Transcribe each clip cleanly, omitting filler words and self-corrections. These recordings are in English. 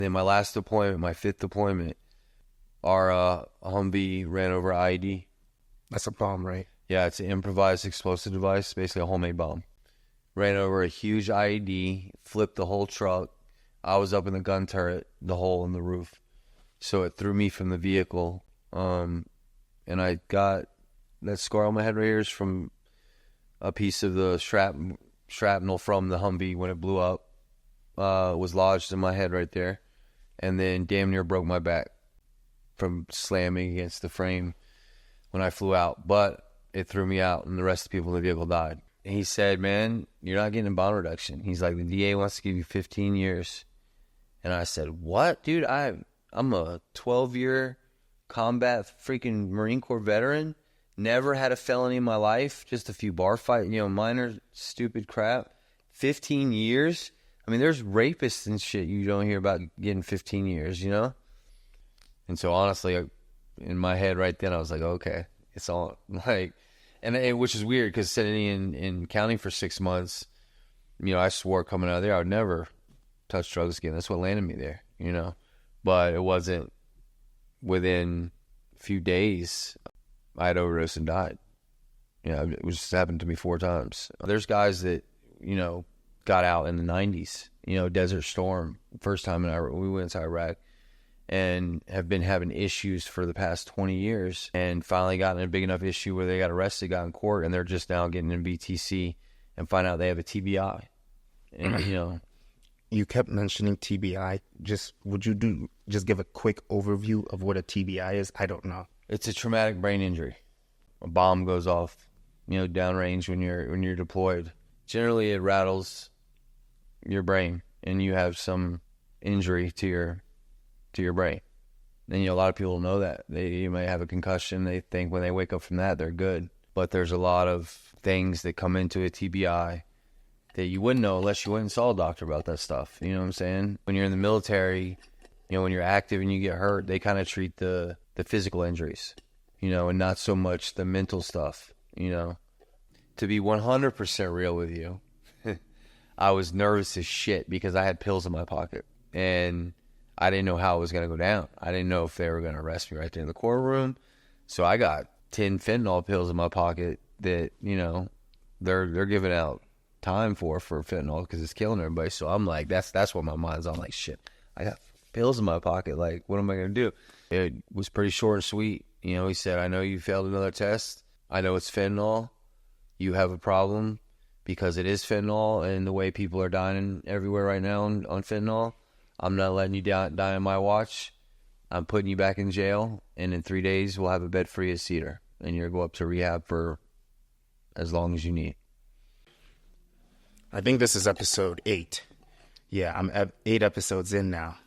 Then my last deployment, my 5th deployment, our Humvee ran over IED. That's a bomb, right? Yeah, it's an improvised explosive device, basically a homemade bomb. Ran over a huge IED, flipped the whole truck. I was up in the gun turret, the hole in the roof. So it threw me from the vehicle. And I got that scar on my head right here is from a piece of the shrapnel from the Humvee when it blew up. Was lodged in my head right there. And then damn near broke my back from slamming against the frame when I flew out. But it threw me out, and the rest of the people in the vehicle died. And he said, man, you're not getting a bond reduction. He's like, the DA wants to give you 15 years. And I said, what? Dude, I'm a 12-year combat freaking Marine Corps veteran. Never had a felony in my life. Just a few bar fight, minor stupid crap. 15 years? I mean, there's rapists and shit you don't hear about getting 15 years, And so honestly, in my head right then, I was like, okay, it's all like, and which is weird because sitting in county for 6 months, I swore coming out of there I would never touch drugs again. That's what landed me there, But it wasn't within a few days I had overdosed and died. It was just happened to me 4 times. There's guys that, got out in the 90s, Desert Storm, first time we went to Iraq, and have been having issues for the past 20 years, and finally gotten a big enough issue where they got arrested, got in court, and they're just now getting in BTC and find out they have a TBI. And, You kept mentioning TBI. Would you just give a quick overview of what a TBI is? I don't know. It's a traumatic brain injury. A bomb goes off, downrange when you're deployed. Generally, it rattles your brain, and you have some injury to your brain. And a lot of people know that you may have a concussion. They think when they wake up from that they're good, but there's a lot of things that come into a TBI that you wouldn't know unless you went and saw a doctor about that stuff. You know what I'm saying? When you're in the military, when you're active and you get hurt, they kind of treat the physical injuries, and not so much the mental stuff. To be 100% real with you, I was nervous as shit because I had pills in my pocket, and I didn't know how it was going to go down. I didn't know if they were going to arrest me right there in the courtroom. So I got 10 fentanyl pills in my pocket that, they're giving out time for fentanyl because it's killing everybody. So I'm like, that's what my mind's on. Like, shit, I got pills in my pocket. Like, what am I going to do? It was pretty short and sweet. He said, I know you failed another test. I know it's fentanyl. You have a problem because it is fentanyl, and the way people are dying everywhere right now on fentanyl, I'm not letting you die on my watch. I'm putting you back in jail, and in 3 days, we'll have a bed free at Cedar, and you're going to go up to rehab for as long as you need. I think this is episode 8. Yeah, I'm 8 episodes in now.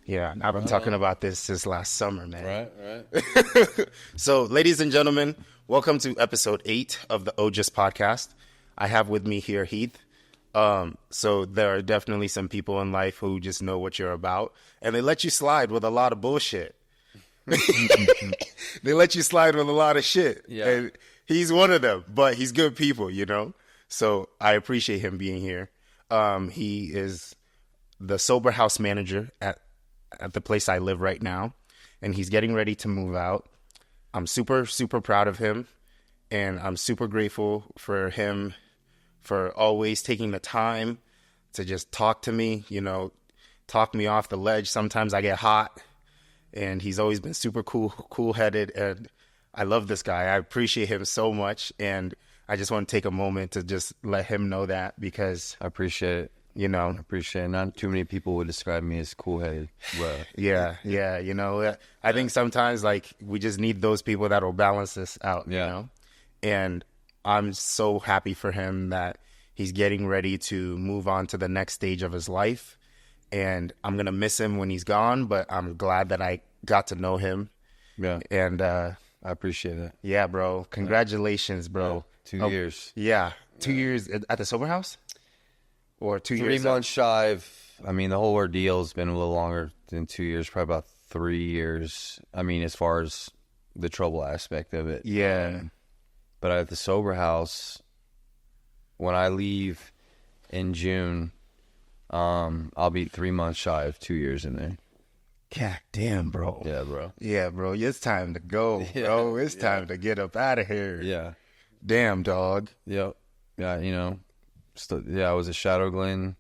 Yeah, I've been talking about this since last summer, man. Right. So, ladies and gentlemen, welcome to episode 8 of the OJIS podcast. I have with me here Heath. So there are definitely some people in life who just know what you're about, and they let you slide with a lot of bullshit. They let you slide with a lot of shit. Yeah. And he's one of them, but he's good people, So I appreciate him being here. He is the sober house manager at the place I live right now, and he's getting ready to move out. I'm super, super proud of him, and I'm super grateful for him for always taking the time to just talk to me, talk me off the ledge. Sometimes I get hot, and he's always been super cool-headed, and I love this guy. I appreciate him so much, and I just want to take a moment to just let him know that because I appreciate it. I appreciate it. Not too many people would describe me as cool-headed. But Yeah. I think sometimes, we just need those people that will balance us out, And I'm so happy for him that he's getting ready to move on to the next stage of his life. And I'm going to miss him when he's gone, but I'm glad that I got to know him. Yeah. And I appreciate it. Yeah, bro. Congratulations, bro. Yeah. 2 years. Yeah. 2 years at the sober house? Or 2 years? 3 months shy of, the whole ordeal has been a little longer than 2 years, probably about 3 years. As far as the trouble aspect of it. Yeah. But at the sober house, when I leave in June, I'll be 3 months shy of 2 years in there. God damn, bro. Yeah, bro. Yeah, bro. It's time to go, bro. It's time to get up out of here. Yeah. Damn, dog. Yep. Yeah, I was at Shadow Glen,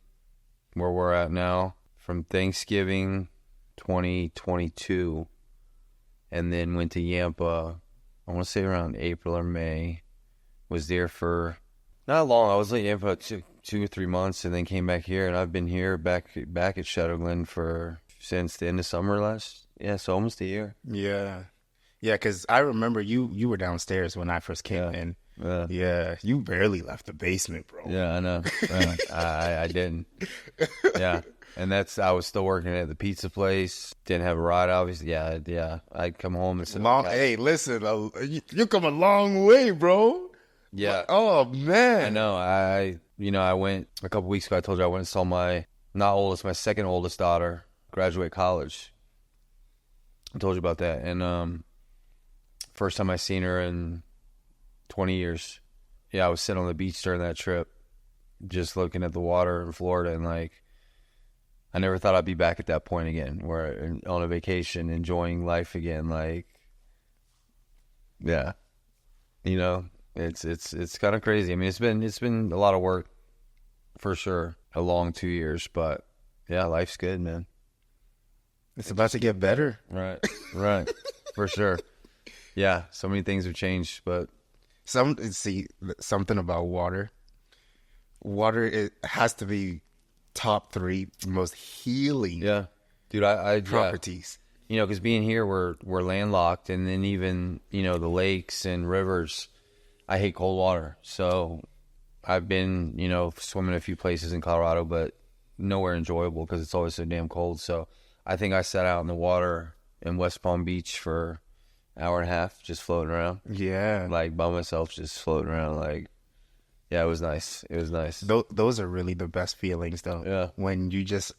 where we're at now, from Thanksgiving 2022, and then went to Yampa, I want to say around April or May. Was there for not long. I was at Yampa 2 or 3 months, and then came back here, and I've been here back at Shadow Glen since the end of summer so almost a year. Yeah. Yeah, because I remember you were downstairs when I first came in. Yeah, you barely left the basement, bro. Yeah, I know. I didn't. Yeah. And I was still working at the pizza place. Didn't have a ride, obviously. Yeah. I'd come home and sit. Hey, listen, you come a long way, bro. Yeah. Oh, man. I know. I went a couple weeks ago. I told you I went and saw my second oldest daughter graduate college. I told you about that. And first time I seen her in 20 years. Yeah, I was sitting on the beach during that trip, just looking at the water in Florida, and I never thought I'd be back at that point again, where on a vacation, enjoying life again. Yeah, it's kind of crazy. I mean, it's been a lot of work for sure, a long 2 years, but yeah, life's good, man. It's about to get better. Right, for sure. Yeah, so many things have changed, but something about water. Water, it has to be top 3 most healing. Yeah, dude, I properties. Because being here, we're landlocked, and then even the lakes and rivers. I hate cold water, so I've been swimming a few places in Colorado, but nowhere enjoyable because it's always so damn cold. So I think I sat out in the water in West Palm Beach for hour and a half, just floating around. Yeah. By myself, just floating around. Yeah, it was nice. It was nice. Those are really the best feelings, though. Yeah. When you're just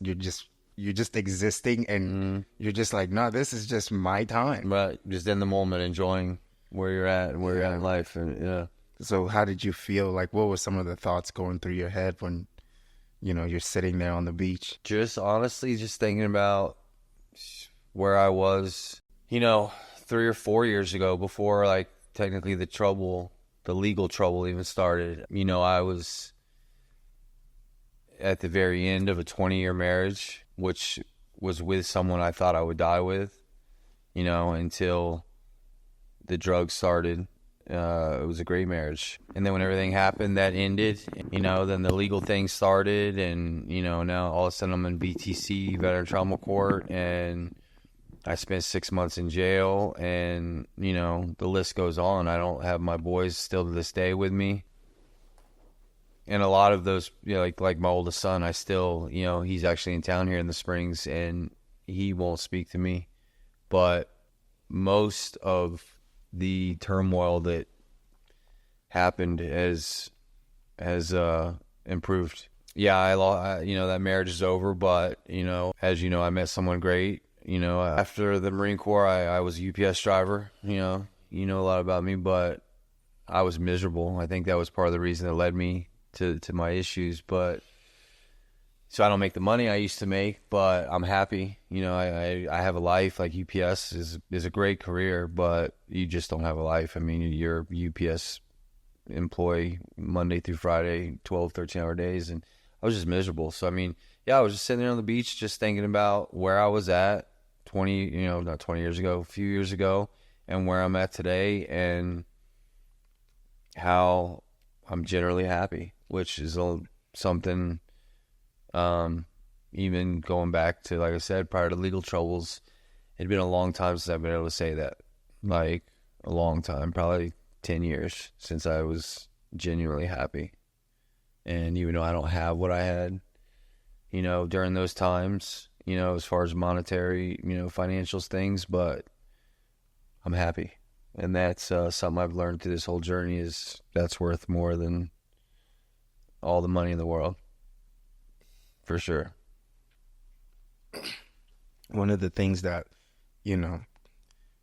existing, and you're just like, no, this is just my time. Right. Just in the moment, enjoying where you're at and where you're at in life. And yeah. So how did you feel? What were some of the thoughts going through your head when, you're sitting there on the beach? Just honestly, just thinking about where I was, 3 or 4 years ago, before technically the legal trouble even started. I was at the very end of a 20-year marriage, which was with someone I thought I would die with, until the drugs started. It was a great marriage. And then when everything happened, that ended, then the legal thing started, and, now all of a sudden I'm in BTC, Veteran Trauma Court, and I spent 6 months in jail, and, the list goes on. I don't have my boys still to this day with me. And a lot of those, like my oldest son, I still, he's actually in town here in the Springs, and he won't speak to me. But most of the turmoil that happened has improved. Yeah, that marriage is over, but, as you know, I met someone great. After the Marine Corps, I was a UPS driver. You know a lot about me, but I was miserable. I think that was part of the reason that led me to my issues. But so I don't make the money I used to make, but I'm happy. I have a life. UPS is a great career, but you just don't have a life. I mean, you're a UPS employee Monday through Friday, 12, 13-hour days, and I was just miserable. So, I mean, yeah, I was just sitting there on the beach just thinking about where I was at not 20 years ago, a few years ago, and where I'm at today, and how I'm generally happy, which is something, even going back to, like I said, prior to legal troubles, it'd been a long time since I've been able to say that. A long time, probably 10 years since I was genuinely happy. And even though I don't have what I had, during those times, as far as monetary, financials things, but I'm happy. And that's something I've learned through this whole journey, is that's worth more than all the money in the world. For sure. One of the things that,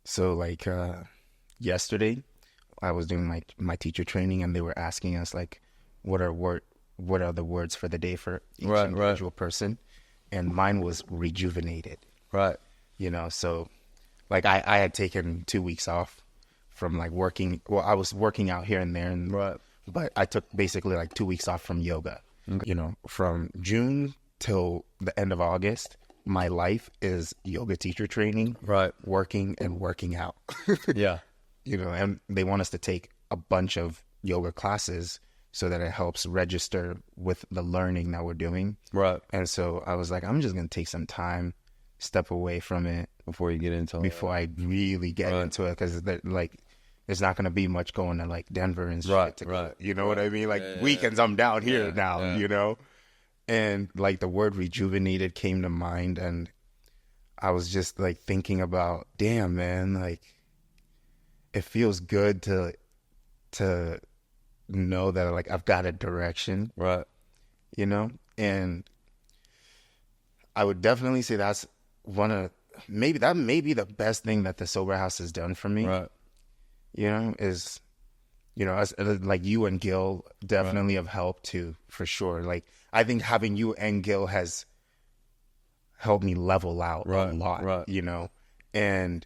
so yesterday I was doing my teacher training, and they were asking us what our what are the words for the day for each Right, individual person, and mine was rejuvenated. Right. You know, so like I had taken 2 weeks off from like working. Well, I was working out here and there, and Right. but I took basically like 2 weeks off from yoga. You know, from June till the end of August, my life is yoga teacher training, Right. working and working out. Yeah. You know, and they want us to take a bunch of yoga classes so that it helps register with the learning that we're doing. Right. And so I was like, I'm just going to take some time, step away from it Before you get into before I really get into it, because like there's not going to be much going to like Denver and shit. Right, to go, right, you know what I mean? Like weekends, I'm down here now, you know? And like the word rejuvenated came to mind, and I was just like thinking about, damn, man, like it feels good to know that like I've got a direction, Right. you know? And I would definitely say that's maybe the best thing that the sober house has done for me. Right. You know, is, you know, as like you and Gil definitely have helped too, for sure. Like I think having you and Gil has helped me level out a lot, you know. And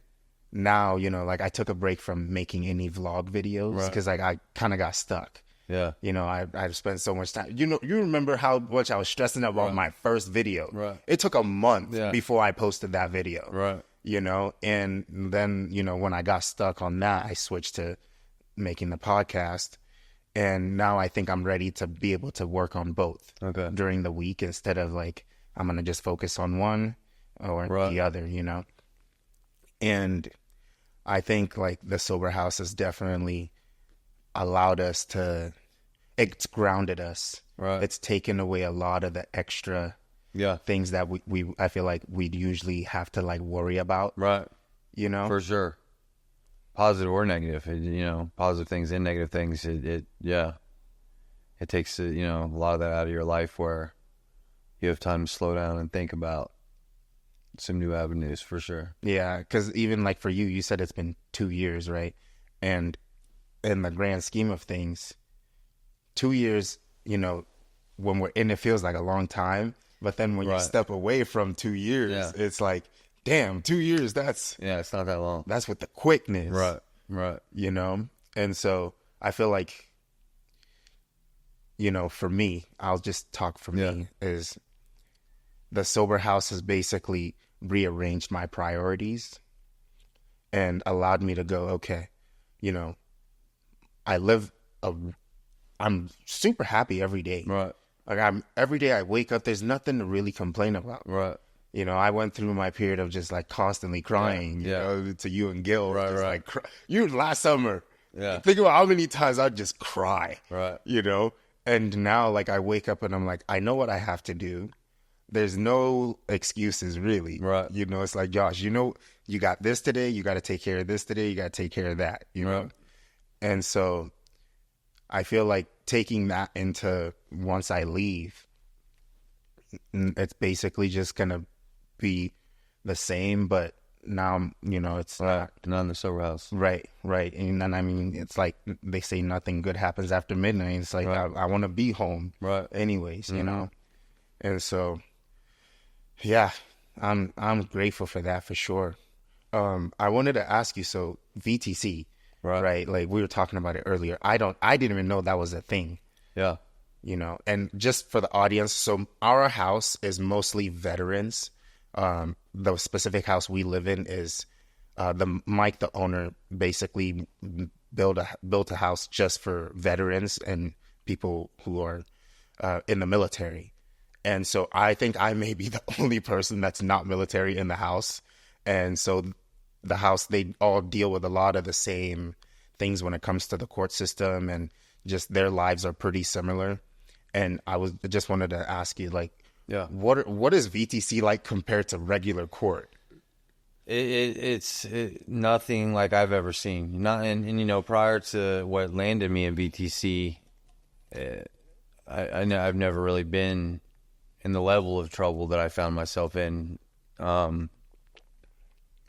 now, you know, like I took a break from making any vlog videos because like I kind of got stuck. Yeah. You know, I've spent so much time. You know, you remember how much I was stressing about my first video. Right. It took a month before I posted that video. Right. You know, and then, you know, when I got stuck on that, I switched to making the podcast. And now I think I'm ready to be able to work on both during the week, instead of like, I'm going to just focus on one or the other, you know. And I think like the sober house has definitely allowed us to, it's grounded us. Right. It's taken away a lot of the extra things that I feel like we'd usually have to like worry about. Right. You know? For sure. Positive or negative, you know, positive things and negative things. It takes, you know, a lot of that out of your life where you have time to slow down and think about some new avenues, for sure. Yeah. Cause even like for you, you said it's been 2 years, right? And in the grand scheme of things, 2 years, you know, when we're in, it feels like a long time. But then when you step away from 2 years, it's like, damn, 2 years, it's not that long. That's with the quickness. Right. You know? And so I feel like, you know, for me, I'll just talk for me, is the sober house has basically rearranged my priorities and allowed me to go, okay, you know, I'm super happy every day. Right. Like every day I wake up, there's nothing to really complain about. Right. You know, I went through my period of just like constantly crying, you know, to you and Gil. Right. Like, you last summer. Yeah. Think about how many times I'd just cry. Right. You know? And now like I wake up and I'm like, I know what I have to do. There's no excuses really. Right. You know, it's like, Josh, you know, you got this today, you got to take care of this today, you got to take care of that, you know? And so I feel like taking that into once I leave, it's basically just going to be the same, but now, you know, it's not in the sober house. Right. And then, I mean, it's like they say nothing good happens after midnight. It's like, I want to be home anyways, you know? And so, yeah, I'm grateful for that for sure. I wanted to ask you, so VTC, right? Like we were talking about it earlier. I didn't even know that was a thing. Yeah. You know, and just for the audience, so our house is mostly veterans. The specific house we live in is Mike, the owner, basically built a house just for veterans and people who are in the military. And so I think I may be the only person that's not military in the house. And so the house, they all deal with a lot of the same things when it comes to the court system, and just their lives are pretty similar. And I just wanted to ask you, like, what is VTC like compared to regular court? It's nothing like I've ever seen. And you know, prior to what landed me in VTC, I know I've never really been in the level of trouble that I found myself in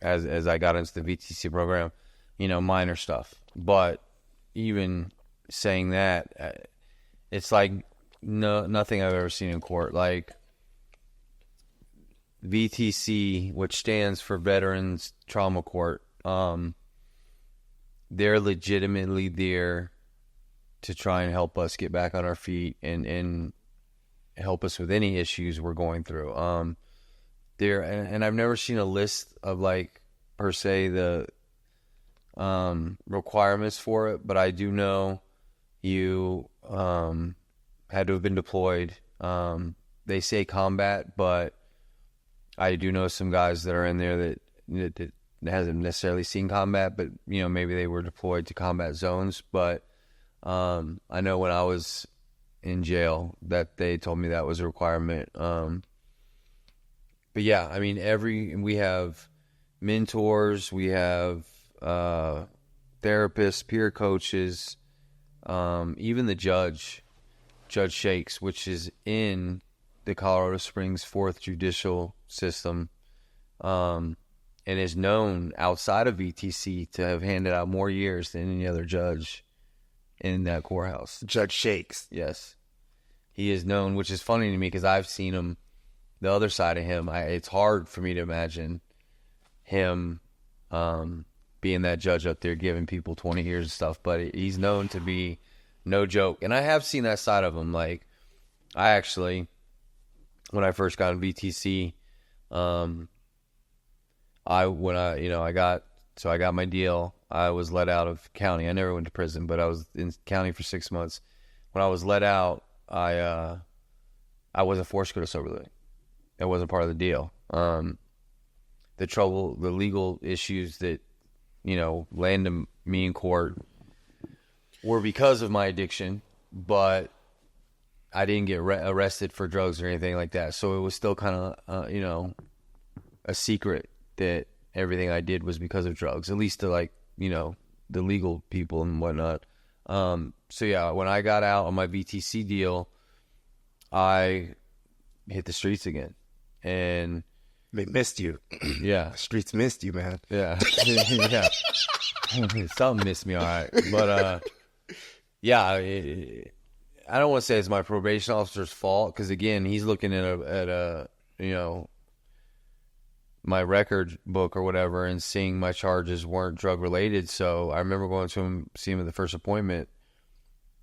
as I got into the VTC program. You know, minor stuff. But even saying that, it's like No, nothing I've ever seen in court. Like VTC, which stands for Veterans Trauma Court, they're legitimately there to try and help us get back on our feet and help us with any issues we're going through. There, and I've never seen a list of like per se the requirements for it, but I do know you had to have been deployed. They say combat, but I do know some guys that are in there that hasn't necessarily seen combat, but maybe they were deployed to combat zones. But I know when I was in jail that they told me that was a requirement. But yeah, I mean, we have mentors, we have therapists, peer coaches, even the Judge Shakes, which is in the Colorado Springs 4th Judicial System, and is known outside of VTC to have handed out more years than any other judge in that courthouse. Judge Shakes. Yes. He is known, which is funny to me because I've seen him, the other side of him. It's hard for me to imagine him being that judge up there giving people 20 years and stuff, but he's known to be no joke. And I have seen that side of him. Like, I actually, when I first got in VTC, I got my deal. I was let out of county. I never went to prison, but I was in county for 6 months. When I was let out, I wasn't forced to go to sober living. That wasn't part of the deal. The legal issues that, landed me in court were because of my addiction, but I didn't get arrested for drugs or anything like that. So it was still kind of, a secret that everything I did was because of drugs, at least to the legal people and whatnot. So yeah, when I got out on my VTC deal, I hit the streets again, and they missed you. Yeah, the streets missed you, man. Yeah, yeah. Something missed me, all right. But yeah, I don't want to say it's my probation officer's fault because again, he's looking at a my record book or whatever and seeing my charges weren't drug related. So I remember going to him, see him at the first appointment,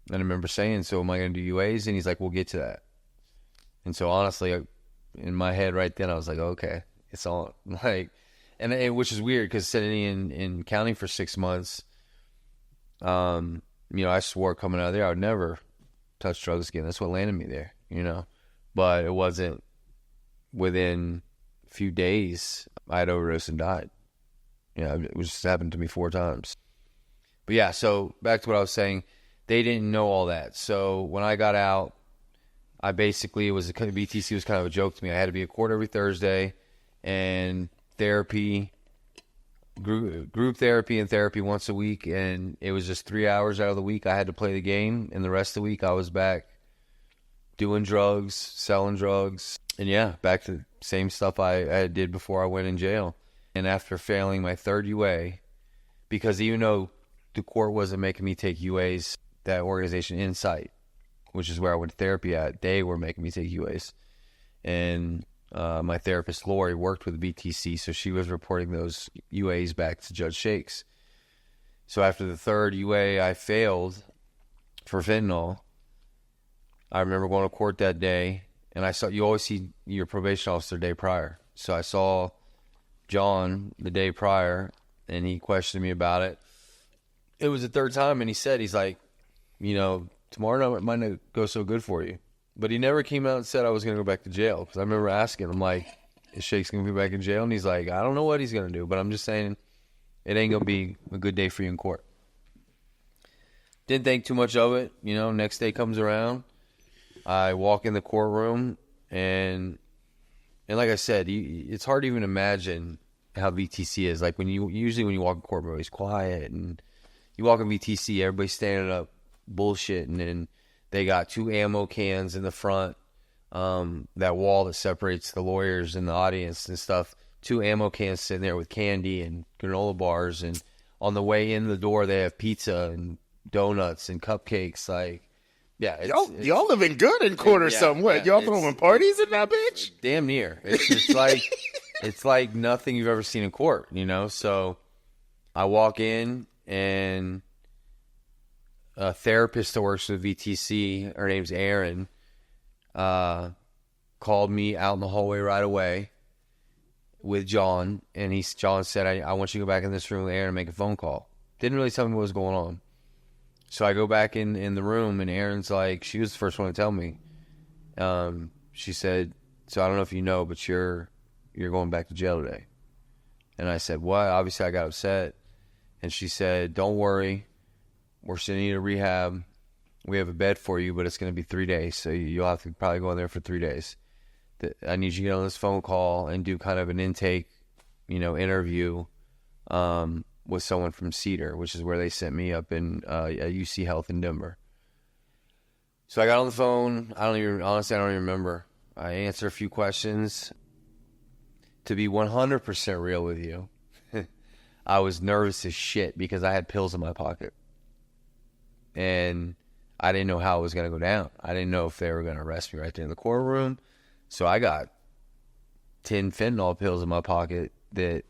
and I remember saying, "So am I going to do UAs?" And he's like, "We'll get to that." And so honestly, in my head right then, I was like, "Okay, it's on." Like, and which is weird because sitting in county for 6 months, I swore coming out of there I would never touch drugs again. That's what landed me there, But it wasn't within a few days I had overdosed and died. It just happened to me 4 times. But yeah, so back to what I was saying, they didn't know all that. So when I got out, I basically BTC was kind of a joke to me. I had to be at court every Thursday, and therapy, group therapy and therapy once a week, and it was just 3 hours out of the week I had to play the game, and the rest of the week I was back doing drugs, selling drugs, and yeah, back to the same stuff I did before I went in jail. And after failing my 3rd UA, because even though the court wasn't making me take UAs, that organization Insight, which is where I went to therapy at, they were making me take UAs. And my therapist, Lori, worked with BTC, so she was reporting those UAs back to Judge Shakes. So after the 3rd UA I failed for fentanyl, I remember going to court that day, and you always see your probation officer the day prior. So I saw John the day prior, and he questioned me about it. It was the 3rd time, and he's like, tomorrow night might not go so good for you. But he never came out and said I was going to go back to jail. Because I remember asking him, like, is Shakes going to be back in jail? And he's like, I don't know what he's going to do, but I'm just saying it ain't going to be a good day for you in court. Didn't think too much of it. Next day comes around. I walk in the courtroom, and like I said, it's hard to even imagine how VTC is. Like, usually when you walk in courtroom, it's quiet, and you walk in VTC, everybody's standing up bullshitting, and they got 2 ammo cans in the front, that wall that separates the lawyers and the audience and stuff. 2 ammo cans sitting there with candy and granola bars, and on the way in the door they have pizza and donuts and cupcakes. Like, Yeah, y'all living good in court or something. What, y'all throwing parties in that bitch? Damn near. It's like it's like nothing you've ever seen in court, you know? So I walk in, and a therapist that works with VTC, her name's Erin, called me out in the hallway right away with John, and John said, I want you to go back in this room with Erin and make a phone call. Didn't really tell me what was going on. So I go back in the room, and Erin's like, she was the first one to tell me. She said, so I don't know if you know, but you're going back to jail today. And I said, what? Obviously I got upset. And she said, don't worry. We're sending you to rehab. We have a bed for you, but it's going to be 3 days. So you'll have to probably go in there for 3 days. I need you to get on this phone call and do kind of an intake, interview, with someone from Cedar, which is where they sent me up in at UC Health in Denver. So I got on the phone. I don't even remember. I answered a few questions. To be 100% real with you, I was nervous as shit because I had pills in my pocket. And I didn't know how it was going to go down. I didn't know if they were going to arrest me right there in the courtroom. So I got 10 fentanyl pills in my pocket that,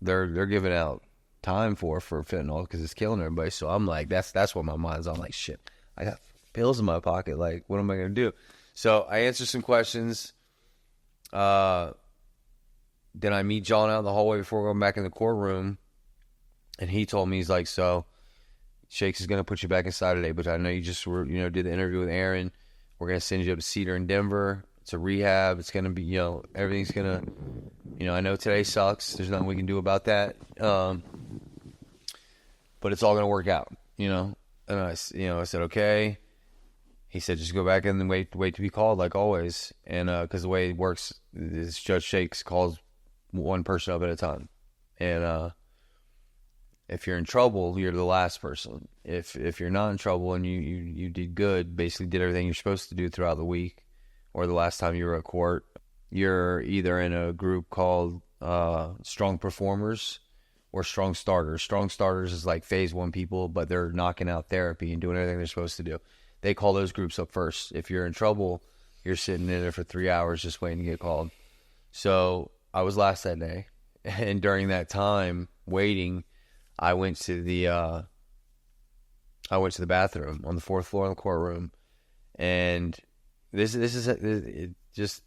they're giving out time for fentanyl because it's killing everybody. So I'm like, that's what my mind's on. Like, shit, I got pills in my pocket. Like, what am I going to do? So I answered some questions. Then I meet John out in the hallway before going back in the courtroom. And he told me, he's like, so Shakes is going to put you back inside today, but I know you just did the interview with Erin. We're going to send you up to Cedar in Denver. It's a rehab. It's going to be, everything's going to, I know today sucks. There's nothing we can do about that. But it's all going to work out, And I said, okay. He said, just go back in and wait to be called like always. And, cause the way it works is Judge Shakes calls one person up at a time. And, if you're in trouble, you're the last person. If you're not in trouble and you did good, basically did everything you're supposed to do throughout the week or the last time you were at court, you're either in a group called Strong Performers or Strong Starters. Strong Starters is like phase 1 people, but they're knocking out therapy and doing everything they're supposed to do. They call those groups up first. If you're in trouble, you're sitting in there for 3 hours just waiting to get called. So I was last that day. And during that time waiting, I went to the bathroom on the 4th floor in the courtroom, and this is just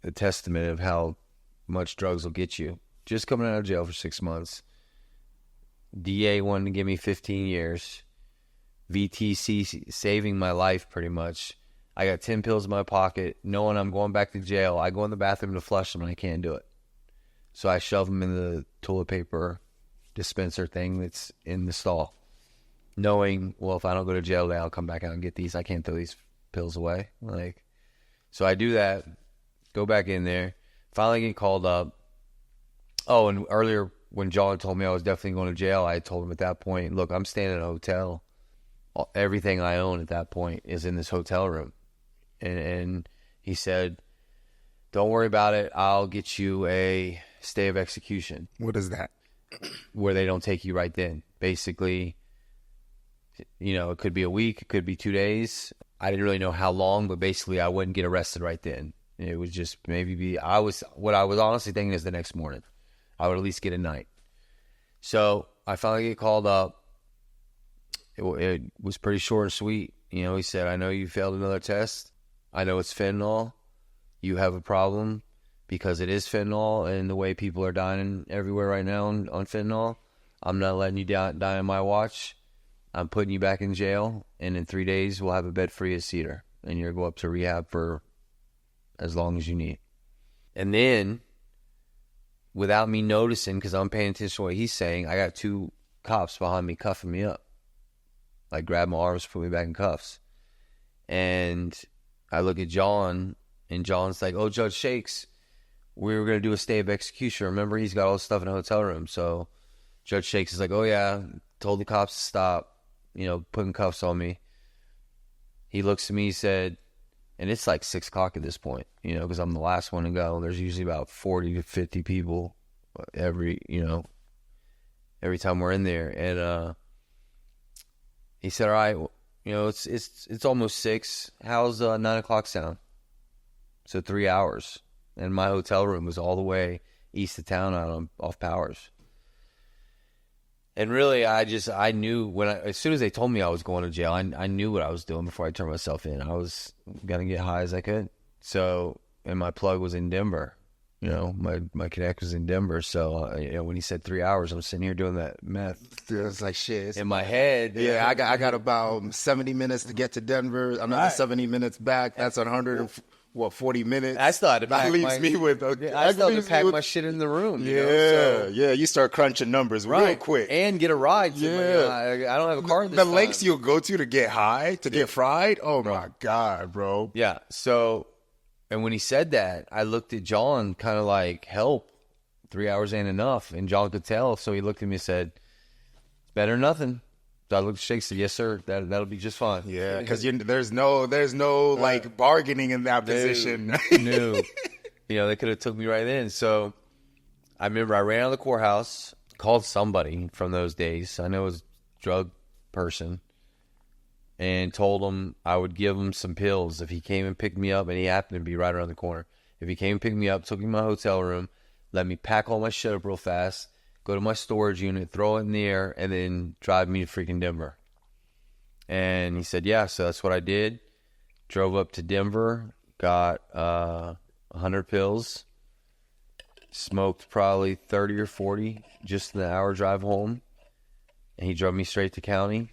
a testament of how much drugs will get you. Just coming out of jail for 6 months, DA wanted to give me 15 years, VTC saving my life pretty much. I got 10 pills in my pocket, knowing I'm going back to jail. I go in the bathroom to flush them, and I can't do it, so I shove them in the toilet paper dispenser thing that's in the stall, knowing, well, if I don't go to jail today, I'll come back out and get these. I can't throw these pills away. So I do that, go back in there, finally get called up. Oh, and earlier when John told me I was definitely going to jail, I told him at that point, look, I'm staying in a hotel. Everything I own at that point is in this hotel room. And he said, don't worry about it. I'll get you a stay of execution. What is that? Where they don't take you right then. Basically, it could be a week, it could be 2 days. I didn't really know how long, but basically I wouldn't get arrested right then. It would just maybe what I was honestly thinking is the next morning. I would at least get a night. So I finally get called up. It was pretty short and sweet. He said, I know you failed another test. I know it's fentanyl. You have a problem. Because it is fentanyl, and the way people are dying everywhere right now on fentanyl, I'm not letting you die on my watch. I'm putting you back in jail, and in 3 days, we'll have a bed free at Cedar, and you'll go up to rehab for as long as you need. And then, without me noticing, because I'm paying attention to what he's saying, I got 2 cops behind me cuffing me up. Like, grab my arms, put me back in cuffs. And I look at John, and John's like, oh, Judge Shakes, we were going to do a stay of execution. Remember, he's got all this stuff in a hotel room. So Judge Shakes is like, oh, yeah, told the cops to stop, putting cuffs on me. He looks at me, he said, and it's like 6 o'clock at this point, because I'm the last one to go. There's usually about 40 to 50 people every time we're in there. And he said, all right, You know, it's almost 6. How's 9 o'clock sound? So 3 hours. And my hotel room was all the way east of town off Powers. And really, I knew as soon as they told me I was going to jail, I knew what I was doing before I turned myself in. I was going to get high as I could. So, and my plug was in Denver. You know, my connect was in Denver. So, you know, when he said 3 hours, I'm sitting here doing that meth. Dude, it's like shit. In my head. Yeah, I got about 70 minutes to get to Denver. Another 70 minutes back. That's 40 minutes? I still had to pack that leaves me with. I still had to pack my shit in the room. Yeah, you know? So, yeah. You start crunching numbers real quick and get a ride. I don't have a car. The lengths you'll go to get high, to get fried. Oh my god, bro. Yeah. So, and when he said that, I looked at John, kind of like, "Help! 3 hours ain't enough." And John could tell, so he looked at me and said, "It's better than nothing." So I looked at Shake and said, "Yes, sir. That'll be just fine." Yeah, because there's no like bargaining in that position. No. You know, they could have took me right in. So I remember I ran out of the courthouse, called somebody from those days. I know it was a drug person, and told him I would give him some pills if he came and picked me up, and he happened to be right around the corner. If he came and picked me up, took me to my hotel room, let me pack all my shit up real fast, go to my storage unit, throw it in the air, and then drive me to freaking Denver. And he said, yeah, so that's what I did. Drove up to Denver, got 100 pills, smoked probably 30 or 40 just in the hour drive home. And he drove me straight to county.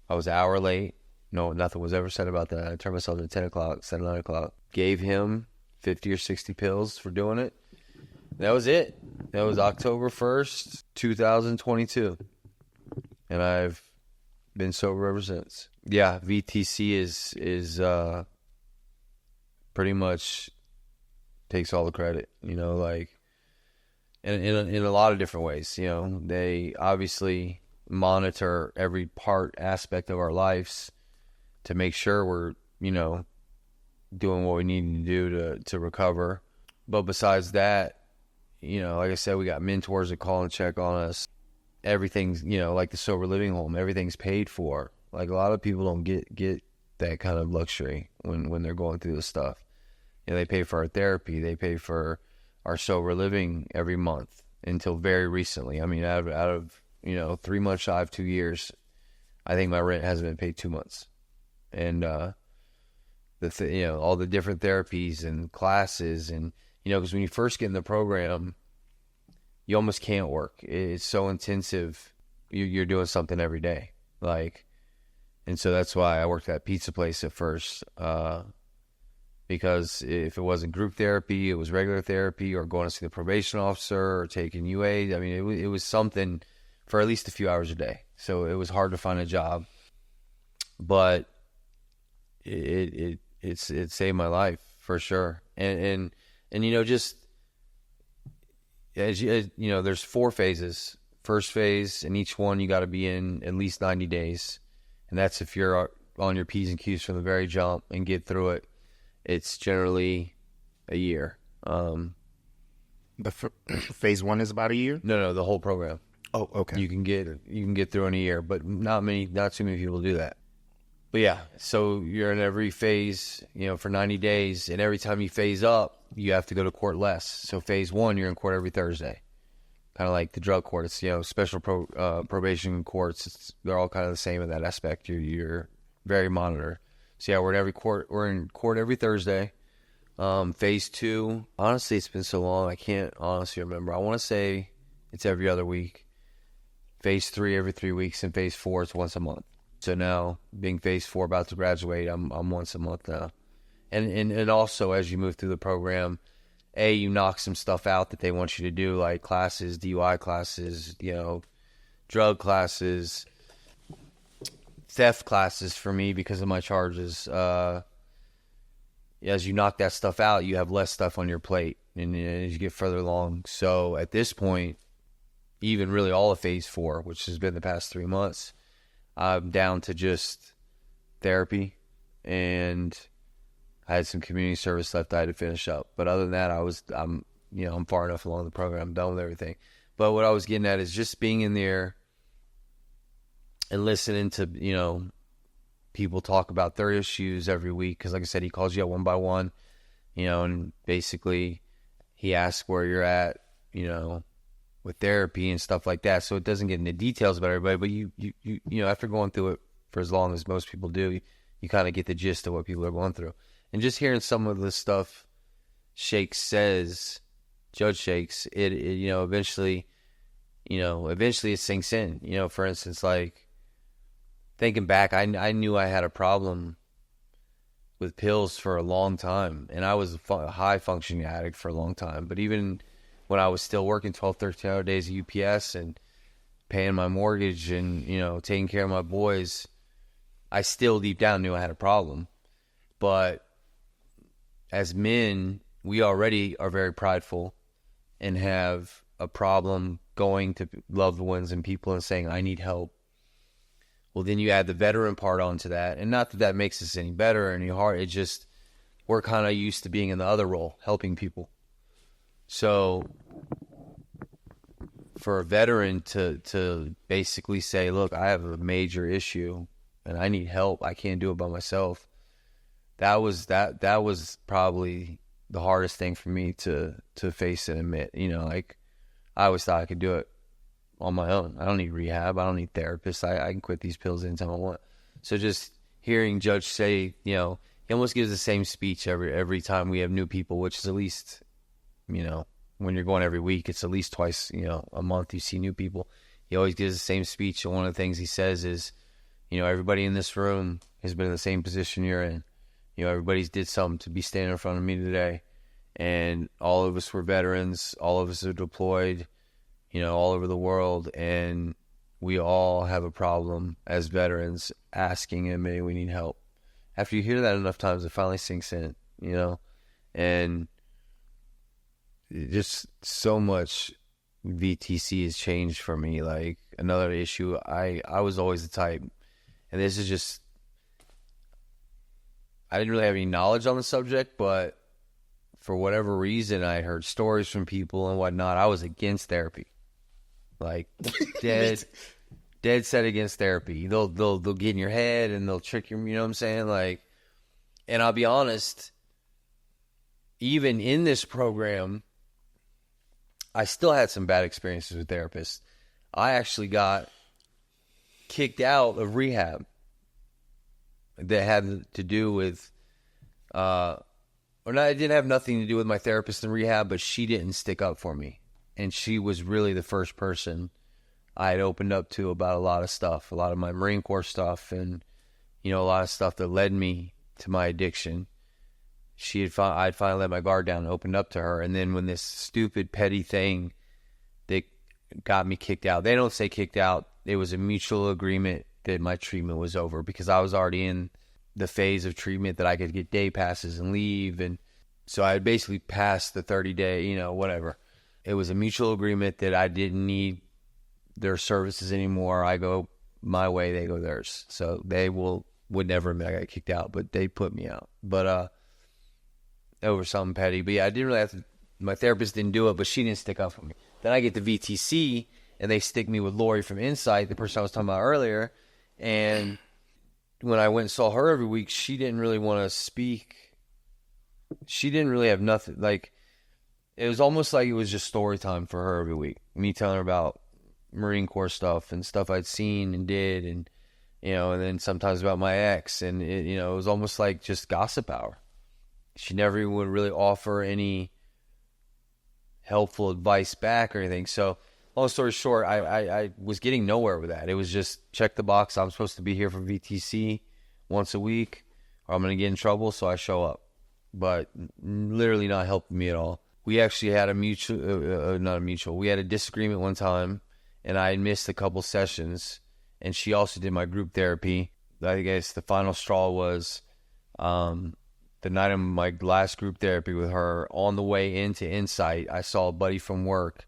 I was an hour late. No, nothing was ever said about that. I turned myself at 10 o'clock, said 9 o'clock. Gave him 50 or 60 pills for doing it. That was it. That was October 1st, 2022. And I've been sober ever since. Yeah, VTC is pretty much takes all the credit, you know, like in a lot of different ways. You know, they obviously monitor every aspect of our lives to make sure we're, you know, doing what we need to do to recover. But besides that, you know, like I said, we got mentors that call and check on us. Everything's, you know, like the sober living home, everything's paid for. Like a lot of people don't get that kind of luxury when they're going through this stuff. You know, they pay for our therapy, they pay for our sober living every month until very recently. I mean, out of you know, 3 months shy of 2 years, I think my rent hasn't been paid 2 months. And you know, all the different therapies and classes, and you know, because when you first get in the program, you almost can't work. It's so intensive. You're doing something every day, like, and so that's why I worked at that pizza place at first, because if it wasn't group therapy, it was regular therapy, or going to see the probation officer, or taking UA. I mean, it was something for at least a few hours a day. So it was hard to find a job, but it saved my life for sure. And you know, just as you know, there's 4 phases. First phase, and each one you got to be in at least 90 days, and that's if you're on your P's and Q's from the very jump and get through it. It's generally a year. Phase 1 is about a year? No, the whole program. Oh, okay. You can get through in a year, but not too many people do that. But yeah, so you're in every phase, you know, for 90 days, and every time you phase up, you have to go to court less. So phase 1, you're in court every Thursday, kind of like the drug court. It's, you know, special probation courts. They're all kind of the same in that aspect. You're very monitored. So yeah, we're in court every Thursday. Phase 2, honestly, it's been so long, I can't honestly remember. I want to say it's every other week. Phase 3 every 3 weeks, and phase 4 is once a month. So now, being phase 4, about to graduate, I'm once a month now. And also, as you move through the program, you knock some stuff out that they want you to do, like classes, DUI classes, you know, drug classes, theft classes for me because of my charges. As you knock that stuff out, you have less stuff on your plate, and as you get further along. So at this point, even really all of phase 4, which has been the past 3 months, I'm down to just therapy, and I had some community service left I had to finish up. But other than that, I'm far enough along the program. I'm done with everything. But what I was getting at is just being in there and listening to, you know, people talk about their issues every week. Because like I said, he calls you out one by one, and basically he asks where you're at, with therapy and stuff like that. So it doesn't get into details about everybody, but you after going through it for as long as most people do, you kind of get the gist of what people are going through. And just hearing some of the stuff Judge Shakes, it eventually it sinks in. For instance, like thinking back, I knew I had a problem with pills for a long time, and I was a high functioning addict for a long time. But even when I was still working 12, 13-hour days at UPS and paying my mortgage and, taking care of my boys, I still deep down knew I had a problem. But as men, we already are very prideful and have a problem going to loved ones and people and saying, I need help. Well, then you add the veteran part onto that. And not that that makes us any better or any harder. It just, we're kind of used to being in the other role, helping people. So for a veteran to basically say, look, I have a major issue and I need help. I can't do it by myself. That was probably the hardest thing for me to face and admit. I always thought I could do it on my own. I don't need rehab. I don't need therapists. I can quit these pills anytime I want. So just hearing Judge say, he almost gives the same speech every time we have new people, which is at least, when you're going every week, it's at least twice, a month you see new people. He always gives the same speech. And one of the things he says is, everybody in this room has been in the same position you're in. Everybody's did something to be standing in front of me today. And all of us were veterans. All of us are deployed, all over the world. And we all have a problem as veterans asking and admitting we need help. After you hear that enough times, it finally sinks in, and just so much VTC has changed for me. Like another issue, I was always the type, and this is just, I didn't really have any knowledge on the subject, but for whatever reason, I heard stories from people and whatnot. I was against therapy, like dead set against therapy. They'll get in your head and they'll trick you. You know what I'm saying? Like, and I'll be honest, even in this program, I still had some bad experiences with therapists. I actually got kicked out of rehab that had to do with, it didn't have nothing to do with my therapist in rehab, but she didn't stick up for me. And she was really the first person I had opened up to about a lot of stuff, a lot of my Marine Corps stuff, and, a lot of stuff that led me to my addiction. I'd finally let my guard down and opened up to her. And then when this stupid, petty thing that got me kicked out, they don't say kicked out, it was a mutual agreement that my treatment was over, because I was already in the phase of treatment that I could get day passes and leave. And so I had basically passed the 30-day, whatever. It was a mutual agreement that I didn't need their services anymore. I go my way, they go theirs. So they would never admit I got kicked out, but they put me out. But over something petty. But yeah, I didn't really have to, my therapist didn't do it, but she didn't stick up for me. Then I get to VTC, and they stick me with Lori from Insight, the person I was talking about earlier. And when I went and saw her every week, she didn't really want to speak. She didn't really have nothing. Like, it was almost like it was just story time for her every week. Me telling her about Marine Corps stuff and stuff I'd seen and did, and, and then sometimes about my ex. And, it was almost like just gossip hour. She never even would really offer any helpful advice back or anything. So, long story short, I was getting nowhere with that. It was just check the box. I'm supposed to be here for VTC once a week, or I'm going to get in trouble, so I show up. But literally not helping me at all. We actually had we had a disagreement one time, and I had missed a couple sessions, and she also did my group therapy. I guess the final straw was the night of my last group therapy with her. On the way into Insight, I saw a buddy from work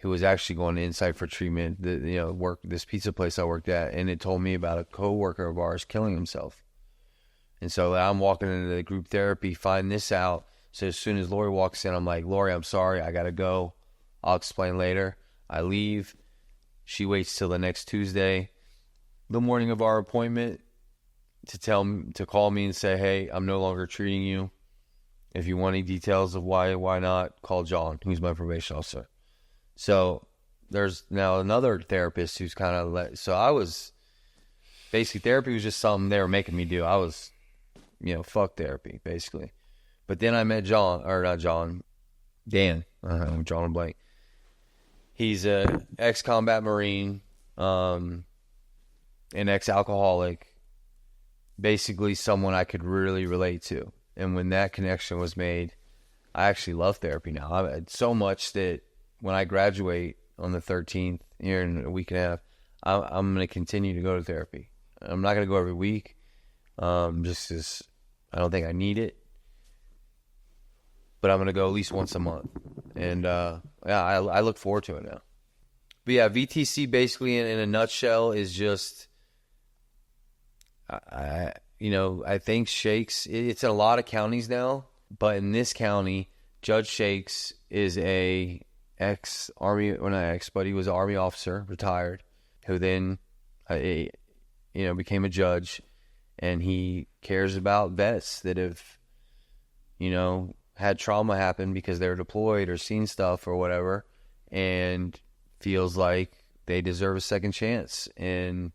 who was actually going to Insight for treatment, this pizza place I worked at, and it told me about a coworker of ours killing himself. And so I'm walking into the group therapy, find this out. So as soon as Lori walks in, I'm like, Lori, I'm sorry, I got to go. I'll explain later. I leave. She waits till the next Tuesday, the morning of our appointment. to call me and say, hey, I'm no longer treating you. If you want any details of why not, call John, who's my probation officer. So there's now another therapist who's kind of so I was basically, therapy was just something they were making me do. I was, fuck therapy basically. But then I met Dan. I'm drawing a blank. He's a ex-combat Marine, an ex-alcoholic, basically someone I could really relate to. And when that connection was made, I actually love therapy now. So much that when I graduate on the 13th, here in a week and a half, I'm going to continue to go to therapy. I'm not going to go every week, just because I don't think I need it. But I'm going to go at least once a month. And, I look forward to it now. But yeah, VTC basically in a nutshell is just, I think Shakes, it's in a lot of counties now, but in this county, Judge Shakes is a ex-Army, well not ex, but he was an Army officer, retired, who then, became a judge, and he cares about vets that have, had trauma happen because they were deployed or seen stuff or whatever, and feels like they deserve a second chance. And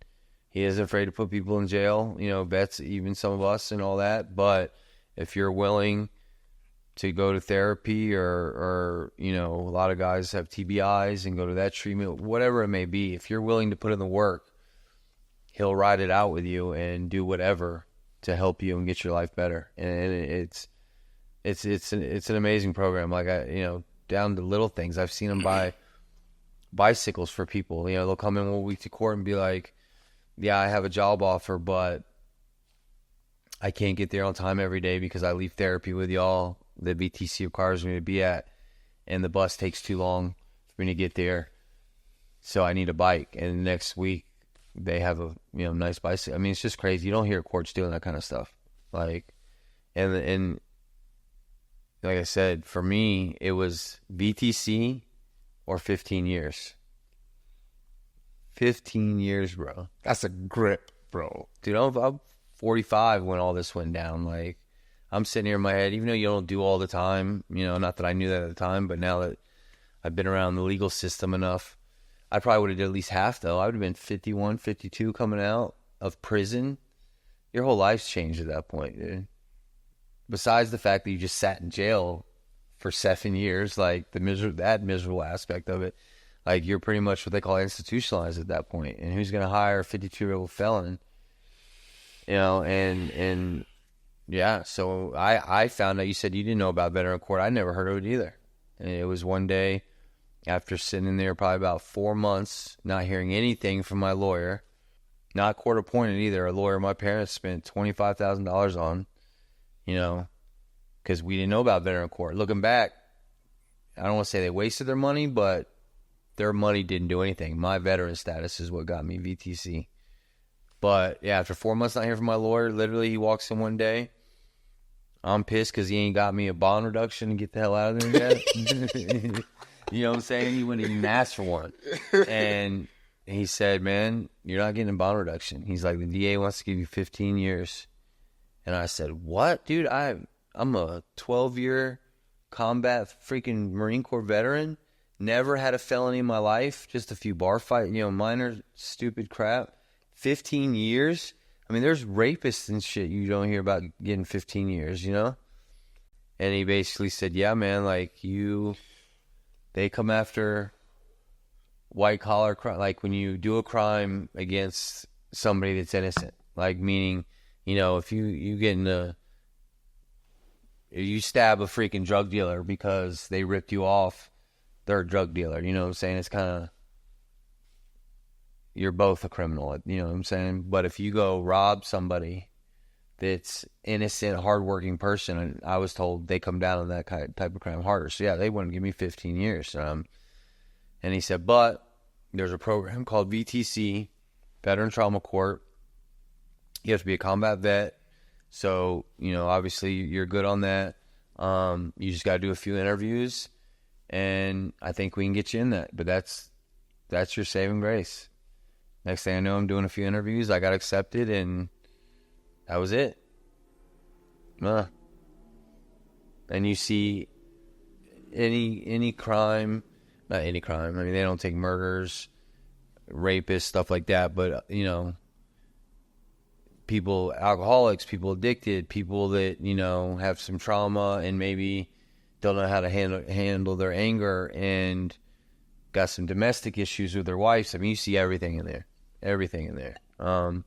he isn't afraid to put people in jail, vets, even some of us and all that. But if you're willing to go to therapy or a lot of guys have TBIs and go to that treatment, whatever it may be, if you're willing to put in the work, he'll ride it out with you and do whatever to help you and get your life better. And it's an amazing program. Like down to little things. I've seen them buy bicycles for people. They'll come in 1 week to court and be like, yeah, I have a job offer, but I can't get there on time every day because I leave therapy with y'all that VTC requires me to be at, and the bus takes too long for me to get there, so I need a bike. And next week they have a nice bicycle. I mean, it's just crazy. You don't hear courts doing that kind of stuff. And like I said, for me, it was VTC or 15 years. 15 years, bro. That's a grip, bro. Dude, I'm 45 when all this went down. Like, I'm sitting here in my head, even though you don't do all the time, not that I knew that at the time, but now that I've been around the legal system enough, I probably would have did at least half, though. I would have been 51, 52 coming out of prison. Your whole life's changed at that point, dude. Besides the fact that you just sat in jail for 7 years, like that miserable aspect of it, like you're pretty much what they call institutionalized at that point. And who's going to hire a 52-year-old felon? And yeah, so I found out, you said you didn't know about veteran court. I never heard of it either. And it was one day after sitting in there probably about 4 months, not hearing anything from my lawyer, not court appointed either, a lawyer my parents spent $25,000 on, because we didn't know about veteran court. Looking back, I don't want to say they wasted their money, but their money didn't do anything. My veteran status is what got me VTC. But yeah, after 4 months not hearing from my lawyer, literally he walks in one day. I'm pissed because he ain't got me a bond reduction to get the hell out of there yet. You know what I'm saying? He wouldn't even ask for one. And he said, man, you're not getting a bond reduction. He's like, the DA wants to give you 15 years. And I said, what? Dude, I'm a 12-year combat freaking Marine Corps veteran. Never had a felony in my life. Just a few bar fight, minor stupid crap. 15 years? I mean, there's rapists and shit you don't hear about getting 15 years, And he basically said, yeah, man, they come after white collar crime, like when you do a crime against somebody that's innocent, like meaning, if you stab a freaking drug dealer because they ripped you off, they're a drug dealer, you know what I'm saying? It's kind of, you're both a criminal, you know what I'm saying? But if you go rob somebody that's innocent, hardworking person, and I was told they come down on that type of crime harder. So yeah, they wouldn't give me 15 years. And he said, but there's a program called VTC, Veteran Trauma Court. You have to be a combat vet. So, obviously you're good on that. You just got to do a few interviews, and I think we can get you in that. But that's your saving grace. Next thing I know, I'm doing a few interviews. I got accepted, and That was it. And you see any crime, not any crime. I mean, they don't take murders, rapists, stuff like that. But, you know, people, alcoholics, people addicted, people that, you know, have some trauma and maybe don't know how to handle their anger and got some domestic issues with their wives. I mean, you see everything in there. Everything in there. You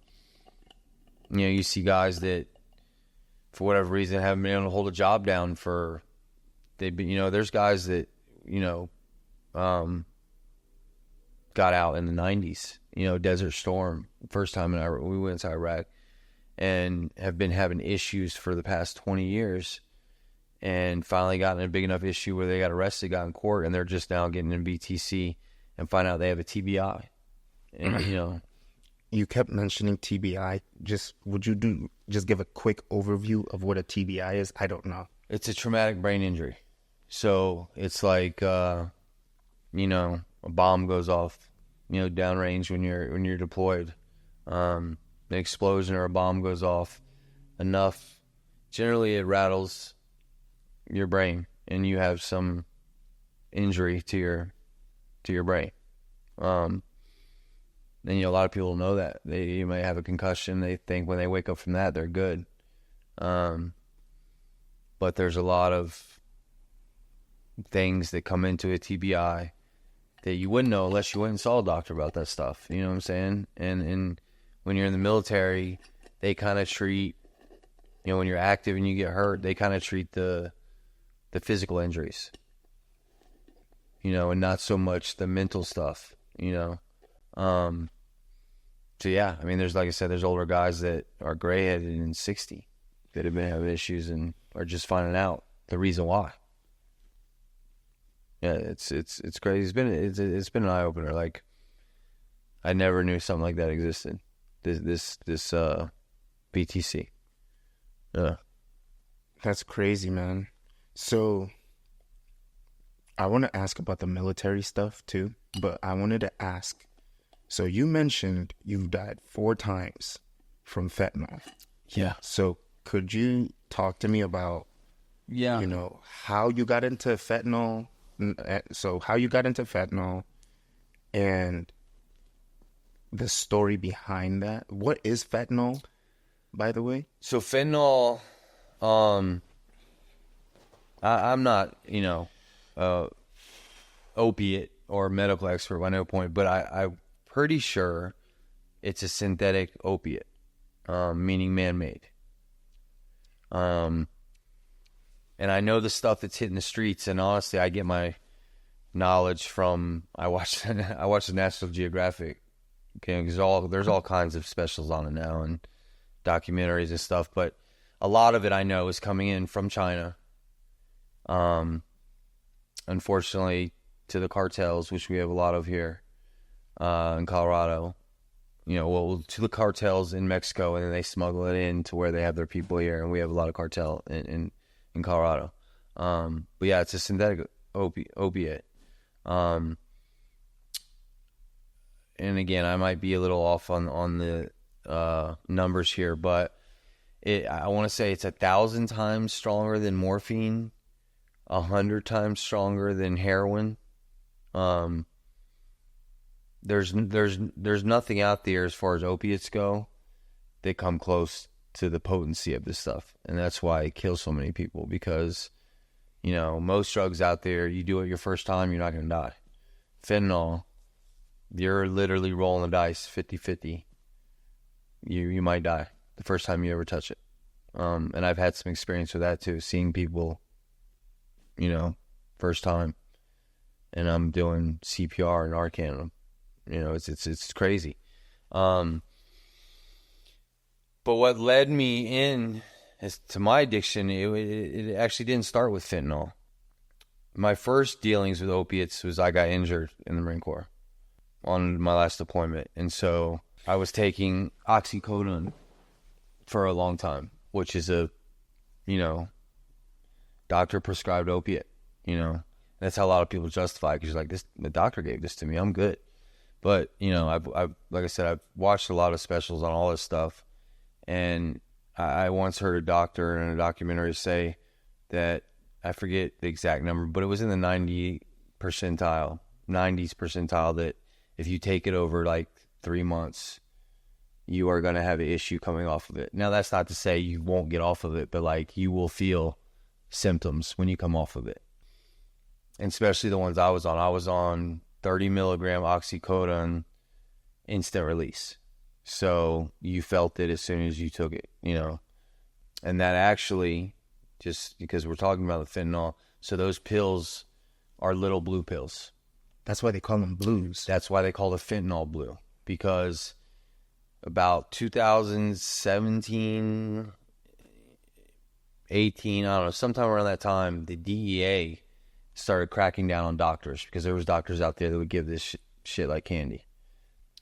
know, you see guys that, for whatever reason, haven't been able to hold a job down for, you know, there's guys that, you know, got out in the 90s, you know, Desert Storm, first time in Iraq, we went to Iraq, and have been having issues for the past 20 years, and finally gotten a big enough issue where they got arrested, got in court, and they're just now getting in BTC and find out they have a TBI. And, you know, you kept mentioning TBI. Would you just give a quick overview of what a TBI is? I don't know. It's a traumatic brain injury. So it's like, you know, a bomb goes off, you know, downrange when you're deployed. An explosion or a bomb goes off enough. Generally, it rattles your brain, and you have some injury to your brain. And, you know, a lot of people know that. You may have a concussion. They think when they wake up from that, they're good. But there's a lot of things that come into a TBI that you wouldn't know unless you went and saw a doctor about that stuff. You know what I'm saying? And when you're in the military, they kind of treat, you know, when you're active and you get hurt, they kind of treat the physical injuries, you know, and not so much the mental stuff, you know. So yeah, I mean, there's, like I said, there's older guys that are gray-headed and 60 that have been having issues and are just finding out the reason why. Yeah, it's crazy. It's been an eye opener. Like, I never knew something like that existed. This BTC. Yeah, that's crazy, man. So I want to ask about the military stuff too, but I wanted to ask. So you mentioned you've died 4 times from fentanyl. Yeah. So could you talk to me about, you know, how you got into fentanyl? So how you got into fentanyl and the story behind that. What is fentanyl, by the way? So fentanyl, I'm not, you know, opiate or medical expert by no point, but I'm pretty sure it's a synthetic opiate, meaning man-made. And I know the stuff that's hitting the streets, and honestly, I get my knowledge from, I watch the National Geographic, okay, because there's all kinds of specials on it now and documentaries and stuff, but a lot of it I know is coming in from China. Unfortunately, to the cartels, which we have a lot of here in Colorado, you know, well, to the cartels in Mexico, and then they smuggle it in to where they have their people here, and we have a lot of cartel in Colorado. But yeah, it's a synthetic opiate. And again, I might be a little off on the numbers here, but I want to say it's 1,000 times stronger than morphine, 100 times stronger than heroin. There's nothing out there as far as opiates go that come close to the potency of this stuff, and that's why it kills so many people, because, you know, most drugs out there, you do it your first time, you're not going to die. Fentanyl, you're literally rolling the dice 50-50. You might die the first time you ever touch it. And I've had some experience with that too, seeing people, you know, first time, and I'm doing CPR and Narcan on them. You know, it's crazy. But what led me in to my addiction, it actually didn't start with fentanyl. My first dealings with opiates was I got injured in the Marine Corps on my last deployment. And so I was taking oxycodone for a long time, which is a, you know, doctor prescribed opiate, you know. That's how a lot of people justify it, because you're like, the doctor gave this to me, I'm good. But, you know, I've like I said, I've watched a lot of specials on all this stuff, and I once heard a doctor in a documentary say that, I forget the exact number, but it was in the 90th percentile, that if you take it over like 3 months, you are going to have an issue coming off of it. Now, that's not to say you won't get off of it, but like you will feel symptoms when you come off of it. And especially the ones I was on. I was on 30 milligram oxycodone instant release. So you felt it as soon as you took it, you know. And that actually, just because we're talking about the fentanyl, so those pills are little blue pills. That's why they call them blues. That's why they call the fentanyl blue. Because about 2017, 18, I don't know, sometime around that time, the DEA started cracking down on doctors, because there was doctors out there that would give this shit like candy.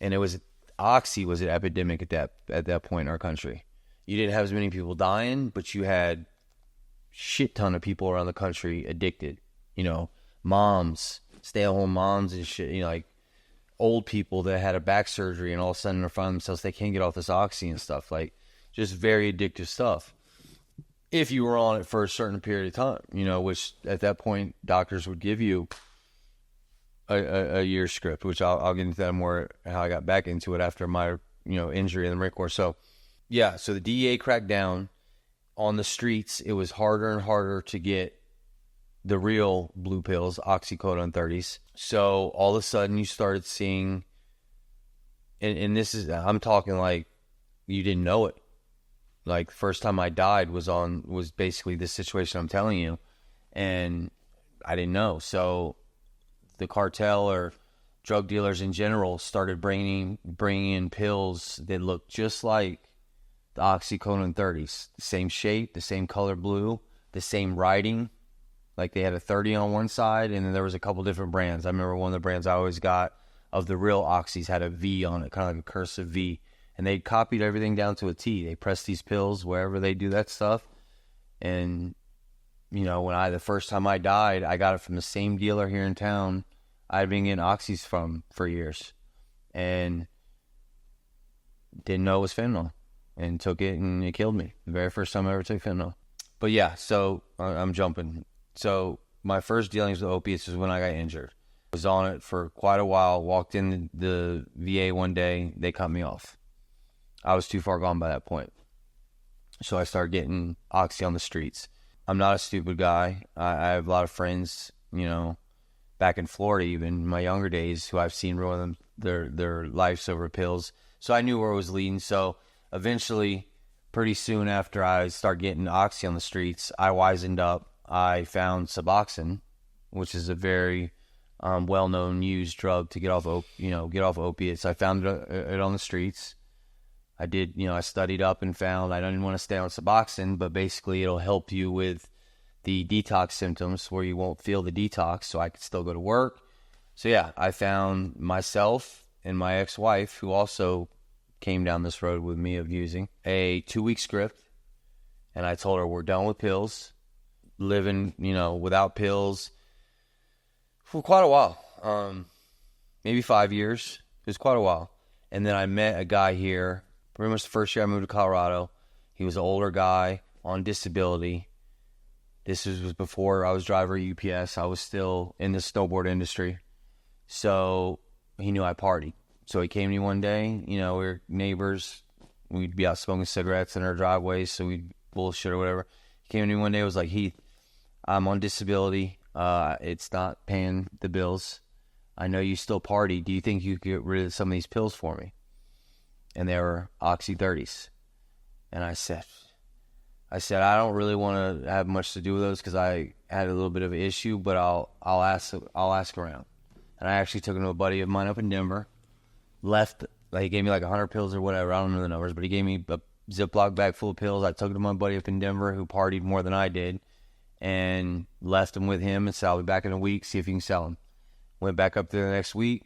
And it was, Oxy was an epidemic at that point in our country. You didn't have as many people dying, but you had shit ton of people around the country addicted. You know, moms, stay-at-home moms and shit, you know, like old people that had a back surgery and all of a sudden they find themselves, they can't get off this Oxy and stuff. Like, just very addictive stuff. If you were on it for a certain period of time, you know, which at that point doctors would give you a year's script, which I'll get into that more, how I got back into it after my, you know, injury in the Marine Corps. So yeah, so the DEA cracked down on the streets. It was harder and harder to get the real blue pills, oxycodone 30s. So all of a sudden you started seeing, and this is, I'm talking like you didn't know it. Like, the first time I died was basically this situation I'm telling you, and I didn't know. So the cartel or drug dealers in general started bringing in pills that looked just like the oxycodone 30s. The same shape, the same color blue, the same writing. Like, they had a 30 on one side, and then there was a couple different brands. I remember one of the brands I always got of the real Oxys had a V on it, kind of like a cursive V. And they copied everything down to a T. They pressed these pills wherever they do that stuff. And, you know, the first time I died, I got it from the same dealer here in town I'd been getting Oxys from for years. And didn't know it was fentanyl. And took it, and it killed me. The very first time I ever took fentanyl. But yeah, so I'm jumping. So my first dealings with opiates was when I got injured. I was on it for quite a while. Walked in the VA one day. They cut me off. I was too far gone by that point. So I started getting Oxy on the streets. I'm not a stupid guy. I have a lot of friends, you know, back in Florida even, in my younger days, who I've seen ruin their lives over pills. So I knew where it was leading. So eventually, pretty soon after I started getting Oxy on the streets, I wisened up. I found Suboxone, which is a very well-known used drug to get off opiates. I found it on the streets. I did, you know, I studied up and found I didn't want to stay on Suboxone, but basically it'll help you with the detox symptoms where you won't feel the detox, so I could still go to work. So yeah, I found myself and my ex-wife, who also came down this road with me of using, a 2-week script, and I told her we're done with pills, living, you know, without pills for quite a while, maybe 5 years. It was quite a while. And then I met a guy here. Pretty much the first year I moved to Colorado. He was an older guy on disability. This was before I was driver at UPS. I was still in the snowboard industry. So he knew I partied. So he came to me one day. You know, we were neighbors. We'd be out smoking cigarettes in our driveways, so we'd bullshit or whatever. He came to me one day and was like, Heath, I'm on disability. It's not paying the bills. I know you still party. Do you think you could get rid of some of these pills for me? And they were Oxy 30s. And I said, I don't really want to have much to do with those because I had a little bit of an issue, but I'll ask around. And I actually took them to a buddy of mine up in Denver. Left, like, he gave me like 100 pills or whatever. I don't know the numbers, but he gave me a Ziploc bag full of pills. I took it to my buddy up in Denver who partied more than I did, and left them with him and said, I'll be back in a week, see if you can sell them. Went back up there the next week.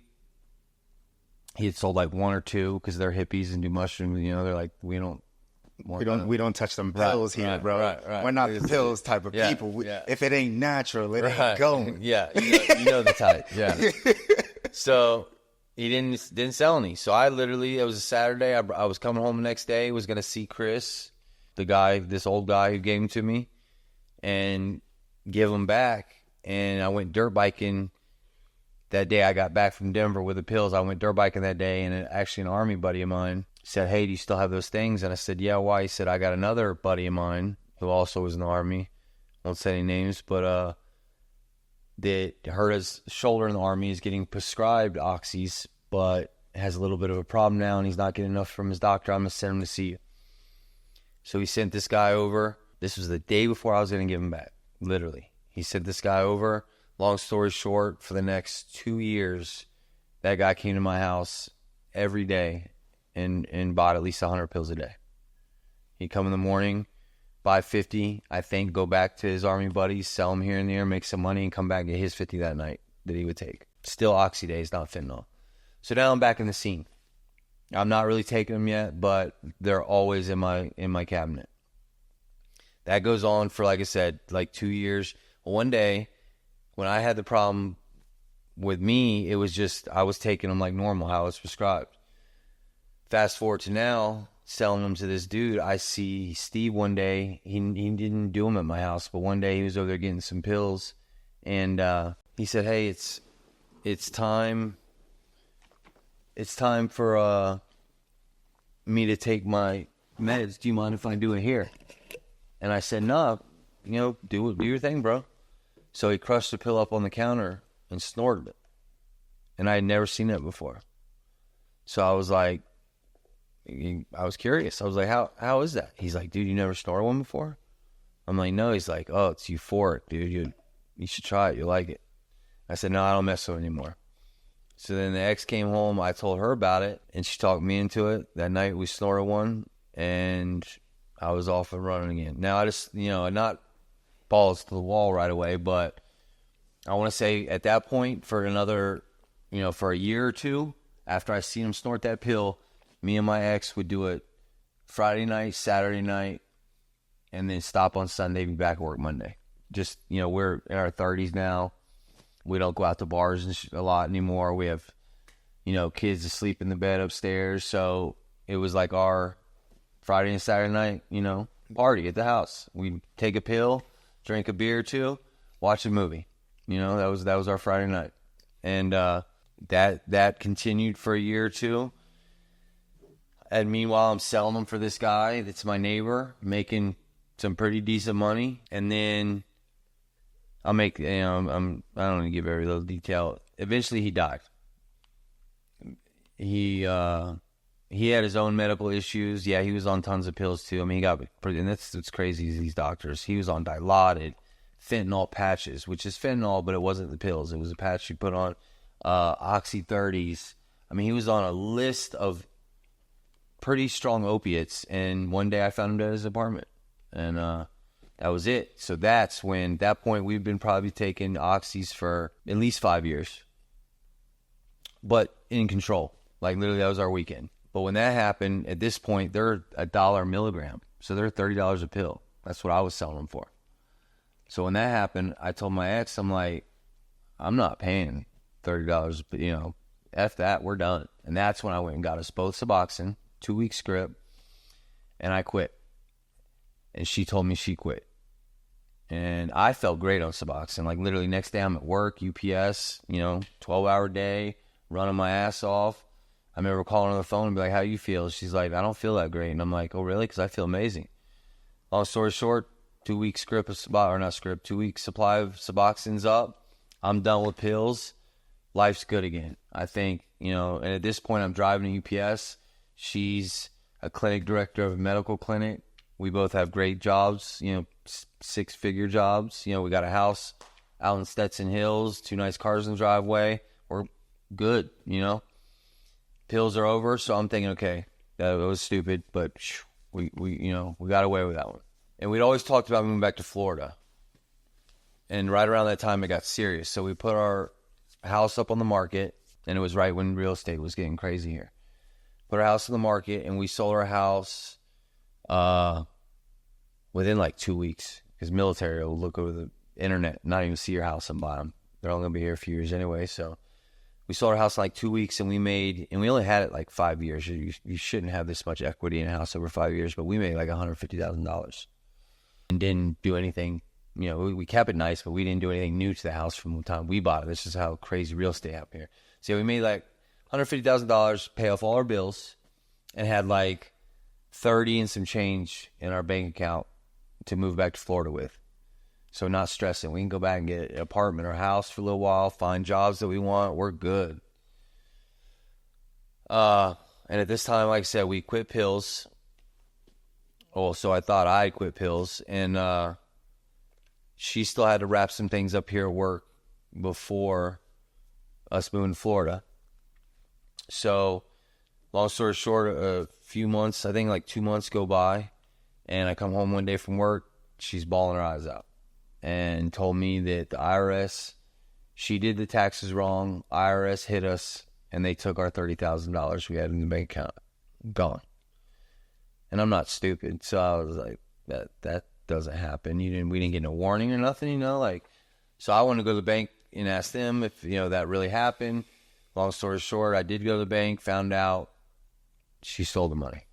He had sold like 1 or 2 because they're hippies and do mushrooms. You know, they're like, we don't touch them pills here, bro. Right. We're not the pills type of people. If it ain't natural, it ain't going. Yeah, you know the type. Yeah. So he didn't sell any. So I literally, it was a Saturday. I was coming home the next day. Was gonna see Chris this old guy who gave them to me, and give them back. And I went dirt biking that day. I got back from Denver with the pills. I went dirt biking that day, and actually an Army buddy of mine said, "Hey, do you still have those things?" And I said, "Yeah, why?" He said, "I got another buddy of mine who also was in the Army. Won't say any names, but that hurt his shoulder in the Army, is getting prescribed oxys, but has a little bit of a problem now, and he's not getting enough from his doctor. I'm going to send him to see you." So he sent this guy over. This was the day before I was going to give him back, literally. He sent this guy over. Long story short, for the next 2 years, that guy came to my house every day and bought at least 100 pills a day. He'd come in the morning, buy 50, I think, go back to his Army buddies, sell them here and there, make some money, and come back and get his 50 that night that he would take. Still oxy days, not fentanyl. So now I'm back in the scene. I'm not really taking them yet, but they're always in my cabinet. That goes on for, like I said, like 2 years. One day, when I had the problem with me, it was just I was taking them like normal, how it's prescribed. Fast forward to now, selling them to this dude. I see Steve one day. He didn't do them at my house, but one day he was over there getting some pills, and he said, "Hey, it's time for me to take my meds. Do you mind if I do it here?" And I said, "No, do your thing, bro." So he crushed the pill up on the counter and snorted it, and I had never seen it before. So I was like, I was curious. I was like, how is that? He's like, "Dude, you never snorted one before?" I'm like, "No." He's like, "Oh, it's euphoric, dude. You should try it. You'll like it." I said, "No, I don't mess with it anymore." So then the ex came home. I told her about it, and she talked me into it. That night we snorted one, and I was off and running again. Now I just, not balls to the wall right away, but I want to say at that point for another, for a year or two after I seen him snort that pill, me and my ex would do it Friday night, Saturday night, and then stop on Sunday, be back at work Monday. Just, we're in our 30s now. We don't go out to bars a lot anymore. We have, kids asleep in the bed upstairs. So it was like our Friday and Saturday night, party at the house. We'd take a pill, drink a beer or two, watch a movie. That was our Friday night. And that continued for a year or two. And meanwhile, I'm selling them for this guy that's my neighbor, making some pretty decent money. And then I'll make, I don't want to give every little detail. Eventually, he died. He had his own medical issues. Yeah, he was on tons of pills too. I mean, and that's what's crazy is these doctors. He was on Dilaudid, fentanyl patches, which is fentanyl, but it wasn't the pills. It was a patch you put on, Oxy 30s. I mean, he was on a list of pretty strong opiates, and one day I found him dead in his apartment, and that was it. So that point, we've been probably taking oxys for at least 5 years, but in control. Like literally, that was our weekend. But when that happened, at this point, they're $1 a milligram, so they're $30 a pill. That's what I was selling them for. So when that happened, I told my ex, I'm like, I'm not paying $30, but F that, we're done. And that's when I went and got us both Suboxone, 2-week script, and I quit. And she told me she quit. And I felt great on Suboxone. Like literally next day I'm at work, UPS, 12-hour day, running my ass off. I remember calling her on the phone and be like, "How you feel?" She's like, "I don't feel that great." And I'm like, "Oh, really?" Because I feel amazing. Long story short, 2-week script of 2-week supply of Suboxone's up. I'm done with pills. Life's good again. I think, and at this point I'm driving to UPS. She's a clinic director of a medical clinic. We both have great jobs, 6-figure jobs. We got a house out in Stetson Hills, 2 nice cars in the driveway. We're good, Pills are over, so I'm thinking, okay, that was stupid, but we got away with that one. And we'd always talked about moving back to Florida. And right around that time, it got serious. So we put our house up on the market, and it was right when real estate was getting crazy here. Put our house on the market, and we sold our house within like 2 weeks, because military will look over the internet, not even see your house and buy them. They're only going to be here a few years anyway, so We sold our house in like 2 weeks, and we only had it like 5 years. You shouldn't have this much equity in a house over 5 years, but we made like $150,000 and didn't do anything. We kept it nice, but we didn't do anything new to the house from the time we bought it. This is how crazy real estate happened here. So we made like $150,000, pay off all our bills, and had like 30 and some change in our bank account to move back to Florida with. So not stressing. We can go back and get an apartment or house for a little while, find jobs that we want. We're good. And at this time, like I said, we quit pills. Oh, so I thought I quit pills. And she still had to wrap some things up here at work before us moving to Florida. So long story short, a few months, I think like 2 months go by, and I come home one day from work. She's bawling her eyes out and told me that the IRS, she did the taxes wrong. IRS hit us, and they took our $30,000 we had in the bank account. Gone. And I'm not stupid, so I was like, that doesn't happen. We didn't get no warning or nothing, like. So I wanted to go to the bank and ask them if, that really happened. Long story short, I did go to the bank, found out she stole the money.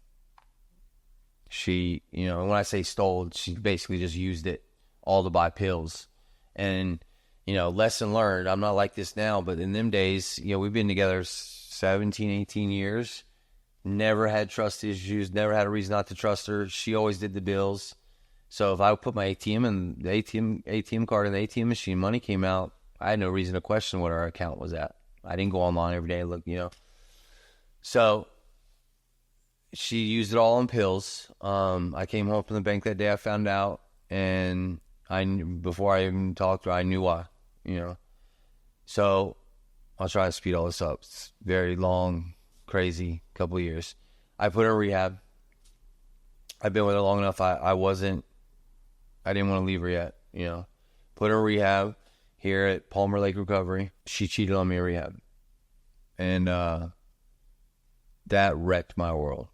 She, when I say stole, she basically just used it all to buy pills. And, lesson learned, I'm not like this now, but in them days, we've been together 17, 18 years, never had trust issues, never had a reason not to trust her. She always did the bills. So if I put my ATM card in the ATM machine, money came out, I had no reason to question what our account was at. I didn't go online every day and look, So she used it all on pills. I came home from the bank that day, I found out, and before I even talked to her, I knew why, So I'll try to speed all this up. It's very long, crazy couple of years. I put her in rehab. I've been with her long enough. I didn't want to leave her yet, Put her in rehab here at Palmer Lake Recovery. She cheated on me in rehab. And that wrecked my world.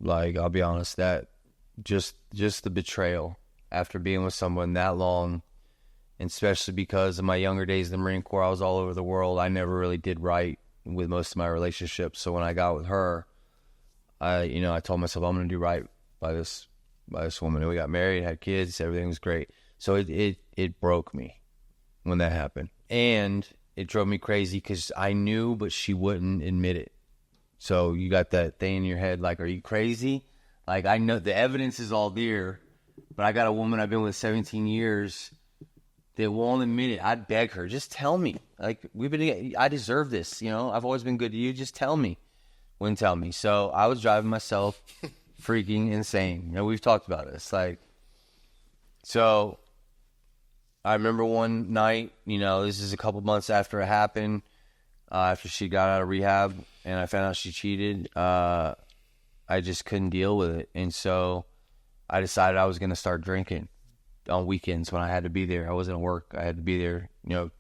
Like, I'll be honest, that just the betrayal after being with someone that long, and especially because in my younger days in the Marine Corps, I was all over the world. I never really did right with most of my relationships. So when I got with her, I told myself I'm going to do right by this woman. And we got married, had kids, everything was great. So it broke me when that happened. And it drove me crazy because I knew, but she wouldn't admit it. So you got that thing in your head, like, are you crazy? Like, I know the evidence is all there, but I got a woman I've been with 17 years that won't admit it. I'd beg her, just tell me. Like, I deserve this, I've always been good to you. Just tell me. Wouldn't tell me. So I was driving myself freaking insane. We've talked about this. So I remember one night, this is a couple months after it happened, after she got out of rehab and I found out she cheated, I just couldn't deal with it. And so I decided I was going to start drinking on weekends when I had to be there. I wasn't at work. I had to be there,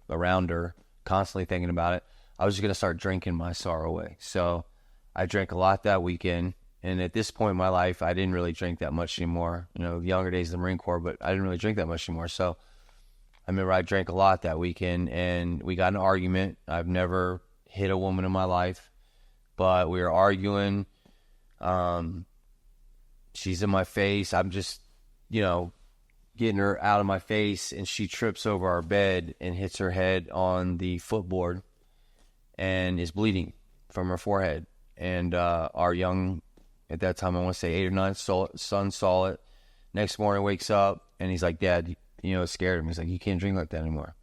around her, constantly thinking about it. I was just going to start drinking my sorrow away. So I drank a lot that weekend. And at this point in my life, I didn't really drink that much anymore. Younger days in the Marine Corps, but I didn't really drink that much anymore. So I remember I drank a lot that weekend, and we got in an argument. I've never hit a woman in my life, but we were arguing. She's in my face. I'm just, getting her out of my face, and she trips over our bed and hits her head on the footboard and is bleeding from her forehead. And our young, at that time, I want to say 8 or 9 son saw it. Next morning, wakes up, and he's like, Dad, it scared him. He's like, you can't drink like that anymore.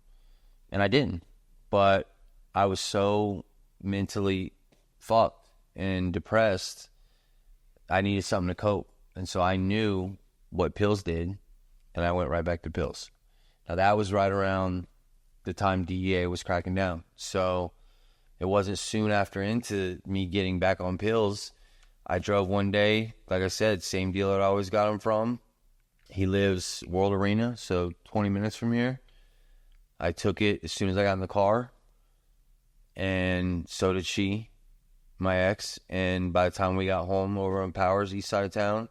And I didn't. But I was so mentally fucked and depressed, I needed something to cope. And so I knew what pills did, and I went right back to pills. Now, that was right around the time DEA was cracking down. So it wasn't soon after into me getting back on pills. I drove one day, like I said, same dealer I always got them from. He lives World Arena, so 20 minutes from here. I took it as soon as I got in the car, and so did she, my ex. And by the time we got home over on Powers, east side of town,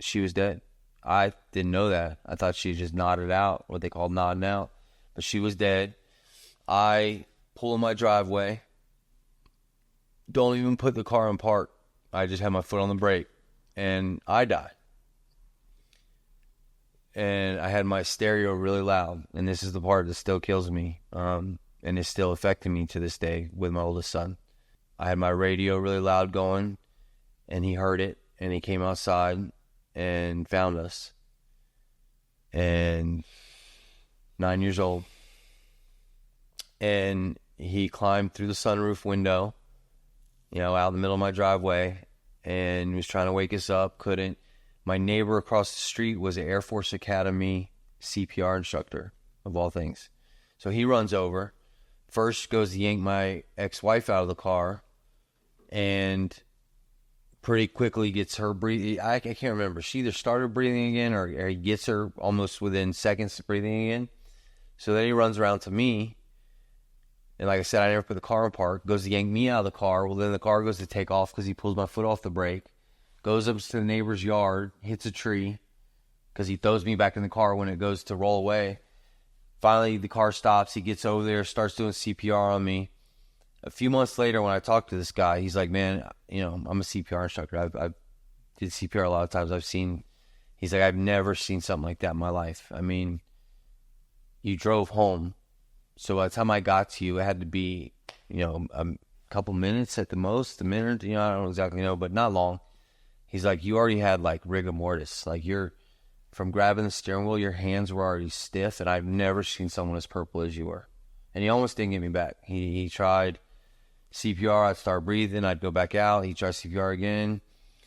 she was dead. I didn't know that. I thought she just nodded out, what they call nodding out. But she was dead. I pull in my driveway. Don't even put the car in park. I just have my foot on the brake. And I die. And I had my stereo really loud. And this is the part that still kills me. And is still affecting me to this day with my oldest son. I had my radio really loud going. And he heard it. And he came outside and found us. And 9 years old. And he climbed through the sunroof window, out in the middle of my driveway, and was trying to wake us up, couldn't. My neighbor across the street was an Air Force Academy CPR instructor, of all things. So he runs over, first goes to yank my ex-wife out of the car, and pretty quickly gets her breathing. I can't remember. She either started breathing again or he gets her almost within seconds of breathing again. So then he runs around to me. And like I said, I never put the car in park. Goes to yank me out of the car. Well, then the car goes to take off because he pulls my foot off the brake. Goes up to the neighbor's yard, hits a tree because he throws me back in the car when it goes to roll away. Finally, the car stops. He gets over there, starts doing CPR on me. A few months later, when I talked to this guy, he's like, man, I'm a CPR instructor. I've did CPR a lot of times. He's like, I've never seen something like that in my life. I mean, you drove home. So by the time I got to you, it had to be, a couple minutes at the most, a minute, I don't exactly know, but not long. He's like, you already had like rigor mortis. Like from grabbing the steering wheel, your hands were already stiff, and I've never seen someone as purple as you were. And he almost didn't get me back. He tried CPR, I'd start breathing, I'd go back out. He tried CPR again,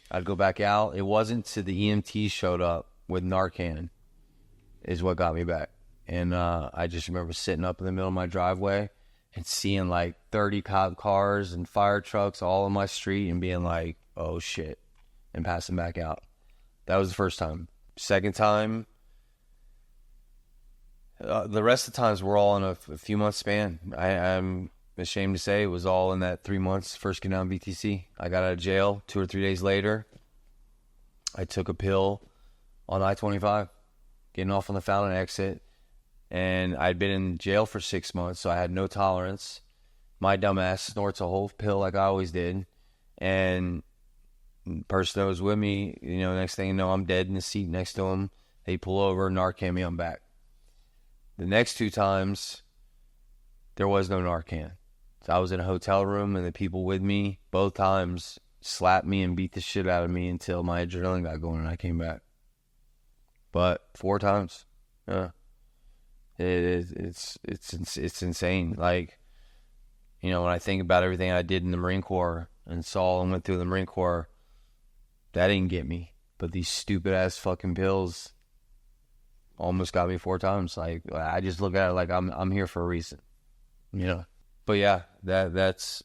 I'd go back out. It wasn't till the EMT showed up with Narcan is what got me back. And I just remember sitting up in the middle of my driveway and seeing like 30 cop cars and fire trucks all on my street and being like, oh shit, and passing back out. That was the first time. Second time, the rest of the times were all in a few months span. I'm ashamed to say it was all in that 3 months, first getting out of BTC. I got out of jail 2 or 3 days later. I took a pill on I-25, getting off on the Fountain exit. And I'd been in jail for 6 months, so I had no tolerance. My dumbass snorts a whole pill like I always did. And the person that was with me, next thing you know, I'm dead in the seat next to him. They pull over, Narcan me, I'm back. The next 2 times, there was no Narcan. So I was in a hotel room, and the people with me, both times, slapped me and beat the shit out of me until my adrenaline got going and I came back. But 4 times, yeah. It's insane. Like, when I think about everything I did in the Marine Corps and saw and went through the Marine Corps, that didn't get me. But these stupid ass fucking pills almost got me 4 times. Like, I just look at it like I'm here for a reason, But yeah, that's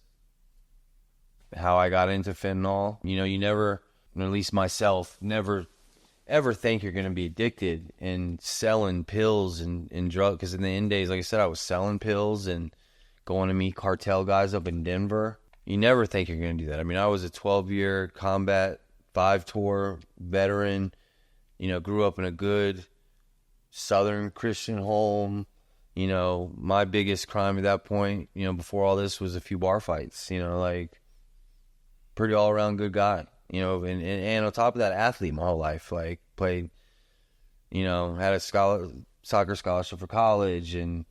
how I got into fentanyl. You never, at least myself, never ever think you're going to be addicted and selling pills and drugs. Because in the end days, like I said, I was selling pills and going to meet cartel guys up in Denver. You never think you're going to do that. I mean, I was a 12-year combat 5-tour veteran, grew up in a good Southern Christian home. My biggest crime at that point, before all this, was a few bar fights, like pretty all-around good guy. And on top of that, athlete my whole life. Like, played, had a soccer scholarship for college and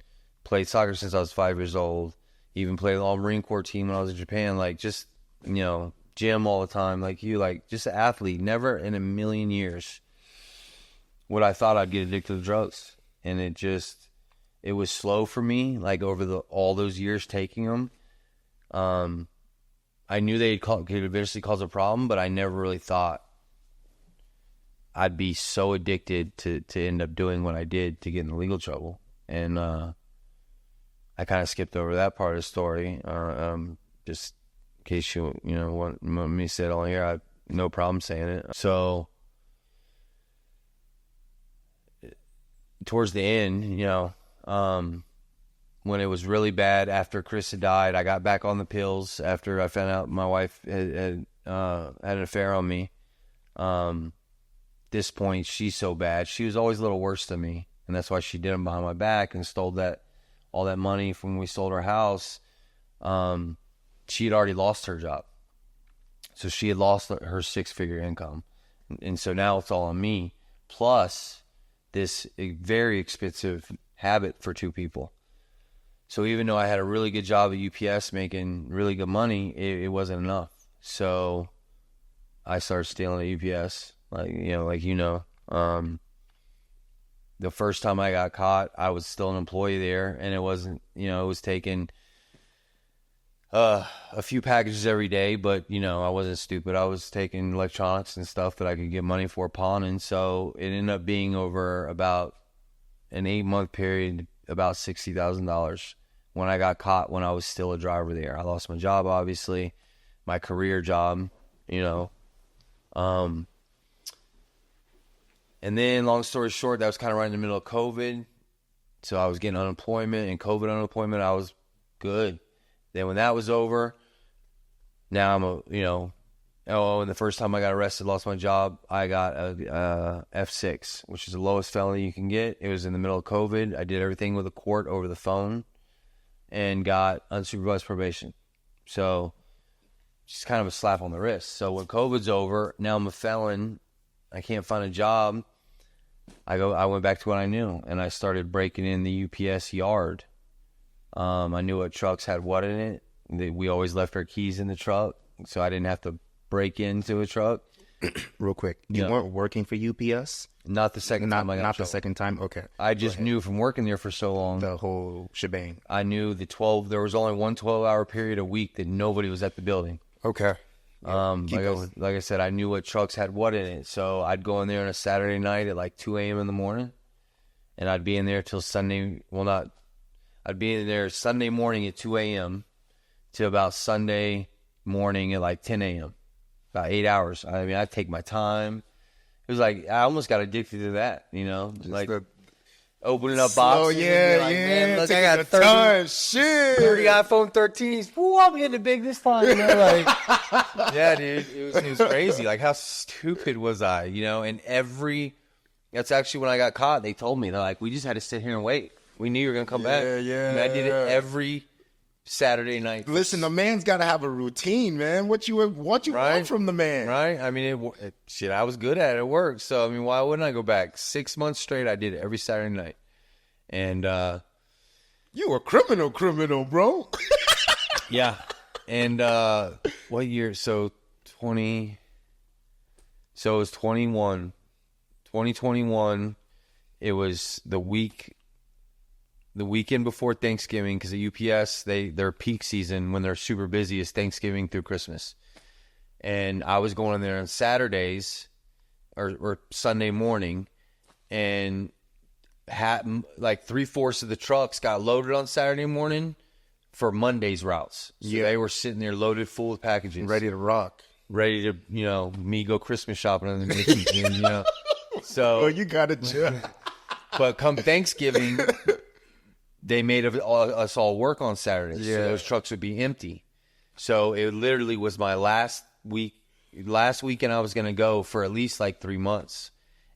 played soccer since I was 5 years old. Even played on the Marine Corps team when I was in Japan. Like, just, gym all the time. Like just an athlete. Never in a million years would I thought I'd get addicted to drugs. And it was slow for me, like, over all those years taking them. I knew could eventually cause a problem, but I never really thought I'd be so addicted to end up doing what I did to get in legal trouble. And I kind of skipped over that part of the story. Just in case you want me to say it all here, I have no problem saying it. So towards the end, when it was really bad after Chris had died, I got back on the pills after I found out my wife had an affair on me. This point, she's so bad. She was always a little worse than me, and that's why she did them behind my back and stole that all that money from when we sold our house, she had already lost her job. So she had lost her 6-figure income. And so now it's all on me. Plus this very expensive habit for 2 people. So even though I had a really good job at UPS making really good money, it wasn't enough. So I started stealing at UPS, the first time I got caught, I was still an employee there, and it wasn't, it was taking a few packages every day, but, I wasn't stupid. I was taking electronics and stuff that I could get money for pawning. So it ended up being over about an 8-month period, about $60,000 when I got caught when I was still a driver there. I lost my job, obviously, my career job, and then, long story short, that was kind of right in the middle of COVID. So I was getting unemployment, and COVID unemployment, I was good. Then when that was over, now I'm and the first time I got arrested, lost my job, I got a F6, which is the lowest felony you can get. It was in the middle of COVID. I did everything with a court over the phone and got unsupervised probation. So just kind of a slap on the wrist. So when COVID's over, now I'm a felon. I can't find a job. I went back to what I knew, and I started breaking in the UPS yard. I knew what trucks had what in it. We always left our keys in the truck, so I didn't have to break into a truck. Real quick, you weren't working for UPS? Not the second time I got Not the second time? Okay. I just knew from working there for so long. The whole shebang. I knew there was only one 12-hour period a week that nobody was at the building. Okay. Like I said, I knew what trucks had what in it. So I'd go in there on a Saturday night at like 2 a.m. in the morning, and I'd be in there till Sunday. I'd be in there Sunday morning at 2 a.m. to about Sunday morning at like 10 a.m. About 8 hours. I mean, I'd take my time. It was like, I almost got addicted to that, opening up boxes. Oh, yeah, Man, look, taking I got 30 iPhone iPhone 13s. Woo, I'm hitting it big this time. Yeah, dude, it was crazy. Like, how stupid was I? And that's actually when I got caught. They told me, they're like, we just had to sit here and wait. We knew you were gonna come back. Yeah. And I did it every Saturday night. Listen, the man's got to have a routine, man. What you want from the man? Right? I mean, I was good at it. It worked. So, I mean, why wouldn't I go back? 6 months straight, I did it every Saturday night. And you were criminal, bro. yeah. And what year? So, it was 2021. It was the weekend before Thanksgiving, because at UPS, their peak season when they're super busy is Thanksgiving through Christmas. And I was going in there on Saturdays or Sunday morning, and like 3/4 of the trucks got loaded on Saturday morning for Monday's routes. So they were sitting there loaded full of packages, ready to rock, ready to me go Christmas shopping on the weekend. So you got it, Jeff. But come Thanksgiving, they made us all work on Saturdays. Yeah. So those trucks would be empty. So it literally was my last weekend I was going to go for at least like 3 months.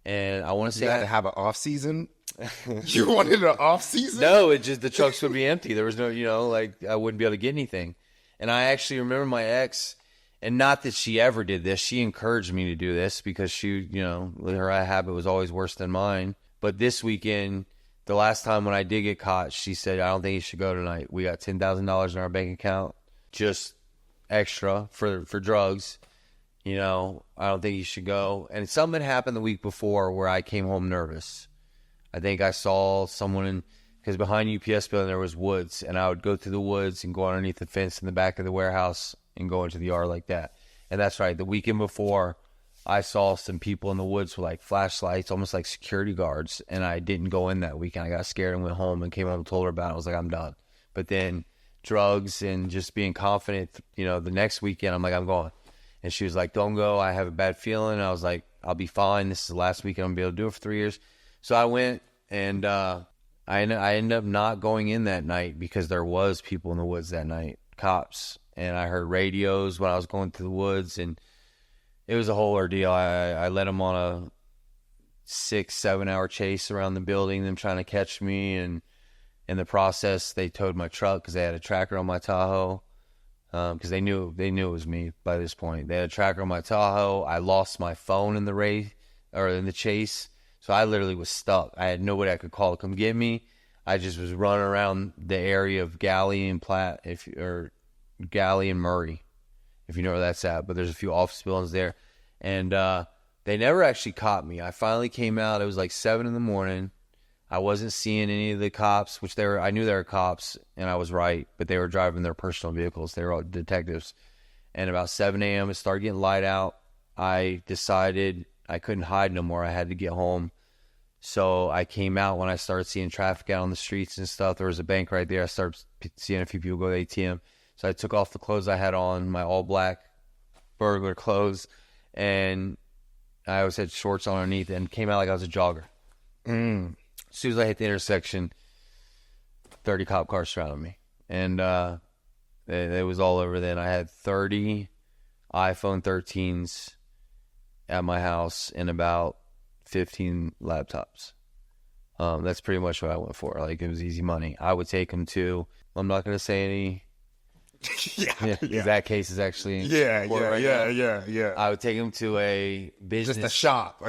And I want to say you had to have an off season. You wanted an off season? No, it just, the trucks would be empty. There was no, I wouldn't be able to get anything. And I actually remember my ex, and not that she ever did this. She encouraged me to do this because she, her habit was always worse than mine. But this weekend, the last time when I did get caught, she said, I don't think you should go tonight. We got $10,000 in our bank account, just extra for drugs. I don't think you should go. And something had happened the week before where I came home nervous. I think I saw someone because behind UPS building there was woods, and I would go through the woods and go underneath the fence in the back of the warehouse and go into the yard like that. And that's right. The weekend before, I saw some people in the woods with like flashlights, almost like security guards, and I didn't go in that weekend. I got scared and went home and came home and told her about it. I was like, I'm done. But then drugs and just being confident, the next weekend, I'm like, I'm going. And she was like, don't go. I have a bad feeling. And I was like, I'll be fine. This is the last weekend I'm going to be able to do it for 3 years. So I went, and I ended up not going in that night because there was people in the woods that night, cops. And I heard radios when I was going through the woods, and it was a whole ordeal. I led them on a 6-7 hour chase around the building, them trying to catch me, and In the process, they towed my truck because they had a tracker on my Tahoe. Because they knew it was me by this point. They had a tracker on my Tahoe. I lost my phone in the race or in the chase, so I literally was stuck. I had nobody I could call to come get me. I just was running around the area of Galley and Galley and Murray, if you know where that's at. But there's a few office buildings there, and they never actually caught me. I finally came out. It was like 7 a.m. I wasn't seeing any of the cops, which I knew they were cops, and I was right, but they were driving their personal vehicles. They were all detectives. And about 7 a.m., it started getting light out. I decided I couldn't hide no more. I had to get home. So I came out when I started seeing traffic out on the streets and stuff. There was a bank right there. I started seeing a few people go to the ATM. So I took off the clothes I had on, my all-black burglar clothes, and I always had shorts on underneath, and came out like I was a jogger. As soon as I hit the intersection, 30 cop cars surrounded me. And it was all over then. I had 30 iPhone 13s at my house and about 15 laptops. That's pretty much what I went for. Like, it was easy money. I would take them to, I'm not going to say any. Yeah. That case is actually in court right now. I would take him to a business. Just a shop.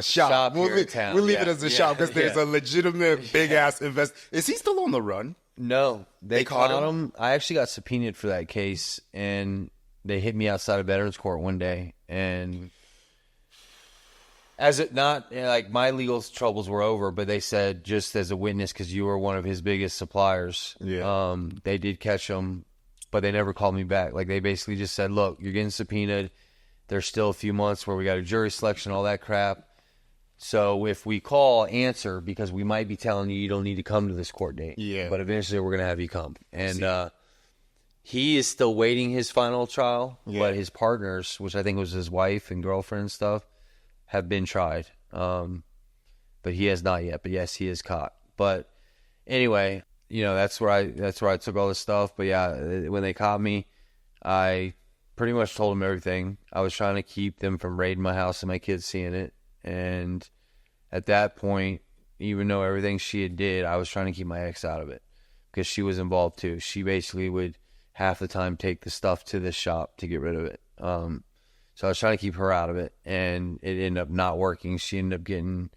We'll leave it as a shop because there's a legitimate big-ass invest. Is he still on the run? No. They caught him. I actually got subpoenaed for that case, and they hit me outside of Veterans Court one day. And as it not, like, my legal troubles were over, but they said just as a witness, because you were one of his biggest suppliers, they did catch him. But they never called me back. Like, they basically just said, look, you're getting subpoenaed. There's still a few months where we got a jury selection, all that crap. So if we call, answer, because we might be telling you don't need to come to this court date. Yeah. But eventually we're going to have you come. And he is still waiting his final trial. Yeah. But his partners, which I think was his wife and girlfriend and stuff, have been tried. But he has not yet. But yes, he is caught. But anyway, you know, that's where I took all this stuff. But yeah, when they caught me, I pretty much told them everything. I was trying to keep them from raiding my house and my kids seeing it. And at that point, even though everything she had did, I was trying to keep my ex out of it because she was involved too. She basically would half the time take the stuff to this shop to get rid of it. So I was trying to keep her out of it, and it ended up not working. She ended up getting,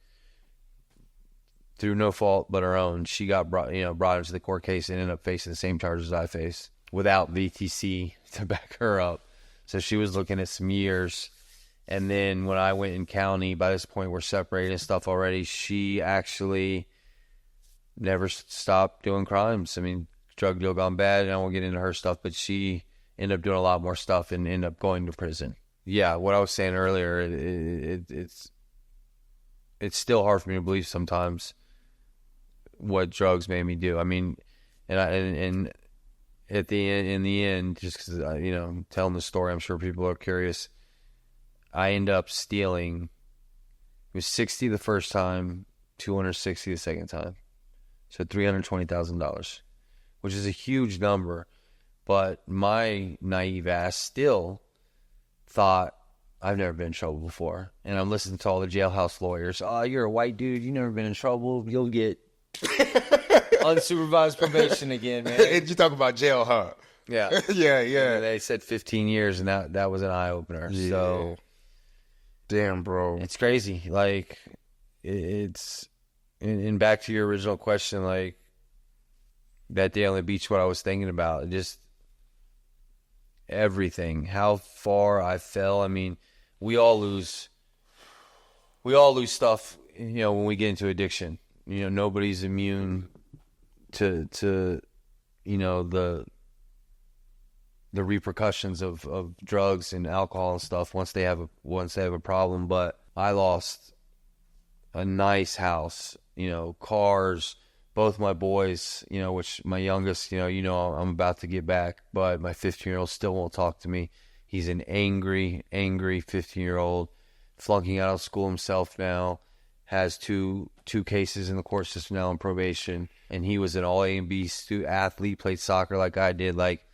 through no fault but her own, she got brought into the court case and ended up facing the same charges I faced without VTC to back her up. So she was looking at some years. And then when I went in county, by this point we're separated and stuff already, she actually never stopped doing crimes. I mean, drug deal gone bad, and I won't get into her stuff, but she ended up doing a lot more stuff and ended up going to prison. Yeah, what I was saying earlier, it's still hard for me to believe sometimes what drugs made me do. I mean, and at the end, in the end, just because telling the story, I'm sure people are curious. I end up stealing. It was 60 the first time, 260 the second time, so $320,000, which is a huge number. But my naive ass still thought, I've never been in trouble before. And I'm listening to all the jailhouse lawyers. Oh, you're a white dude. You've never been in trouble. You'll get unsupervised probation again, man. You talk about jail, huh? Yeah. Yeah. And they said 15 years, and that was an eye-opener. Yeah. So, damn, bro. It's crazy. Like, it's... And back to your original question, like, that day on the beach, what I was thinking about, just everything, how far I fell. I mean, we all lose stuff, when we get into addiction. Nobody's immune to the repercussions of drugs and alcohol and stuff once they have a problem. But I lost a nice house, cars, both my boys, which my youngest, I'm about to get back, but my 15-year-old still won't talk to me. He's an angry 15-year-old, flunking out of school himself now, has two cases in the court system now on probation, and he was an all A and B athlete, played soccer like I did. Like,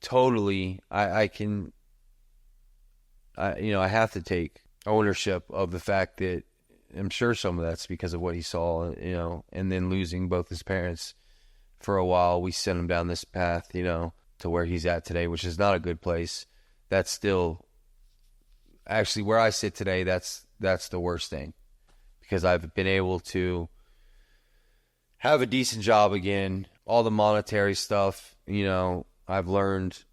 totally, I have to take ownership of the fact that I'm sure some of that's because of what he saw, and then losing both his parents for a while. We sent him down this path, to where he's at today, which is not a good place. That's still, actually, where I sit today, that's the worst thing, because I've been able to have a decent job again. All the monetary stuff, I've learned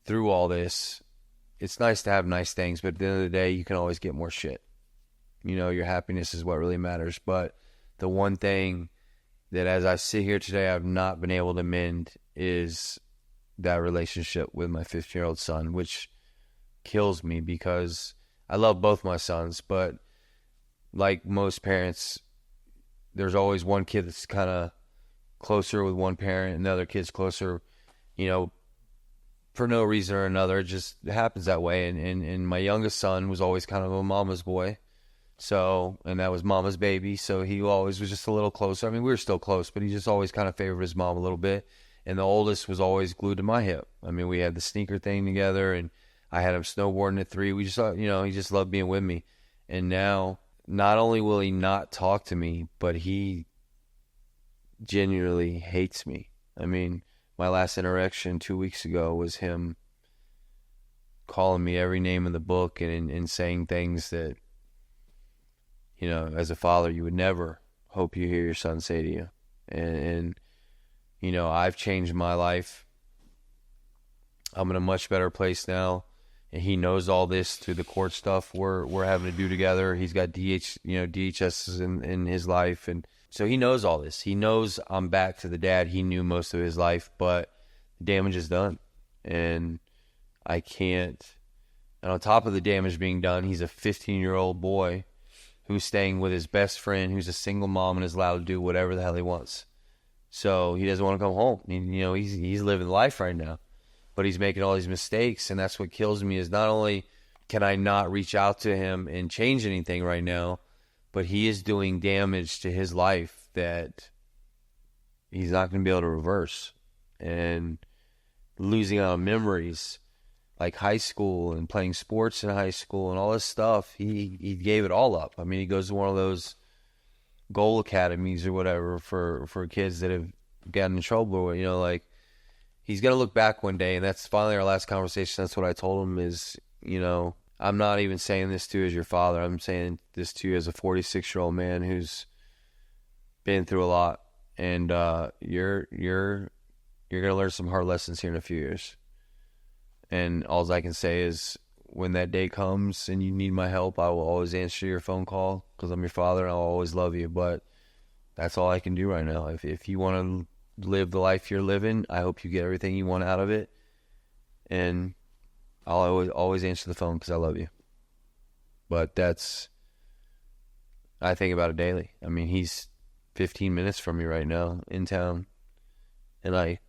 through all this. It's nice to have nice things, but at the end of the day, you can always get more shit. Your happiness is what really matters. But the one thing that, as I sit here today, I've not been able to mend is that relationship with my 15-year-old son, which kills me, because I love both my sons, but like most parents, there's always one kid that's kind of closer with one parent and the other kid's closer, for no reason or another. It just happens that way. And my youngest son was always kind of a mama's boy. So, and that was mama's baby. So he always was just a little closer. I mean, we were still close, but he just always kind of favored his mom a little bit. And the oldest was always glued to my hip. I mean, we had the sneaker thing together, and I had him snowboarding at 3. We just, he just loved being with me. And now, not only will he not talk to me, but he genuinely hates me. I mean, my last interaction 2 weeks ago was him calling me every name in the book and saying things that, as a father, you would never hope you hear your son say to you. And I've changed my life. I'm in a much better place now. And he knows all this through the court stuff we're having to do together. He's got DHS in his life. And so he knows all this. He knows I'm back to the dad he knew most of his life, but the damage is done. And I can't. And on top of the damage being done, he's a 15-year-old boy who's staying with his best friend, who's a single mom and is allowed to do whatever the hell he wants. So he doesn't want to come home. He's living life right now, but he's making all these mistakes. And that's what kills me, is not only can I not reach out to him and change anything right now, but he is doing damage to his life that he's not going to be able to reverse. And losing out on memories like high school and playing sports in high school and all this stuff, he gave it all up. I mean, he goes to one of those goal academies or whatever for kids that have gotten in trouble, or he's going to look back one day. And that's finally our last conversation. That's what I told him is, I'm not even saying this to you as your father. I'm saying this to you as a 46-year-old man who's been through a lot. And you're going to learn some hard lessons here in a few years. And all I can say is, when that day comes and you need my help, I will always answer your phone call, because I'm your father and I'll always love you. But that's all I can do right now. If you want to live the life you're living, I hope you get everything you want out of it. And I'll always answer the phone because I love you. But I think about it daily. I mean, he's 15 minutes from me right now in town, and I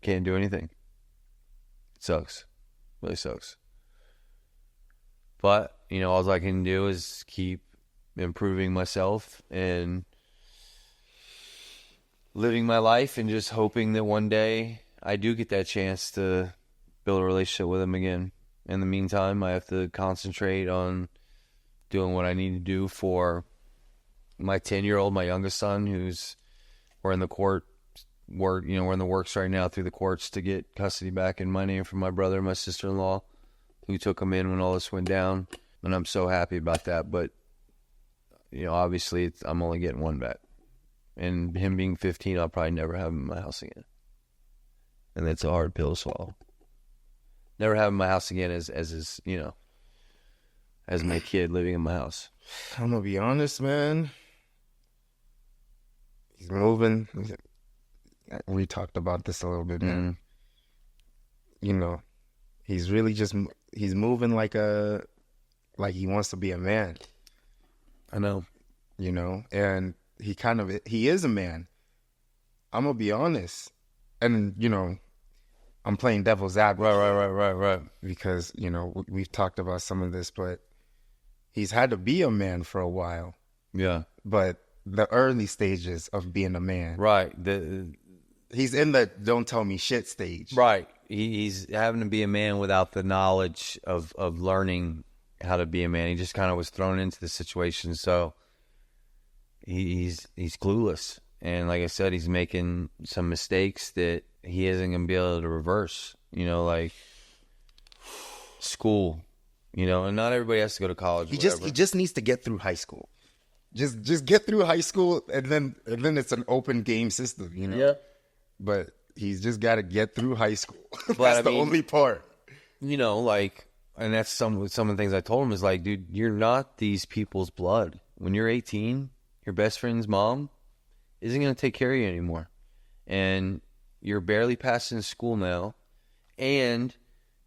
can't do anything. It sucks. Really sucks. But, all I can do is keep improving myself and living my life, and just hoping that one day I do get that chance to build a relationship with him again. In the meantime, I have to concentrate on doing what I need to do for my 10-year-old, my youngest son, we're in the works right now through the courts to get custody back in my name from my brother and my sister-in-law, who took him in when all this went down. And I'm so happy about that. But, obviously I'm only getting one back. And him being 15, I'll probably never have him in my house again. And that's a hard pill to swallow. Never have him in my house again as his, as my kid living in my house. I'm going to be honest, man. He's moving. We talked about this a little bit, man. He's really he's moving like he wants to be a man. I know. And he is a man. I'm going to be honest. And, I'm playing devil's advocate. Right. Because, we've talked about some of this, but he's had to be a man for a while. Yeah. But the early stages of being a man. Right. He's in the don't tell me shit stage. Right. He's having to be a man without the knowledge of learning how to be a man. He just kind of was thrown into the situation. So he's clueless. And like I said, he's making some mistakes that he isn't going to be able to reverse, you know, like school, you know, and not everybody has to go to college. He just needs to get through high school. Just get through high school, and then it's an open game system, you know. Yeah. But he's just got to get through high school. But, That's the only part. You know, like, and that's some of the things I told him is like, dude, you're not these people's blood. When you're 18, your best friend's mom isn't going to take care of you anymore. And you're barely passing school now. And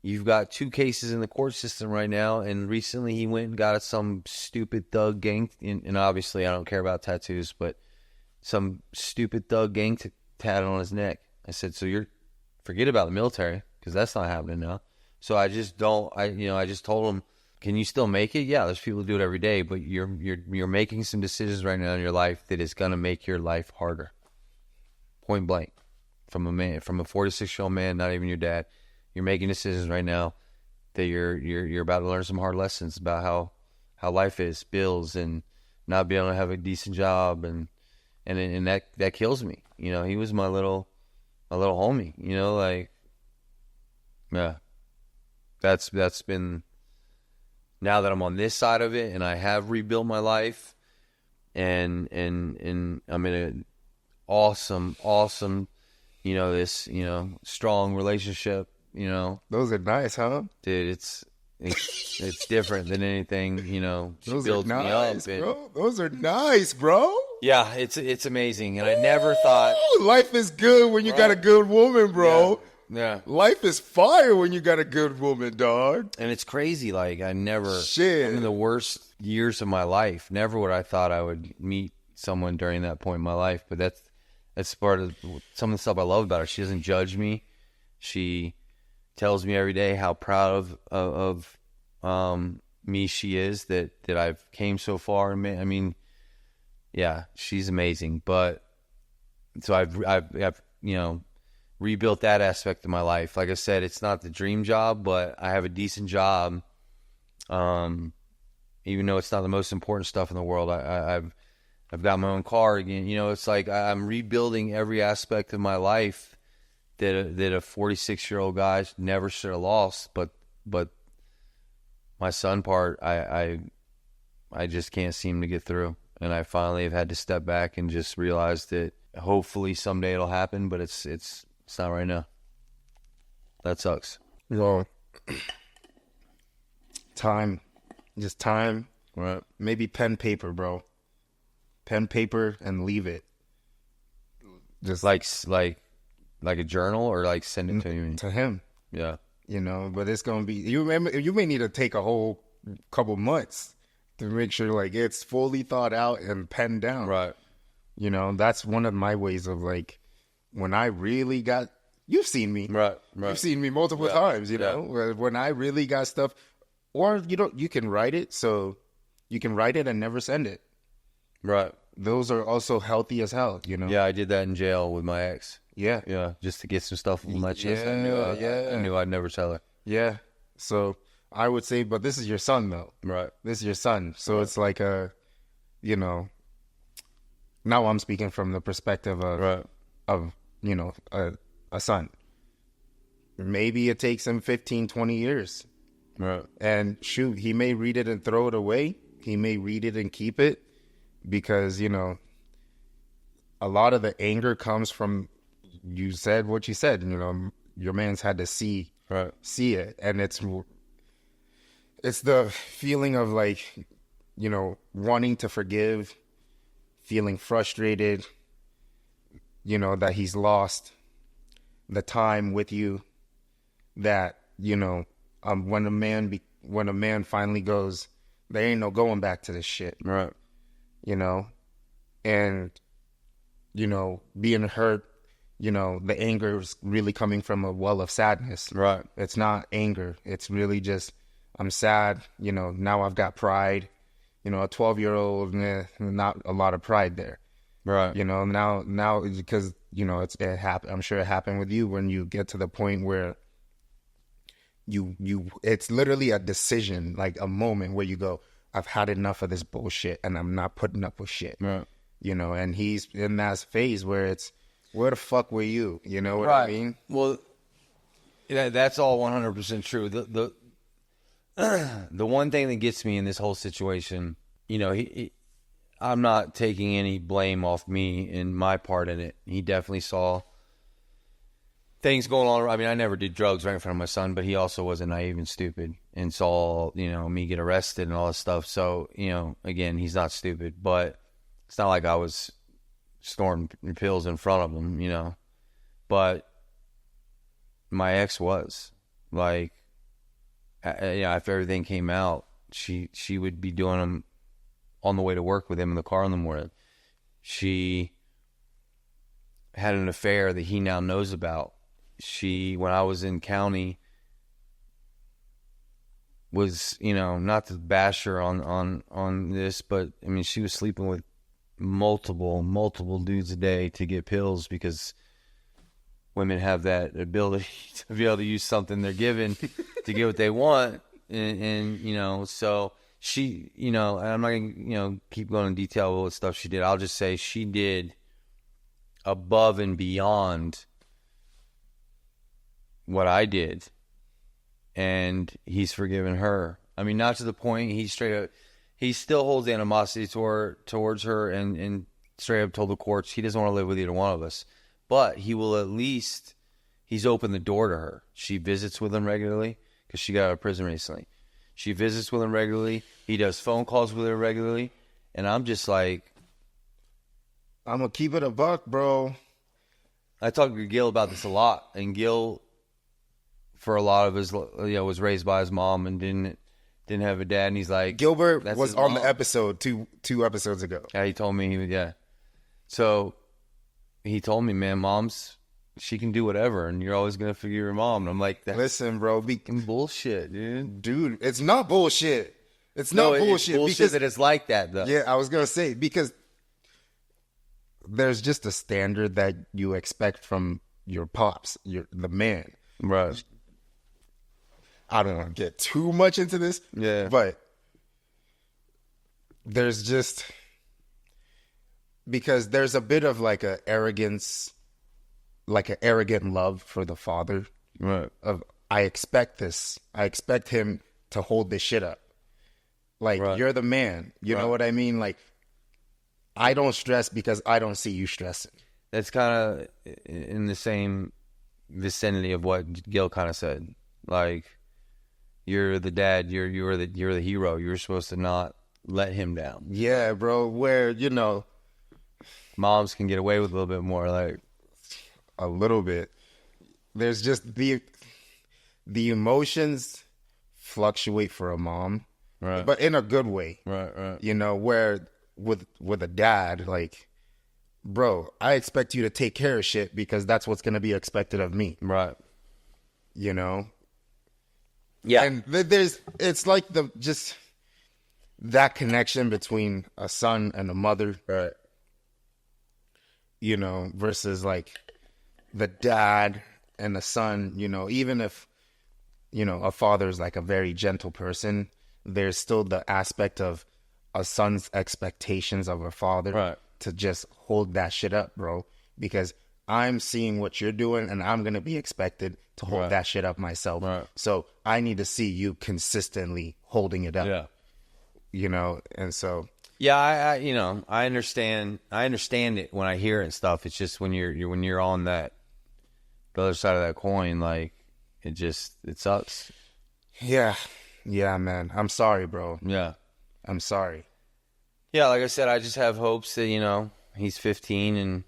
you've got 2 cases in the court system right now. And recently he went and got some stupid thug gang. And obviously I don't care about tattoos, but some stupid thug gang tat on his neck. I said, so forget about the military, because that's not happening now. So I just told him, can you still make it? Yeah, there's people who do it every day, but you're making some decisions right now in your life that is going to make your life harder. Point blank. From a 46-year-old man, not even your dad, you're making decisions right now that you're about to learn some hard lessons about how life is, bills, and not being able to have a decent job, and that kills me. You know, he was my little homie, you know, like, yeah. That's been, now that I'm on this side of it and I have rebuilt my life and I'm in an awesome, you know, this, you know, strong relationship, you know. Those are nice, huh? Dude, it's different than anything, you know. Those are nice, me up, bro. Those are nice, bro. Yeah, it's amazing. And I never thought. Life is good when you got a good woman, bro. Yeah. Life is fire when you got a good woman, dog. And it's crazy. Like, I'm Shit. in the worst years of my life. Never would I thought I would meet someone during that point in my life. But that's part of some of the stuff I love about her. She doesn't judge me. She tells me every day how proud of me she is, that I've came so far. I mean, yeah, she's amazing. But so I've you know, rebuilt that aspect of my life. Like I said, it's not the dream job, but I have a decent job. Even though it's not the most important stuff in the world, I've got my own car again. You know, it's like I'm rebuilding every aspect of my life that a 46-year-old guy never should have lost. But my son part, I just can't seem to get through, and I finally have had to step back and just realize that hopefully someday it'll happen, but it's not right now. That sucks. Well, time. Just time. Right. Maybe pen, paper, bro. Pen, paper, and leave it. Just like a journal, or like send it to him. To him. Yeah. You know, but it's gonna be. You may need to take a whole couple months to make sure like it's fully thought out and penned down. Right. You know, that's one of my ways of like, when I really got. You've seen me. Right. You've seen me multiple times. You know, when I really got stuff. Or you can write it, so you can write it and never send it. Right. Those are also healthy as hell, you know? Yeah, I did that in jail with my ex. Yeah. Yeah, just to get some stuff on my chest. Yeah, I knew I'd never tell her. Yeah. So I would say, but this is your son, though. Right. This is your son. So it's like you know, now I'm speaking from the perspective of you know, a son. Maybe it takes him 15, 20 years. Right. And shoot, he may read it and throw it away. He may read it and keep it, because, you know, a lot of the anger comes from, you said what you said, you know, your man's had to see it. And it's the feeling of like, you know, wanting to forgive, feeling frustrated, you know, that he's lost the time with you, that, you know, when a man finally goes, there ain't no going back to this shit. Right. You know, and, you know, being hurt, you know, the anger is really coming from a well of sadness. Right. It's not anger. It's really just, I'm sad. You know, now I've got pride. You know, a 12-year-old, not a lot of pride there. Right. You know, now because, you know, it happened. I'm sure it happened with you when you get to the point where it's literally a decision, like a moment where you go, I've had enough of this bullshit and I'm not putting up with shit. Right. and he's in that phase where it's, where the fuck were you? You know what I mean? Well, that's all 100% true. The one thing that gets me in this whole situation, I'm not taking any blame off me and my part in it. He definitely saw things going on. I mean, I never did drugs right in front of my son, but he also wasn't naive and stupid and saw, me get arrested and all this stuff. So, again, he's not stupid, but it's not like I was snorting pills in front of him, But my ex was. Like, after everything came out, she would be doing them on the way to work with him in the car in the morning. She had an affair that he now knows about. When I was in county, was, not to bash her on this, but I mean, she was sleeping with multiple dudes a day to get pills, because women have that ability to be able to use something they're given to get what they want. And so she, and I'm not going to, keep going in detail with what stuff she did. I'll just say she did above and beyond what I did. And he's forgiven her. I mean, not to the point he still holds animosity towards her, and straight up told the courts he doesn't want to live with either one of us. But he will he's opened the door to her. She visits with him regularly because she got out of prison recently. She visits with him regularly. He does phone calls with her regularly. And I'm just like, I'm going to keep it a buck, bro. I talk to Gil about this a lot. And Gil, for a lot of his, was raised by his mom and didn't have a dad. And he's like, Gilbert was on the episode two episodes ago. Yeah, he told me So he told me, man, she can do whatever, and you're always going to forgive your mom. And I'm like, listen, bro, bullshit, dude. Dude, it's not bullshit. It's not bullshit. It's bullshit because that it's like that, though. Yeah, I was going to say, because there's just a standard that you expect from your pops, the man. Right. I don't want to get too much into this. Yeah. But there's just, because there's a bit of like an arrogant love for the father. Right. I expect this. I expect him to hold this shit up. Like, right. You're the man. You know what I mean? Like, I don't stress because I don't see you stressing. That's kind of in the same vicinity of what Gil kind of said. Like, you're the dad. You're the hero. You're supposed to not let him down. Yeah, bro. Where, moms can get away with a little bit more, like a little bit. There's just the emotions fluctuate for a mom, right? But in a good way, right. Where with a dad, like, bro, I expect you to take care of shit because that's what's gonna be expected of me, right? Yeah, and it's like that connection between a son and a mother, right? Versus like the dad and the son, even if, a father is like a very gentle person, there's still the aspect of a son's expectations of a father, right, to just hold that shit up, bro. Because I'm seeing what you're doing and I'm going to be expected to hold that shit up myself. Right. So I need to see you consistently holding it up, and so. Yeah, I understand. I understand it when I hear it and stuff. It's just when you're on the other side of that coin, like it sucks. Yeah, man. I'm sorry, bro. Yeah, I'm sorry. Yeah, like I said, I just have hopes that he's 15 and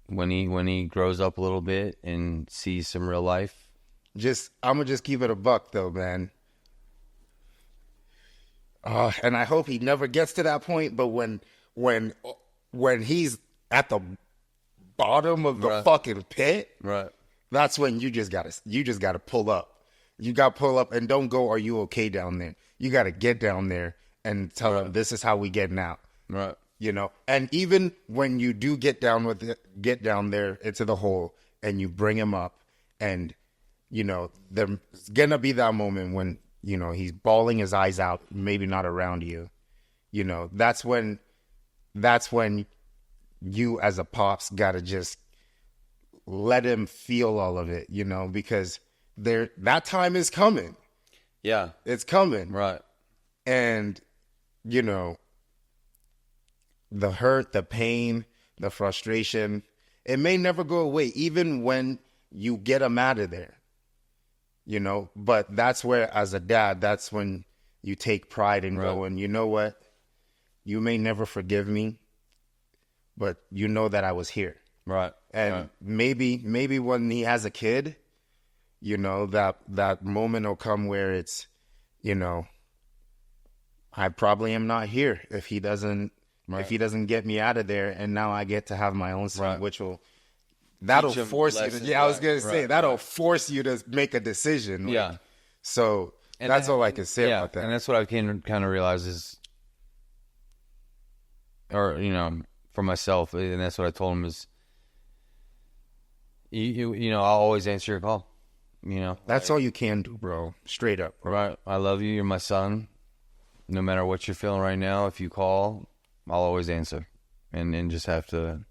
when he grows up a little bit and sees some real life. I'm gonna just keep it a buck, though, man. And I hope he never gets to that point. But when he's at the bottom of the fucking pit, right, that's when you just gotta pull up. You gotta pull up and don't go, "Are you okay down there?" You gotta get down there and tell him, "This is how we getting out." Right. And even when you do get down there into the hole and you bring him up, and there's gonna be that moment when he's bawling his eyes out, maybe not around you. That's when that's when you as a pops gotta just let him feel all of it, you know, because that time is coming. Yeah. It's coming. Right. And, you know, the hurt, the pain, the frustration, it may never go away, even when you get him out of there, you know. But that's where, as a dad, that's when you take pride in going, you know what? You may never forgive me, but you know that I was here. Right. And maybe when he has a kid, you know, that moment will come where it's, you know, I probably am not here if he doesn't get me out of there, and now I get to have my own son, which that'll force you to, I was gonna say that'll force you to make a decision. Like, so and that's all I can say about that. And that's what I kind of realize is, or you know, for myself, and that's what I told him is, you know, I'll always answer your call. You know, that's all you can do, bro. Straight up, bro. Right. I love you. You're my son. No matter what you're feeling right now, if you call, I'll always answer, and just have to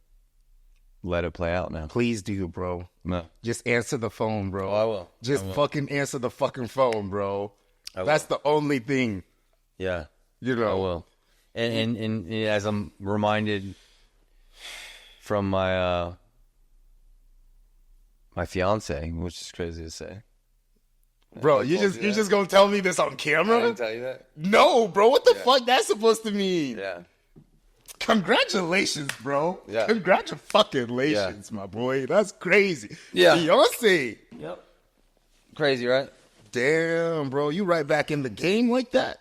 let it play out now. Please do, bro. No. Just answer the phone, bro. Oh, I will. Just fucking answer the fucking phone, bro. That's the only thing. Yeah. You know. I will. And as I'm reminded from my my fiance, which is crazy to say. Bro, you're just gonna tell me this on camera? I didn't tell you that. No, bro. What the fuck that's supposed to mean? Yeah. Congratulations, bro. Yeah. Congratulations, my boy. That's crazy. Yeah. Fiance. Yep. Crazy, right? Damn, bro. You right back in the game like that?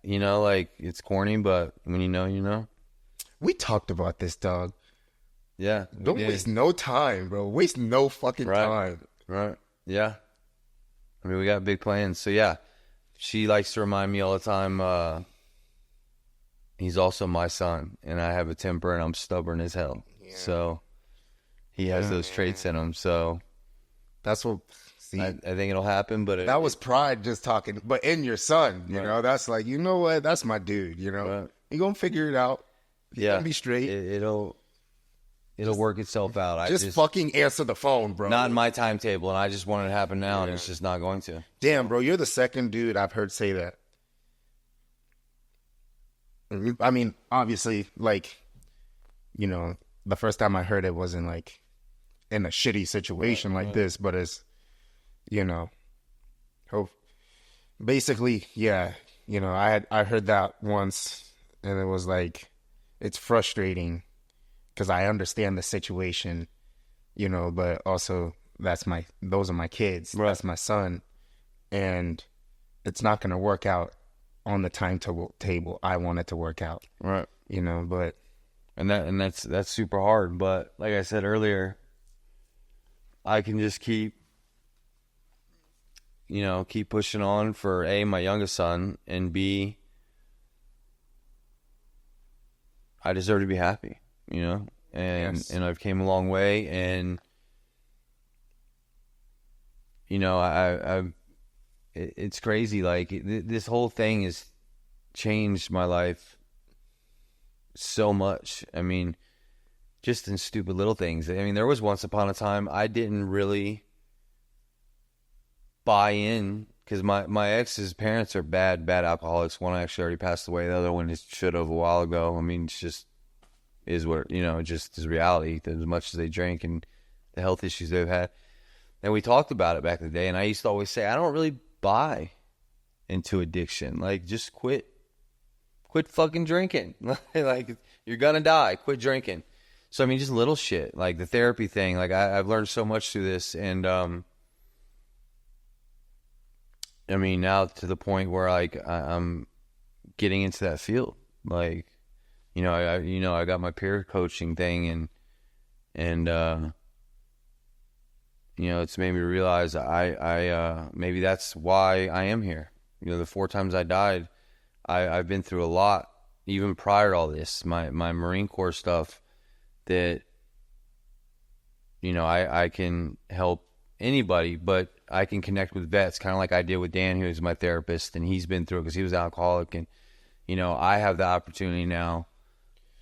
You know, like, it's corny, but when you know, you know. We talked about this, dog. Yeah. Don't waste no time, bro. Waste no fucking time. Right. Yeah. I mean, we got big plans. So, yeah. She likes to remind me all the time, he's also my son, and I have a temper, and I'm stubborn as hell. Yeah. So, he has those traits in him. So, that's what... See, I think it'll happen, but... that was pride just talking. But in your son, you know, that's like, you know what? That's my dude, you know? Right. You're going to figure it out. You're going to be straight. It'll work itself out. Just fucking answer the phone, bro. Not in my timetable, and I just want it to happen now, and it's just not going to. Damn, bro, you're the second dude I've heard say that. I mean, obviously, like, you know, the first time I heard it wasn't, like, in a shitty situation like this, but it's, you know, basically, yeah, you know, I heard that once, and it was like, it's frustrating because I understand the situation, you know, but also those are my kids, that's my son, and it's not going to work out on the timetable I want it to work out, right? You know, but that's super hard, but like I said earlier, I can just keep pushing on for A, my youngest son, and B, I deserve to be happy, you know, and I've came a long way, and you know, it's crazy. Like, this whole thing has changed my life so much. I mean, just in stupid little things. I mean, there was once upon a time I didn't really buy in, because my ex's parents are bad alcoholics. One actually already passed away. The other one should have a while ago. I mean, it's just is what, you know, just is reality. As much as they drink and the health issues they've had. And we talked about it back in the day, and I used to always say, I don't really buy into addiction. Like, just quit fucking drinking. Like, you're gonna die. Quit drinking. So, I mean, just little shit. Like, the therapy thing. Like, I've learned so much through this, and I mean, now to the point where, like, I'm getting into that field. Like, you know, I got my peer coaching thing, and you know, it's made me realize I maybe that's why I am here. You know, the 4 times I died, I've been through a lot, even prior to all this. My Marine Corps stuff, that, you know, I can help anybody, but I can connect with vets, kind of like I did with Dan, who's my therapist, and he's been through it because he was an alcoholic. And, you know, I have the opportunity now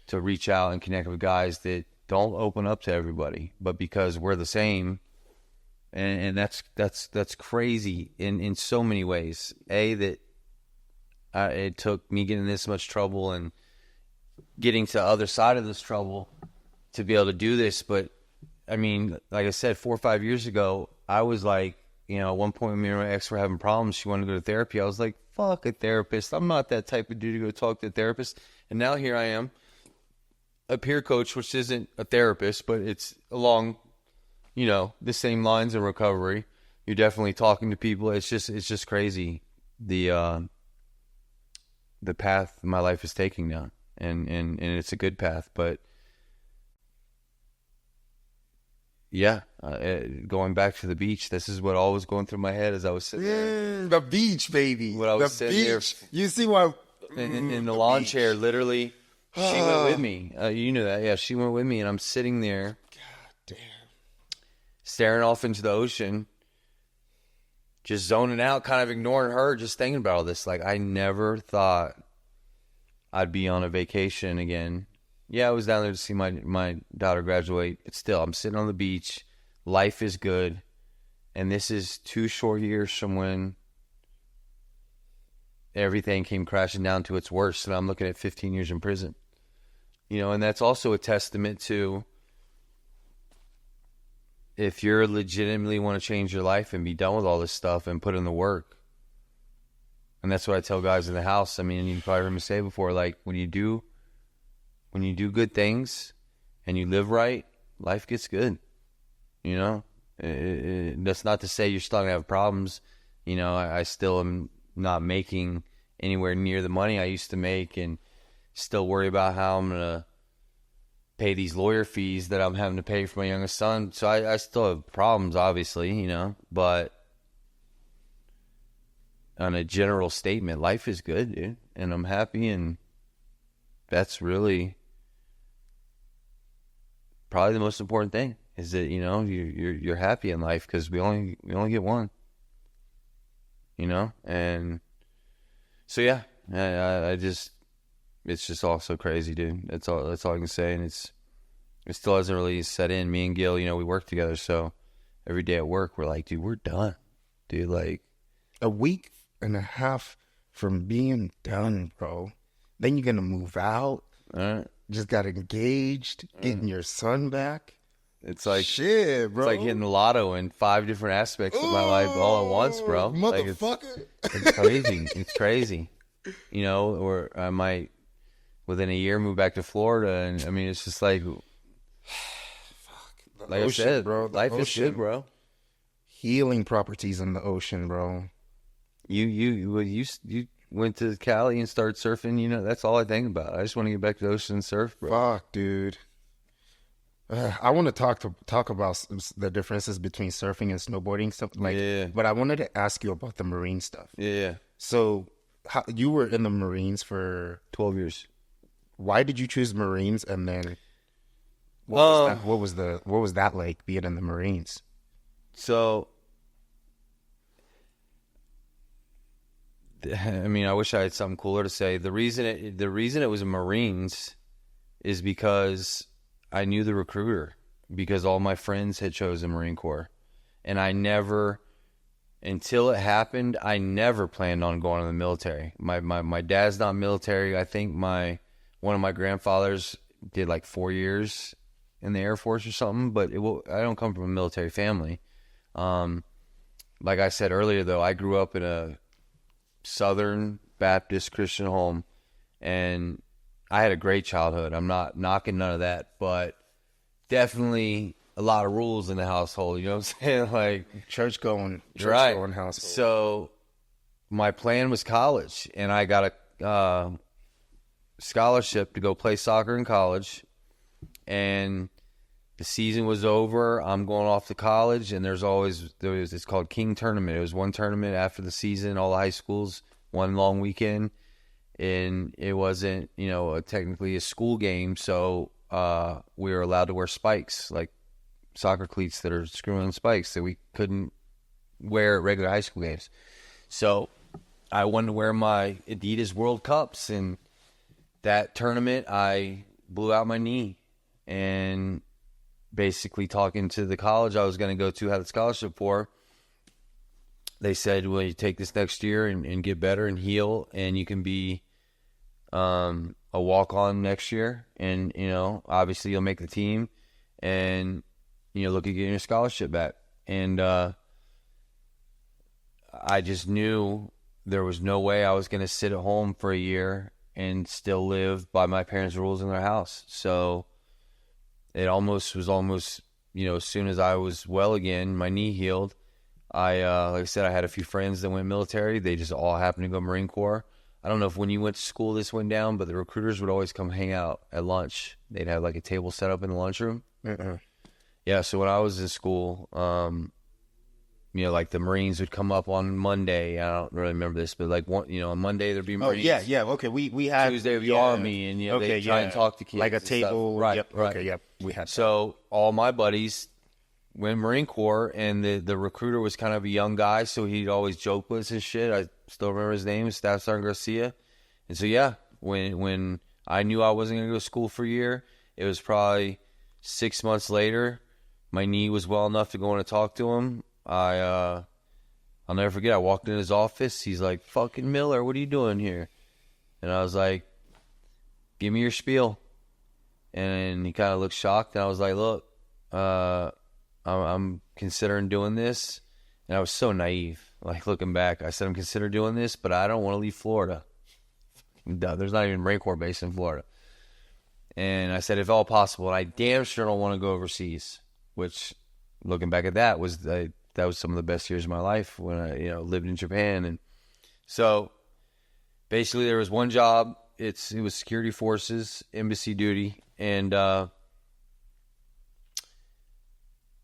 to reach out and connect with guys that don't open up to everybody, but because we're the same. And that's crazy in so many ways. That it took me getting this much trouble and getting to the other side of this trouble to be able to do this. But I mean, like I said, 4 or 5 years ago, I was like, at one point, me and my ex were having problems. She wanted to go to therapy. I was like, fuck a therapist. I'm not that type of dude to go talk to a therapist. And now here I am, a peer coach, which isn't a therapist, but it's along, the same lines in recovery. You're definitely talking to people. It's just crazy the path my life is taking now, and it's a good path. But yeah, going back to the beach, this is what all was going through my head as I was sitting there. The beach, baby. What I was sitting there, you see why? In the lawn chair, literally. She went with me. You knew that, yeah. She went with me, and I'm sitting there. God damn. Staring off into the ocean, just zoning out, kind of ignoring her, just thinking about all this. Like, I never thought I'd be on a vacation again. Yeah, I was down there to see my daughter graduate. But still, I'm sitting on the beach. Life is good. And this is 2 short years from when everything came crashing down to its worst. And I'm looking at 15 years in prison. And that's also a testament to, if you're legitimately want to change your life and be done with all this stuff and put in the work. And that's what I tell guys in the house. I mean, you've probably heard me say before, like, when you do good things and you live right, life gets good. That's not to say you're still going to have problems. I still am not making anywhere near the money I used to make, and still worry about how I'm going to pay these lawyer fees that I'm having to pay for my youngest son. So I still have problems, obviously, but on a general statement, life is good, dude. And I'm happy, and that's really probably the most important thing, is that, you're happy in life, because we only get one, and so, yeah, I just, it's just all so crazy, dude. That's all I can say. And it still hasn't really set in. Me and Gil, we work together. So every day at work, we're like, dude, we're done. Dude, like, a week and a half from being done, bro. Then you're going to move out. Just got engaged, getting your son back. It's like, shit, bro. It's like hitting the lotto in 5 different aspects of my life all at once, bro. Motherfucker. Like, it's crazy. It's crazy. Or I might, within a year, move back to Florida. And I mean, it's just like, like ocean, I said, bro, life is good, bro. Healing properties in the ocean, bro. You went to Cali and started surfing. That's all I think about. I just want to get back to the ocean and surf, bro. Fuck, dude. I want to talk about the differences between surfing and snowboarding, stuff like. Yeah. But I wanted to ask you about the marine stuff. Yeah. So, you were in the Marines for 12 years. Why did you choose Marines, and then what was that like, being in the Marines? So, I mean, I wish I had something cooler to say. The reason it was Marines is because I knew the recruiter, because all my friends had chosen Marine Corps, and I never, until it happened, I never planned on going to the military. My dad's not military. I think one of my grandfathers did like 4 years in the Air Force or something, but I don't come from a military family. Like I said earlier, though, I grew up in a Southern Baptist Christian home, and I had a great childhood. I'm not knocking none of that, but definitely a lot of rules in the household. You know what I'm saying? Like church going household. So my plan was college, and I got a scholarship to go play soccer in college. And the season was over. I'm going off to college, and it's called King Tournament. It was one tournament after the season, all the high schools, one long weekend. And it wasn't, technically a school game, so we were allowed to wear spikes, like soccer cleats that are screwing spikes that we couldn't wear at regular high school games. So I wanted to wear my Adidas World Cups, and that tournament I blew out my knee. And basically talking to the college I was going to go to, had a scholarship for, they said, well, you take this next year and get better and heal, and you can be a walk-on next year. And, you know, obviously you'll make the team and, you know, look at getting your scholarship back. And I just knew there was no way I was going to sit at home for a year and still live by my parents' rules in their house. So it was almost, you know, as soon as I was well again, my knee healed. Like I said, I had a few friends that went military. They just all happened to go Marine Corps. I don't know if when you went to school this went down, but the recruiters would always come hang out at lunch. They'd have like a table set up in the lunchroom. Yeah, so when I was in school, you know, like the Marines would come up on Monday. I don't really remember this, but like one, you know, on Monday there'd be Marines. Oh yeah. Okay, we had Tuesday would be Army, and you know, they try and talk to kids, like a table. Right, Yep. right. Okay, yep. We had. So all my buddies went Marine Corps, and the recruiter was kind of a young guy, so he'd always joke with us and shit. I still remember his name, Staff Sergeant Garcia. And so yeah, when I knew I wasn't gonna go to school for a year, it was probably 6 months later. My knee was well enough to go in and talk to him. I'll never forget. I walked in his office. He's like, "Fucking Miller, what are you doing here?" And I was like, "Give me your spiel." And he kind of looked shocked. And I was like, "Look, I'm considering doing this." And I was so naive. Like, looking back, I said, "I'm considering doing this, but I don't want to leave Florida." Duh, there's not even a Marine Corps base in Florida. And I said, if all possible, and I damn sure don't want to go overseas. Which, looking back at that, was some of the best years of my life when I, you know, lived in Japan. And so basically there was one job. It was security forces, embassy duty. And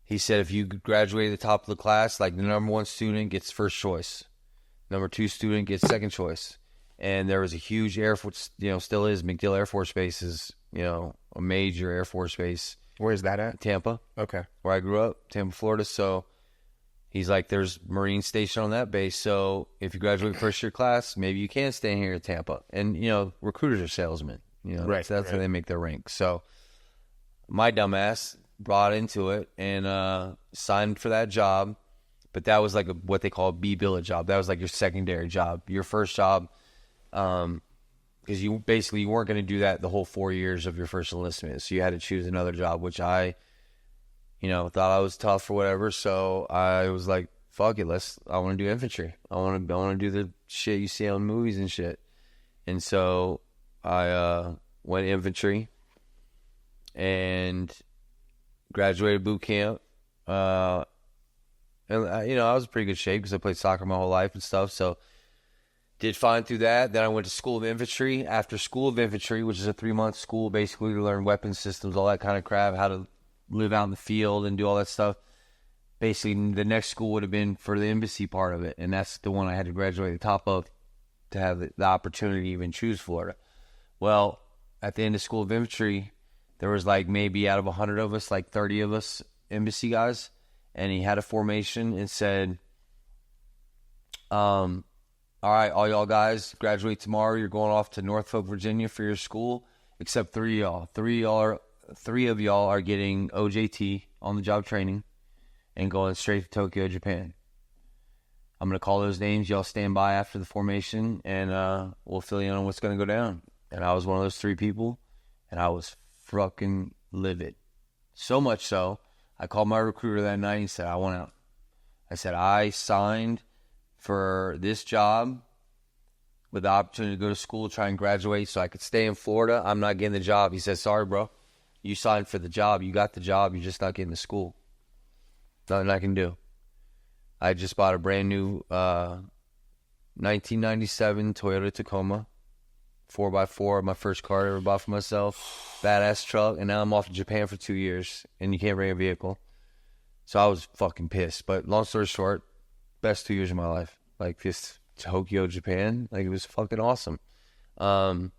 he said, if you graduate at the top of the class, like the number one student gets first choice. Number two student gets second choice. And there was a huge Air Force, you know, still is. MacDill Air Force Base is, you know, a major Air Force base. Where is that at? Tampa. Okay. Where I grew up, Tampa, Florida. So he's like, there's Marine station on that base. So if you graduate first year class, maybe you can stay here at Tampa. And, you know, recruiters are salesmen. You know, right, that's how they make their rank. So my dumbass brought into it and signed for that job. But that was like what they call a B-billet job. That was like your secondary job. Your first job, because you weren't going to do that the whole 4 years of your first enlistment. So you had to choose another job, which I, you know, thought I was tough or whatever. So I was like, fuck it, I want to do infantry. I want to do the shit you see on movies and shit. And so I went infantry and graduated boot camp. And you know, I was in pretty good shape because I played soccer my whole life and stuff. So did fine through that. Then I went to School of Infantry. After School of Infantry, which is a 3-month school basically to learn weapon systems, all that kind of crap, how to live out in the field and do all that stuff. Basically, the next school would have been for the embassy part of it, and that's the one I had to graduate at the top of to have the opportunity to even choose Florida. Well, at the end of School of Infantry, there was like maybe out of 100 of us, like 30 of us embassy guys, and he had a formation and said, all right, all y'all guys graduate tomorrow. You're going off to Norfolk, Virginia for your school, except 3 of y'all. 3 of y'all are getting OJT, on the job training, and going straight to Tokyo, Japan. I'm going to call those names. Y'all stand by after the formation, and we'll fill you in on what's going to go down. And I was one of those 3 people, and I was fucking livid. So much so, I called my recruiter that night and said, I want out. I said, I signed for this job with the opportunity to go to school, try and graduate so I could stay in Florida. I'm not getting the job. He said, sorry, bro. You signed for the job. You got the job. You're just not getting to school. Nothing I can do. I just bought a brand new 1997 Toyota Tacoma 4x4, my first car I ever bought for myself. Badass truck. And now I'm off to Japan for 2 years, and you can't bring a vehicle. So I was fucking pissed. But long story short, best 2 years of my life. Like this Tokyo, Japan. Like it was fucking awesome. But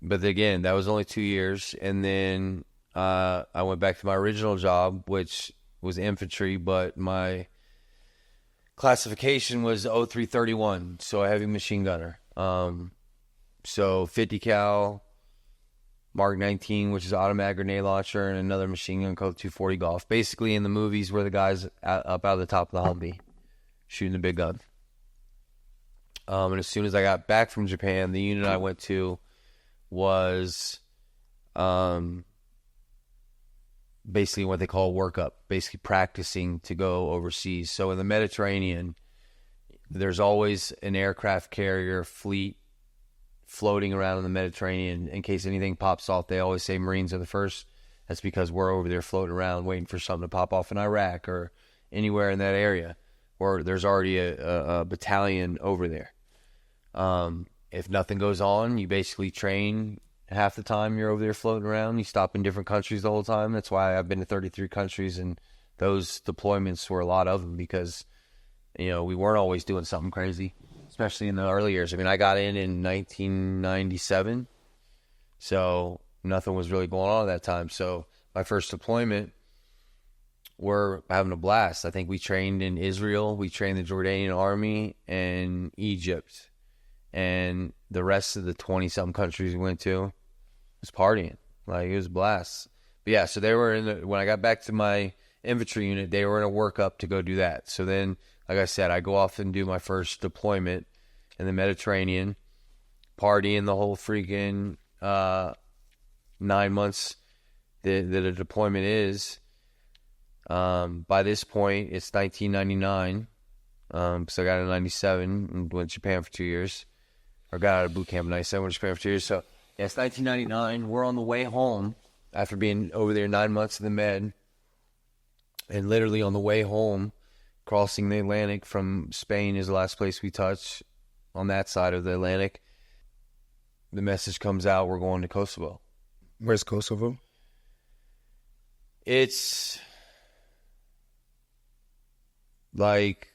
again, that was only 2 years. And then I went back to my original job, which was infantry, but my classification was 0331, so a heavy machine gunner. So 50 cal, Mark 19, which is an automatic grenade launcher, and another machine gun called 240 Golf. Basically, in the movies where the guy's up out of the top of the Humvee shooting the big gun. And as soon as I got back from Japan, the unit I went to was basically what they call workup, basically practicing to go overseas. So in the Mediterranean, there's always an aircraft carrier fleet floating around in the Mediterranean in case anything pops off. They always say Marines are the first. That's because we're over there floating around waiting for something to pop off in Iraq or anywhere in that area, or there's already a battalion over there. If nothing goes on, you basically train half the time you're over there floating around. You stop in different countries the whole time. That's why I've been to 33 countries, and those deployments were a lot of them because, you know, we weren't always doing something crazy, especially in the early years. I mean, I got in 1997, so nothing was really going on at that time. So my first deployment, we're having a blast. I think we trained in Israel, we trained the Jordanian army, and Egypt. And the rest of the 20-something countries we went to was partying. Like, it was a blast. But yeah, so they were when I got back to my infantry unit, they were in a workup to go do that. So then, like I said, I go off and do my first deployment in the Mediterranean, partying the whole freaking 9 months that a deployment is. By this point, it's 1999. So I got in 97 and went to Japan for 2 years. Or got out of boot camp in 97, went to Japan for 2 years. So, yeah, it's 1999. We're on the way home after being over there 9 months in the Med. And literally on the way home, crossing the Atlantic from Spain is the last place we touch on that side of the Atlantic. The message comes out, we're going to Kosovo. Where's Kosovo? It's like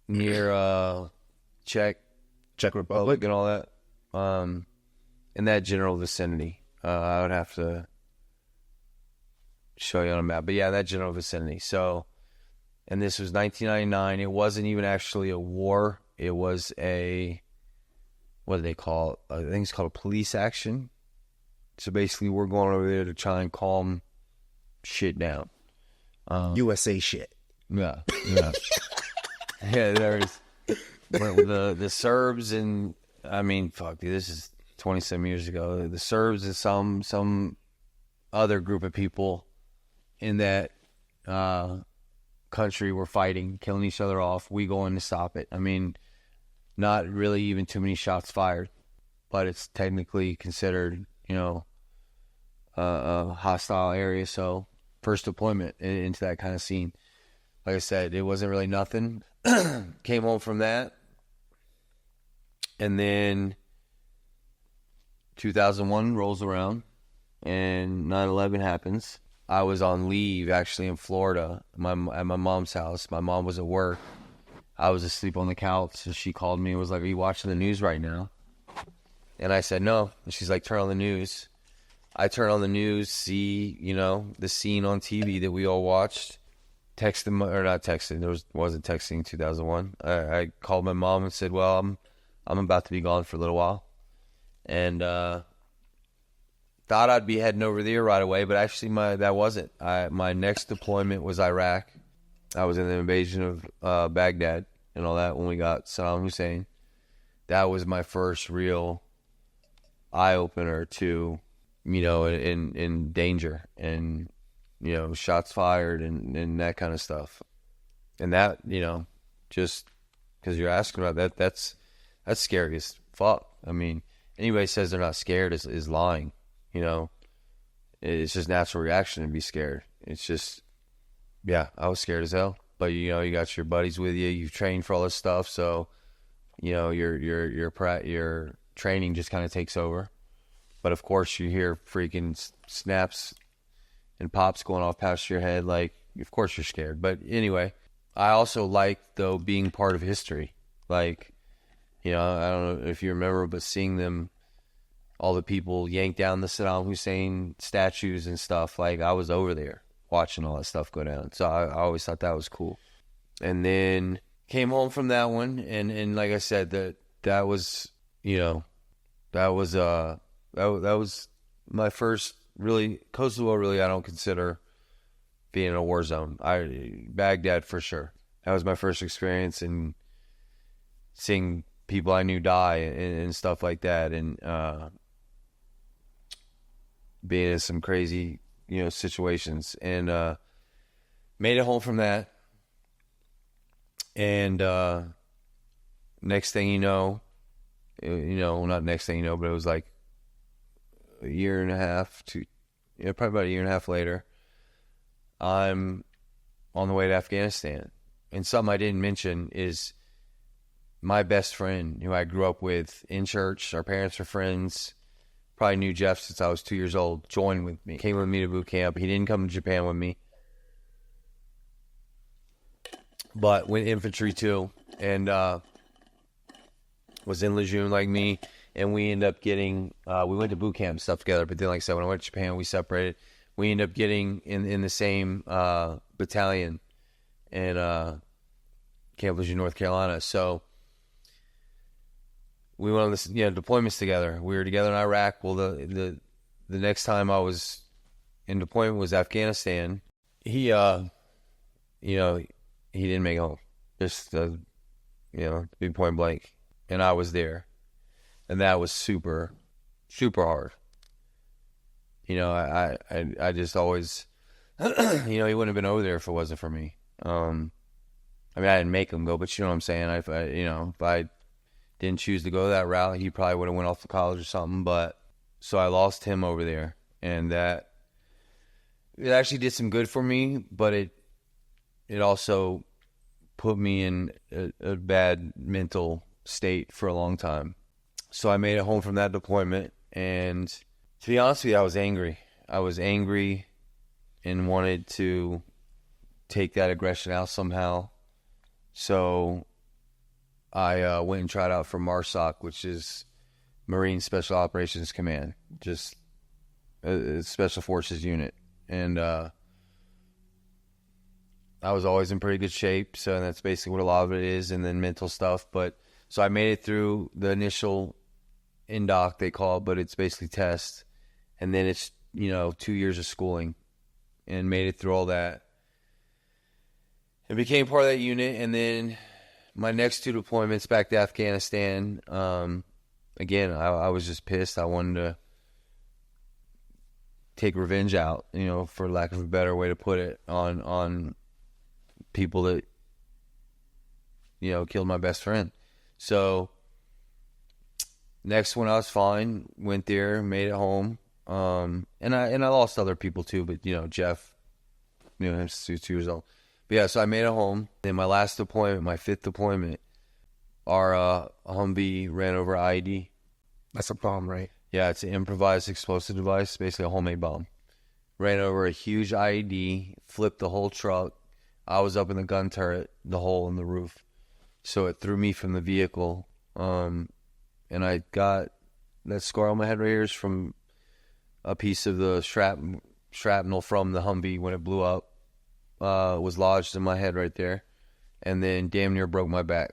near Czech Republic and all that. In that general vicinity. I would have to show you on a map. But yeah, that general vicinity. So, and this was 1999. It wasn't even actually a war. It was what do they call it? I think it's called a police action. So basically, we're going over there to try and calm shit down. USA shit. Yeah. Yeah, there's the Serbs and, I mean, fuck, dude, this is 27 years ago. The Serbs and some other group of people in that country were fighting, killing each other off. We go in to stop it. I mean, not really even too many shots fired, but it's technically considered, you know, a hostile area. So first deployment into that kind of scene. Like I said, it wasn't really nothing. Came home from that. And then 2001 rolls around and 9/11 happens. I was on leave actually in Florida at my mom's house. My mom was at work. I was asleep on the couch, and she called me and was like, "Are you watching the news right now?" And I said, "No." And she's like, "Turn on the news." I turn on the news, see, you know, the scene on TV that we all watched. Texted, or not texting, wasn't texting in 2001. I called my mom and said, "Well, I'm about to be gone for a little while." And thought I'd be heading over there right away, but actually that wasn't. My next deployment was Iraq. I was in the invasion of Baghdad and all that when we got Saddam Hussein. That was my first real eye-opener to, you know, in danger and, you know, shots fired and that kind of stuff. And that, you know, just because you're asking about that, that's scary as fuck. I mean, anybody says they're not scared is lying, you know. It's just natural reaction to be scared. It's just, yeah, I was scared as hell. But, you know, you got your buddies with you. You've trained for all this stuff. So, you know, your training just kind of takes over. But, of course, you hear freaking snaps and pops going off past your head. Like, of course you're scared. But anyway, I also like, though, being part of history. Like, you know, I don't know if you remember, but seeing them, all the people yank down the Saddam Hussein statues and stuff, like, I was over there watching all that stuff go down. So I always thought that was cool. And then came home from that one, and like I said, that was, you know, that was my first really Kosovo. Really, I don't consider being in a war zone. Baghdad for sure. That was my first experience in seeing people I knew die and stuff like that, and being in some crazy, situations, and made it home from that. And next thing you know, not next thing you know, but it was like a year and a half to, probably about a year and a half later, I'm on the way to Afghanistan. And something I didn't mention is my best friend, who I grew up with in church, our parents are friends, probably knew Jeff since I was 2 years old, joined with me, came with me to boot camp. He didn't come to Japan with me, but went infantry too, and was in Lejeune like me. And we ended up getting, we went to boot camp and stuff together, but then, like I said, when I went to Japan, we separated. We ended up getting in the same battalion in Camp Lejeune, North Carolina. So we went on this, deployments together. We were together in Iraq. Well, the next time I was in deployment was Afghanistan. He, he didn't make it home. Just, be point blank. And I was there. And that was super, super hard. I just always, he wouldn't have been over there if it wasn't for me. I didn't make him go, but you know what I'm saying? If I didn't choose to go that route, he probably would have went off to college or something. But so I lost him over there, and it actually did some good for me, but it also put me in a bad mental state for a long time. So I made it home from that deployment, and to be honest with you, I was angry. I was angry and wanted to take that aggression out somehow. So I went and tried out for MARSOC, which is Marine Special Operations Command, just a special forces unit. And I was always in pretty good shape, so that's basically what a lot of it is, and then mental stuff. But so I made it through the initial NDOC, they call it, but it's basically test. And then it's, 2 years of schooling, and made it through all that. And became part of that unit. And then my next two deployments back to Afghanistan, again, I was just pissed. I wanted to take revenge out, for lack of a better way to put it, on people that, killed my best friend. So next one, I was fine. Went there, made it home. And I lost other people too, but Jeff, he's 2 years old. But yeah, so I made it home. Then my last deployment, my 5th deployment, our Humvee ran over IED. That's a bomb, right? Yeah, it's an improvised explosive device, basically a homemade bomb. Ran over a huge IED, flipped the whole truck. I was up in the gun turret, the hole in the roof. So it threw me from the vehicle. And I got that scar on my head right here is from a piece of the shrapnel from the Humvee when it blew up. Was lodged in my head right there. And then damn near broke my back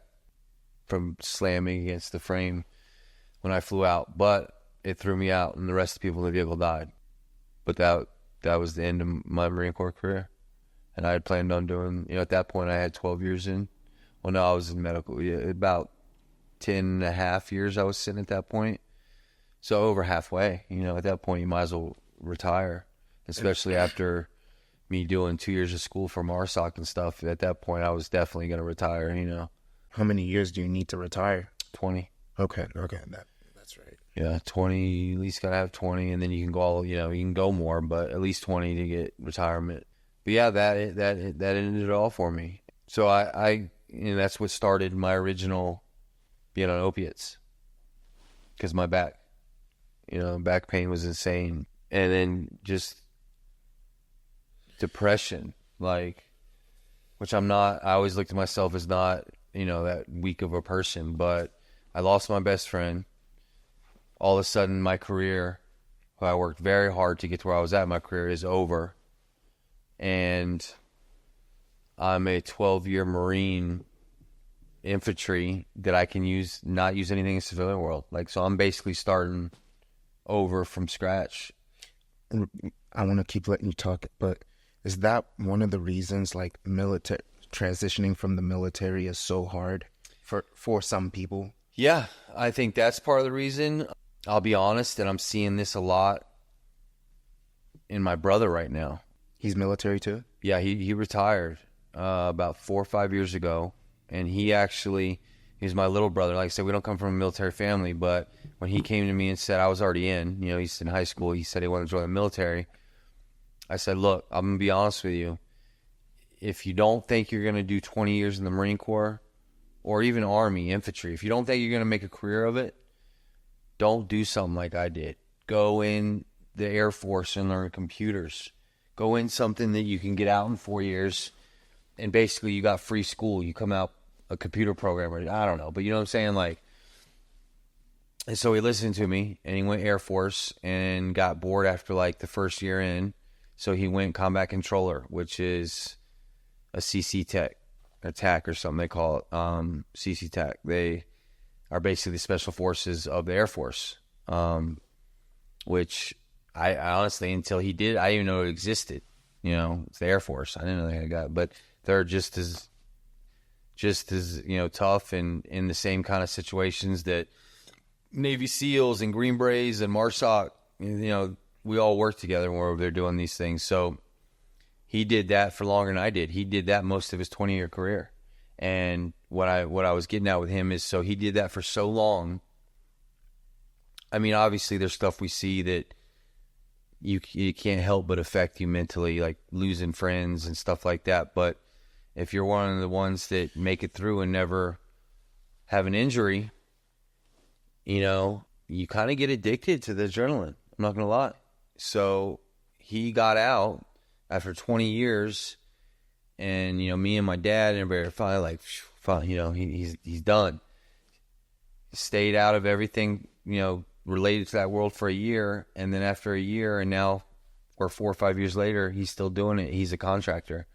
from slamming against the frame when I flew out. But it threw me out, and the rest of the people in the vehicle died. But that was the end of my Marine Corps career. And I had planned on doing, at that point I had 12 years in. Well, no, I was in medical. Yeah, about 10 and a half years I was sitting at that point. So over halfway, at that point you might as well retire, especially after me doing 2 years of school for MARSOC and stuff. At that point, I was definitely going to retire, How many years do you need to retire? 20. Okay, that's right. Yeah, 20, at least got to have 20, and then you can go you can go more, but at least 20 to get retirement. But yeah, that ended it all for me. So I that's what started my original being on opiates, because my back pain was insane. And then just depression, which I'm not. I always looked at myself as not, that weak of a person, but I lost my best friend. All of a sudden, my career, I worked very hard to get to where I was at, my career is over. And I'm a 12-year Marine infantry that I can not use anything in the civilian world. So I'm basically starting over from scratch. I want to keep letting you talk, but is that one of the reasons like military transitioning from the military is so hard for some people? Yeah, I think that's part of the reason. I'll be honest, and I'm seeing this a lot in my brother right now. He's military too? Yeah, he retired about 4 or 5 years ago, and he's my little brother. Like I said, we don't come from a military family, but when he came to me and said I was already in, he's in high school, he said he wanted to join the military. I said, look, I'm gonna be honest with you. If you don't think you're gonna do 20 years in the Marine Corps or even Army infantry, if you don't think you're gonna make a career of it, don't do something like I did. Go in the Air Force and learn computers. Go in something that you can get out in 4 years, and basically you got free school. You come out a computer programmer. I don't know, but you know what I'm saying? Like, and so he listened to me, and he went Air Force and got bored after like the first year in. So he went combat controller, which is a CC tech, attack or something they call it. CC tech. They are basically the special forces of the Air Force, which I honestly, until he did, I didn't even know it existed. It's the Air Force. I didn't know they had got, but they're just as tough and in the same kind of situations that Navy SEALs and Green Berets and MARSOC. We all work together when we're over there doing these things. So he did that for longer than I did. He did that most of his 20-year career. And what I was getting at with him is, so he did that for so long. I mean, obviously there's stuff we see that you can't help but affect you mentally, like losing friends and stuff like that. But if you're one of the ones that make it through and never have an injury, you kind of get addicted to the adrenaline. I'm not going to lie. So he got out after 20 years, and, me and my dad and everybody are finally like, fine, he's done. Stayed out of everything, related to that world for a year, and then after a year, and now or 4 or 5 years later, he's still doing it. He's a contractor,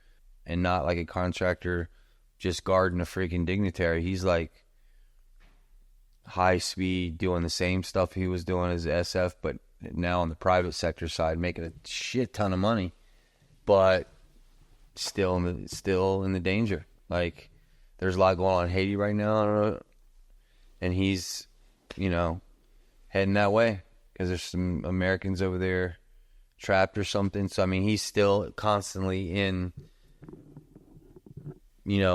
and not like a contractor just guarding a freaking dignitary. He's like high speed doing the same stuff he was doing as SF, but now on the private sector side, making a shit ton of money, but still in the danger. Like, there's a lot going on in Haiti right now, I don't know, and he's heading that way because there's some Americans over there trapped or something. So I mean, he's still constantly in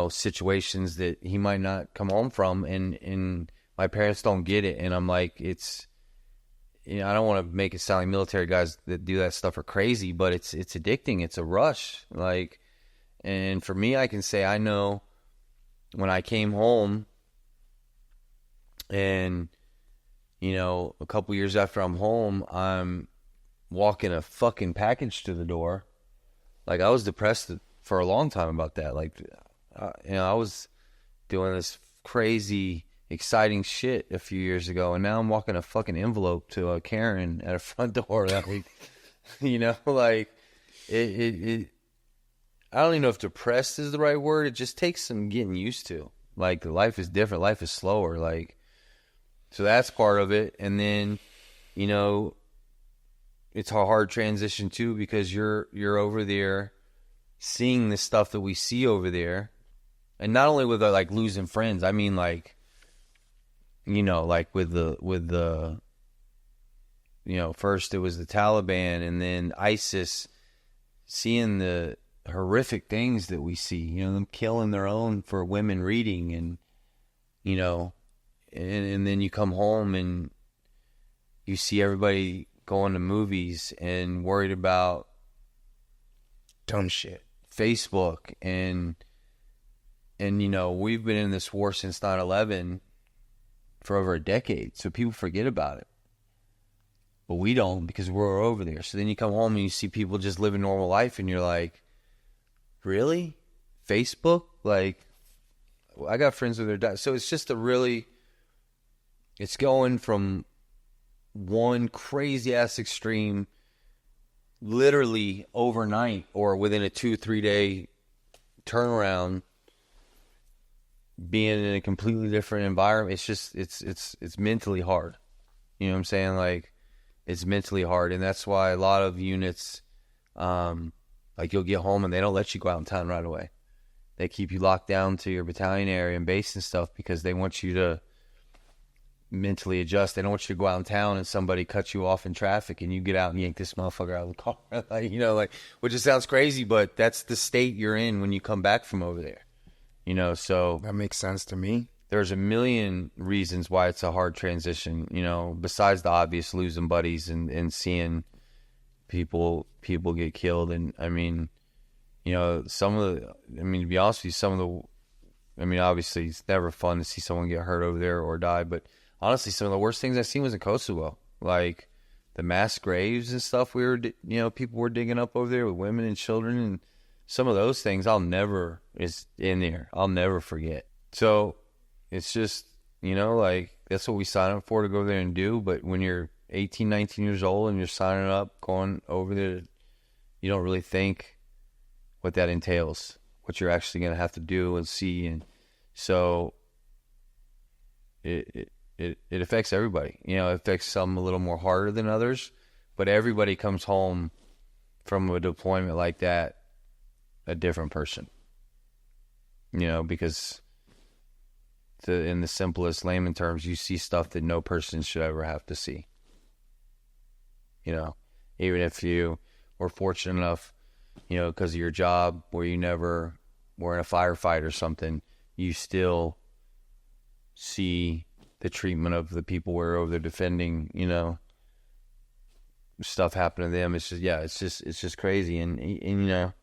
situations that he might not come home from, and my parents don't get it. And I'm like, it's I don't want to make it sound like military guys that do that stuff are crazy, but it's addicting. It's a rush. Like, and for me, I can say I know when I came home, and a couple years after I'm home, I'm walking a fucking package to the door. Like, I was depressed for a long time about that. Like, I was doing this crazy, exciting shit a few years ago, and now I'm walking a fucking envelope to a Karen at a front door that week. Like, it I don't even know if depressed is the right word. It just takes some getting used to. Like, the life is different. Life is slower. Like, so that's part of it. And then, it's a hard transition too, because you're over there seeing the stuff that we see over there. And not only with like losing friends, I mean like, like with the first it was the Taliban and then ISIS, seeing the horrific things that we see, them killing their own for women reading, and, and then you come home and you see everybody going to movies and worried about Dumb shit. Facebook, and we've been in this war since 9/11 for over a decade, so people forget about it, but we don't, because we're over there. So then you come home and you see people just living normal life, and you're like, really? Facebook? Like, I got friends with their dad. So it's just it's going from one crazy ass extreme literally overnight, or within a 2-3 day turnaround, being in a completely different environment. It's just it's mentally hard. You know what I'm saying? Like, it's mentally hard. And that's why a lot of units, like you'll get home and they don't let you go out in town right away. They keep you locked down to your battalion area and base and stuff because they want you to mentally adjust. They don't want you to go out in town and somebody cuts you off in traffic and you get out and yank this motherfucker out of the car. Like, you know, like, which just sounds crazy, but that's the state you're in when you come back from over there. You know, so That makes sense to me. there's a million reasons why it's a hard transition, you know, besides the obvious losing buddies and seeing people get killed. And I mean, you know, to be honest with you, obviously it's never fun to see someone get hurt over there or die, but honestly, some of the worst things I've seen was in Kosovo. Like the mass graves and stuff people were digging up over there with women and children, and some of those things I'll never forget. So it's just, you know, like that's what we sign up for, to go there and do. But when you're 18, 19 years old and you're signing up, going over there, you don't really think what that entails, what you're actually going to have to do and see. And so it affects everybody. You know, it affects some a little more harder than others, but everybody comes home from a deployment like that a different person. You know, because in the simplest layman terms, you see stuff that no person should ever have to see. You know, even if you were fortunate enough, you know, because of your job where you never were in a firefight or something, you still see the treatment of the people where over there defending, you know, stuff happen to them. It's just crazy. And you know,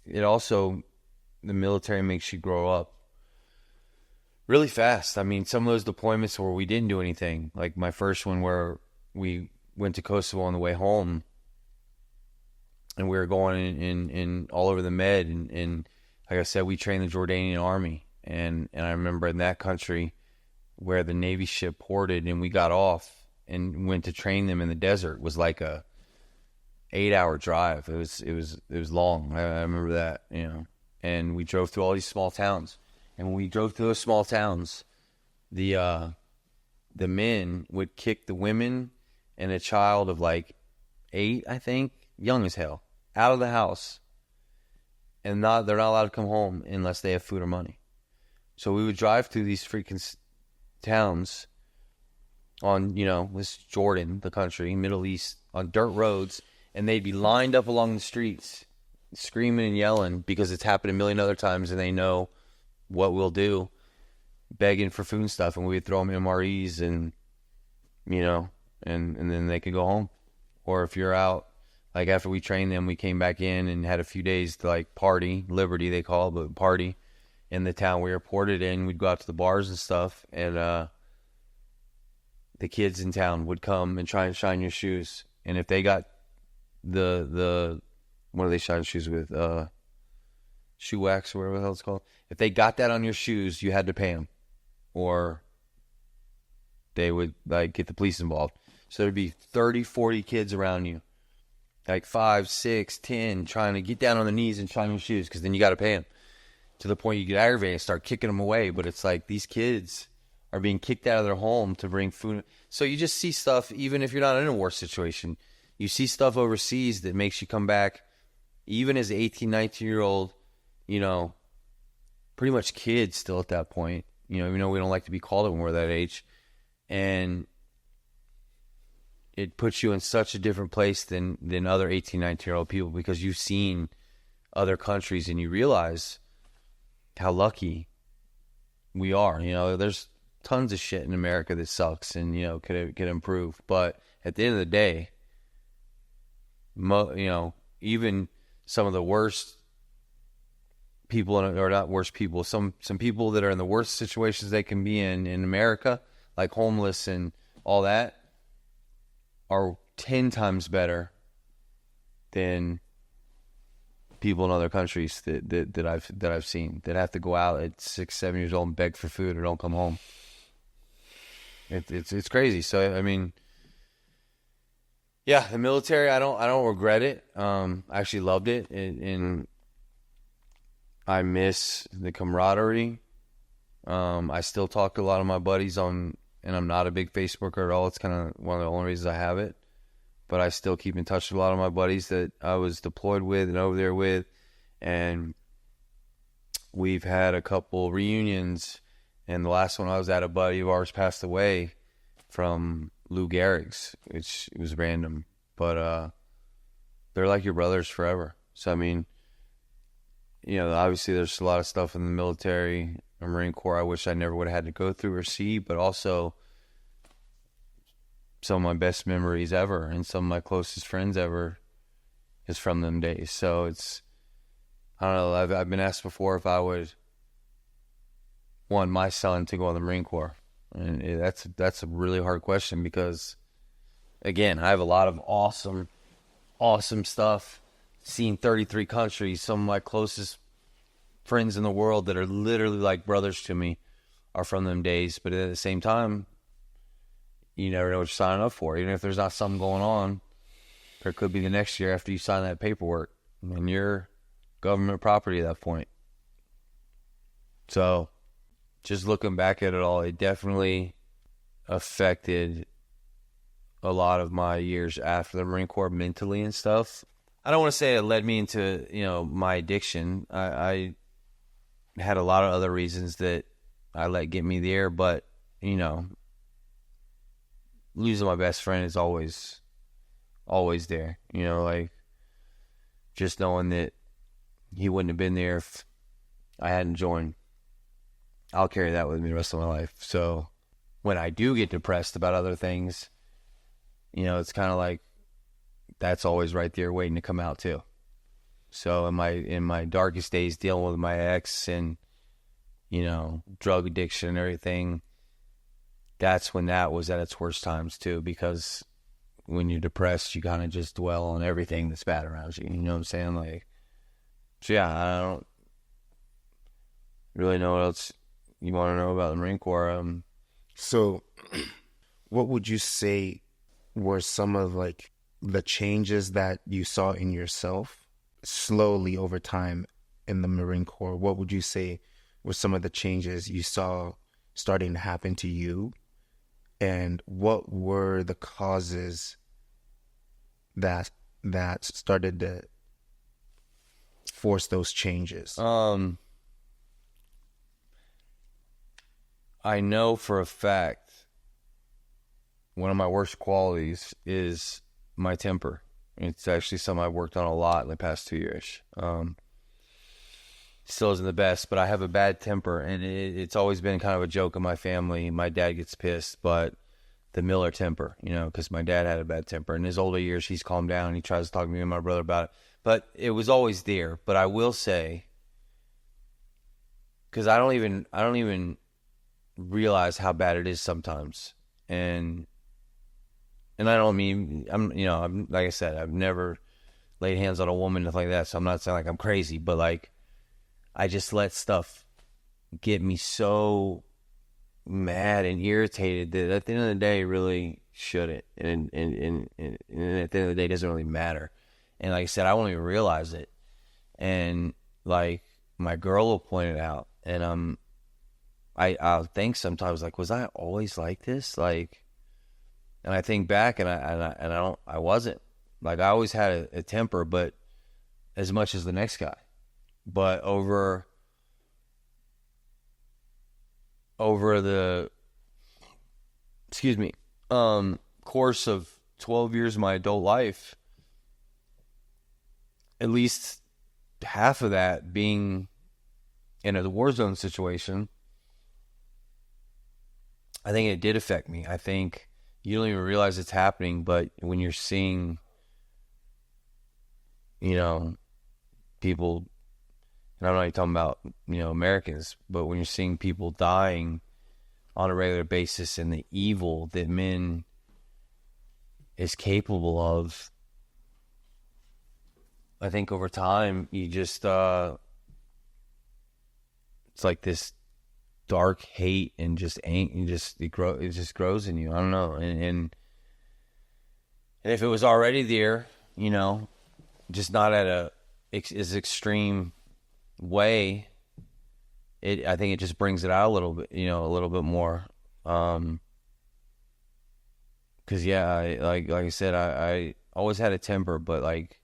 it also, the military makes you grow up really fast. I mean, some of those deployments where we didn't do anything, like my first one where we went to Kosovo on the way home and we were going in all over the Med. And like I said, we trained the Jordanian army. And I remember in that country where the Navy ship ported and we got off and went to train them in the desert was like a 8-hour drive. It was long. I remember that, you know. And we drove through all these small towns. And when we drove through those small towns, the men would kick the women and a child of like 8, I think, young as hell, out of the house. And they're not allowed to come home unless they have food or money. So we would drive through these freaking towns on, you know, this Jordan, the country, Middle East, on dirt roads, and they'd be lined up along the streets, screaming and yelling because it's happened a million other times and they know what we'll do, begging for food and stuff, and we would throw them MREs and, you know, and then they could go home. Or if you're out, like after we trained them, we came back in and had a few days to like party, Liberty they call it, but party in the town we were ported in. We'd go out to the bars and stuff, and the kids in town would come and try and shine your shoes. And if they got the what do they shine shoes with? Shoe wax or whatever the hell it's called. If they got that on your shoes, you had to pay them, or they would like get the police involved. So there'd be 30, 40 kids around you, like 5, 6, 10, trying to get down on their knees and shine your shoes, because then you got to pay them. To the point you get aggravated and start kicking them away. But it's like these kids are being kicked out of their home to bring food. So you just see stuff, even if you're not in a war situation, you see stuff overseas that makes you come back, even as an 18, 19-year-old, you know, pretty much kids still at that point. You know, even though we don't like to be called it when we're that age. And it puts you in such a different place than other 18, 19-year-old people, because you've seen other countries and you realize how lucky we are. You know, there's tons of shit in America that sucks and, you know, could improve. But at the end of the day, you know, even some of the worst people, or not worst people, some people that are in the worst situations they can be in America, like homeless and all that, are 10 times better than people in other countries that I've seen, that have to go out at 6, 7 years old and beg for food or don't come home. It's crazy. So I mean, yeah, the military, I don't regret it. I actually loved it, and I miss the camaraderie. I still talk to a lot of my buddies and I'm not a big Facebooker at all. It's kind of one of the only reasons I have it. But I still keep in touch with a lot of my buddies that I was deployed with and over there with. And we've had a couple reunions. And the last one I was at, a buddy of ours passed away from Lou Gehrig's, which was random. But they're like your brothers forever. So, I mean, you know, obviously there's a lot of stuff in the military or Marine Corps I wish I never would have had to go through or see, but also some of my best memories ever and some of my closest friends ever is from them days. So it's, I don't know, I've been asked before if I would want my son to go in the Marine Corps. And that's a really hard question because, again, I have a lot of awesome stuff. Seen 33 countries. Some of my closest friends in the world that are literally like brothers to me are from them days. But at the same time, you never know what you're signing up for. Even if there's not something going on, there could be the next year after you sign that paperwork. And you're government property at that point. So, just looking back at it all, it definitely affected a lot of my years after the Marine Corps mentally and stuff. I don't want to say it led me into, you know, my addiction. I had a lot of other reasons that I let get me there, but, you know, losing my best friend is always there. You know, like, just knowing that he wouldn't have been there if I hadn't joined. I'll carry that with me the rest of my life. So when I do get depressed about other things, you know, it's kind of like that's always right there waiting to come out too. So in my darkest days, dealing with my ex and, you know, drug addiction and everything, that's when that was at its worst times too, because when you're depressed, you kind of just dwell on everything that's bad around you. You know what I'm saying? Like, so yeah, I don't really know what else you want to know about the Marine Corps. So what would you say were some of like the changes that you saw in yourself slowly over time in the Marine Corps? What would you say were some of the changes you saw starting to happen to you? And what were the causes that started to force those changes? I know for a fact one of my worst qualities is my temper. It's actually something I've worked on a lot in the past 2 years. Still isn't the best, but I have a bad temper, and it's always been kind of a joke in my family. My dad gets pissed, but the Miller temper, you know, because my dad had a bad temper. In his older years, he's calmed down. He tries to talk to me and my brother about it, but it was always there. But I will say, because I don't even realize how bad it is sometimes, and I don't mean, I'm like I said, I've never laid hands on a woman, nothing like that, so I'm not saying like I'm crazy, but like I just let stuff get me so mad and irritated that at the end of the day, really shouldn't, and at the end of the day, it doesn't really matter. And like I said, I won't even realize it, and like my girl will point it out, and I'll think sometimes like, was I always like this? Like, and I think back, and I wasn't. Like, I always had a temper, but as much as the next guy. But over the course of 12 years of my adult life, at least half of that being in a war zone situation, I think it did affect me. I think you don't even realize it's happening, but when you're seeing, you know, people, and I'm not even talking about, you know, Americans, but when you're seeing people dying on a regular basis and the evil that men is capable of, I think over time you just it's like this dark hate and just it just grows in you. I don't know, and if it was already there, you know, just not at as extreme way, I think it just brings it out a little bit, you know, a little bit more. Cause yeah, like I said, I always had a temper, but like,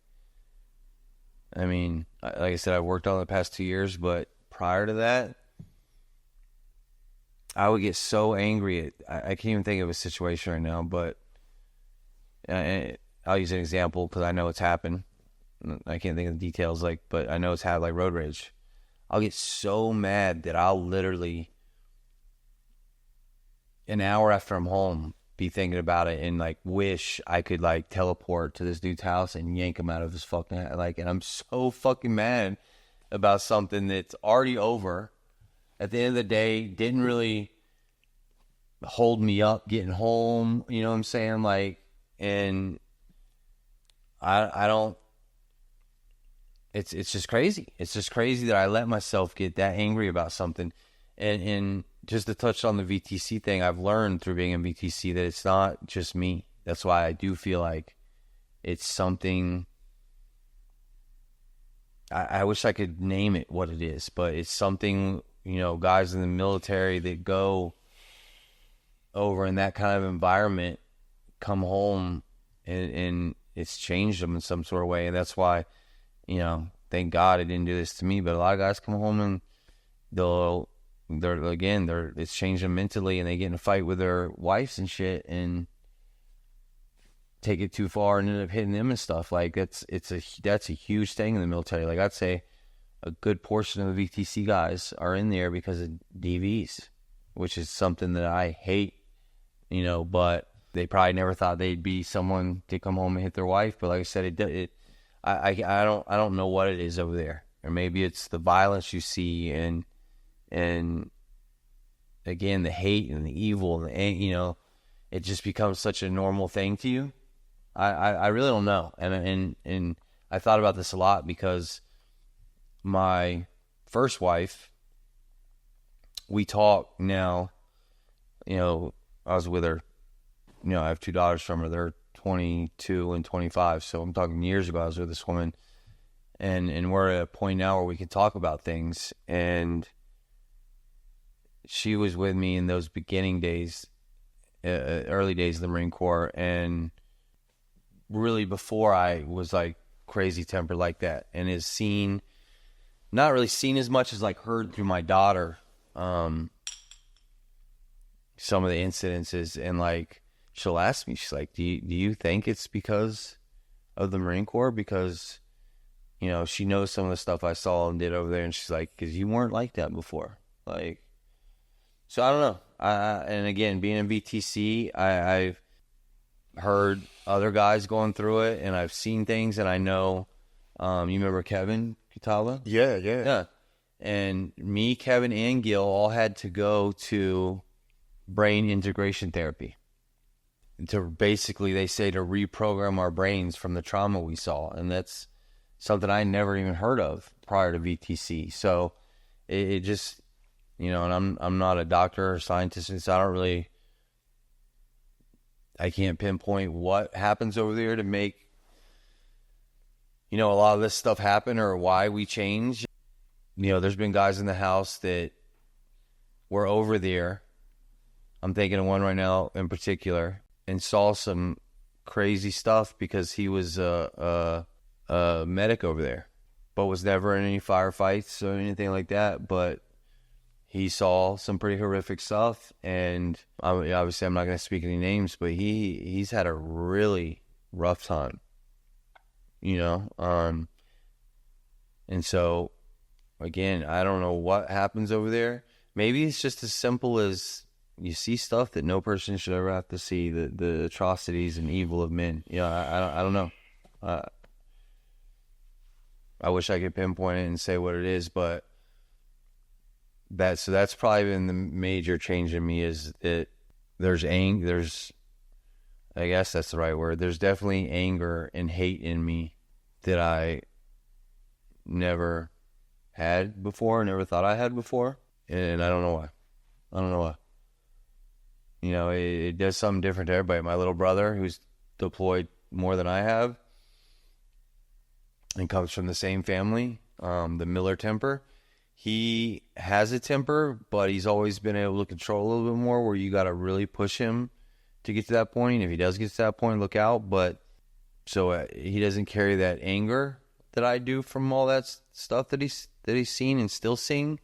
I mean, like I said, I worked on it the past 2 years, but prior to that, I would get so angry I can't even think of a situation right now, but I'll use an example because I know it's happened. I can't think of the details, like, but I know it's had like road rage. I'll get so mad that I'll literally, an hour after I'm home, be thinking about it and like wish I could like teleport to this dude's house and yank him out of his fucking, like, and I'm so fucking mad about something that's already over. At the end of the day, didn't really hold me up getting home, you know what I'm saying? Like, and I don't, it's just crazy. It's just crazy that I let myself get that angry about something. And just to touch on the VTC thing, I've learned through being in VTC that it's not just me. That's why I do feel like it's something, I wish I could name it what it is, but it's something, you know, guys in the military that go over in that kind of environment come home and it's changed them in some sort of way. And that's why, you know, thank God it didn't do this to me, but a lot of guys come home and it's changed them mentally, and they get in a fight with their wives and shit and take it too far and end up hitting them and stuff. Like that's a huge thing in the military. Like I'd say a good portion of the VTC guys are in there because of DVs, which is something that I hate, you know, but they probably never thought they'd be someone to come home and hit their wife. But like I said, I don't know what it is over there, or maybe it's the violence you see and again the hate and the evil and you know, it just becomes such a normal thing to you. I really don't know, and I thought about this a lot because my first wife, we talk now. You know, I was with her. You know, I have 2 daughters from her. They're 22 and 25. So I'm talking years ago. I was with this woman, and we're at a point now where we can talk about things. And she was with me in those beginning days, early days of the Marine Corps, and really before I was like crazy tempered like that, and is seen, not really seen as much as like heard through my daughter, some of the incidences, and like she'll ask me, she's like, do you think it's because of the Marine Corps? Because, you know, she knows some of the stuff I saw and did over there, and she's like, because you weren't like that before. Like, so I don't know. And again, being in VTC, I've heard other guys going through it, and I've seen things, and I know, you remember Kevin Kutala? Yeah. And me, Kevin, and Gil all had to go to brain integration therapy. To basically, they say, to reprogram our brains from the trauma we saw. And that's something I never even heard of prior to VTC. So it just, you know, and I'm not a doctor or scientist, so I can't pinpoint what happens over there to make, you know, a lot of this stuff happen or why we change. You know, there's been guys in the house that were over there. I'm thinking of one right now in particular, and saw some crazy stuff because he was a medic over there, but was never in any firefights or anything like that. But he saw some pretty horrific stuff, and obviously I'm not going to speak any names, but he's had a really rough time, you know. And so, again, I don't know what happens over there. Maybe it's just as simple as you see stuff that no person should ever have to see, the atrocities and evil of men. You know, I don't know. I wish I could pinpoint it and say what it is, but that's probably been the major change in me, is that there's I guess that's the right word. There's definitely anger and hate in me that I never had before, never thought I had before, and I don't know why. You know, it does something different to everybody. My little brother, who's deployed more than I have and comes from the same family, the Miller temper, he has a temper, but he's always been able to control a little bit more, where you got to really push him to get to that point. If he does get to that point, look out. But so he doesn't carry that anger that I do from all that stuff that he's seen and still seeing.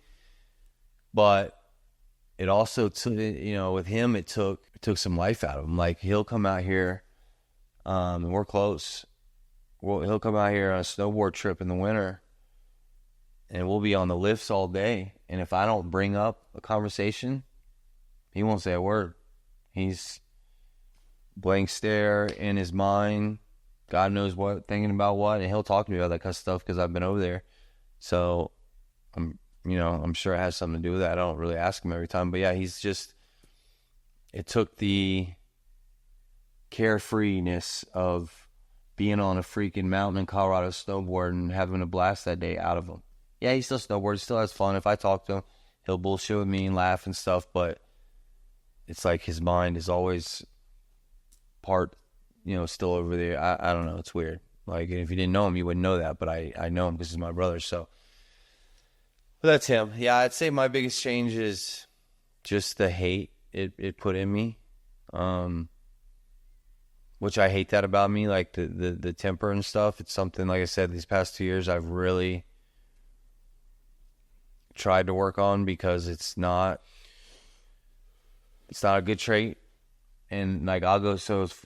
But it also took, with him, it took some life out of him. Like, he'll come out here, and we're close. Well, he'll come out here on a snowboard trip in the winter, and we'll be on the lifts all day. And if I don't bring up a conversation, he won't say a word. He's blank stare in his mind, God knows what, thinking about what, and he'll talk to me about that kind of stuff because I've been over there. So I'm sure it has something to do with that. I don't really ask him every time, but yeah, it took the carefreeness of being on a freaking mountain in Colorado snowboarding and having a blast that day out of him. Yeah, he still snowboards, still has fun. If I talk to him, he'll bullshit with me and laugh and stuff, but it's like his mind is always part, still over there. I don't know. It's weird. Like, if you didn't know him, you wouldn't know that, but I know him because he's my brother, so. But that's him. Yeah, I'd say my biggest change is just the hate it put in me, which I hate that about me, like the temper and stuff. It's something, like I said, these past 2 years I've really tried to work on because it's not a good trait. And like, I'll go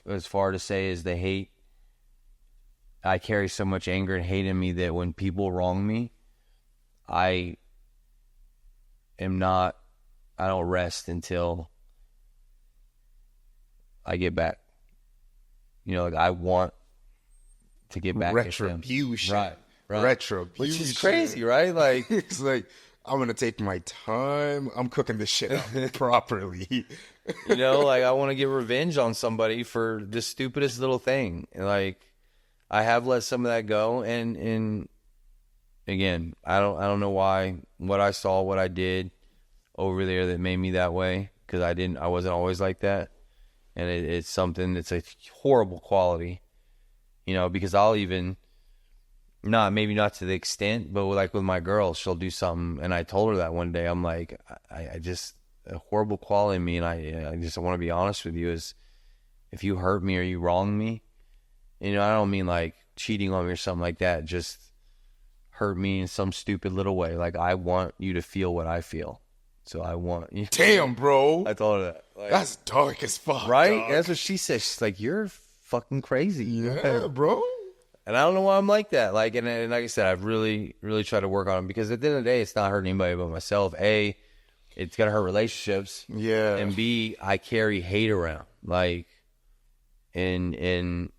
as far to say is the hate. I carry so much anger and hate in me that when people wrong me, I don't rest until I get back. Like, I want to get back. Retribution. Right. Retribution. Which is crazy, right? Like, it's like, I'm going to take my time. I'm cooking this shit up properly. Like, I want to get revenge on somebody for the stupidest little thing. And like, I have let some of that go. And again, I don't know why, what I saw, what I did over there that made me that way. Cause I wasn't always like that. And it's something that's a horrible quality, because I'll even, maybe not to the extent, but like with my girl, she'll do something. And I told her that one day, I'm like, I just, a horrible quality in me. And I just want to be honest with you is, if you hurt me or you wrong me, I don't mean like cheating on me or something like that. Just hurt me in some stupid little way. Like, I want you to feel what I feel. So I want you. Damn, bro. I told her that. Like, that's dark as fuck. Right? Dog. That's what she said. She's like, you're fucking crazy. Yeah, bro. And I don't know why I'm like that. Like, and like I said, I've really, really tried to work on it because at the end of the day, it's not hurting anybody but myself. A, it's gonna hurt relationships. Yeah. And B, I carry hate around. Like, and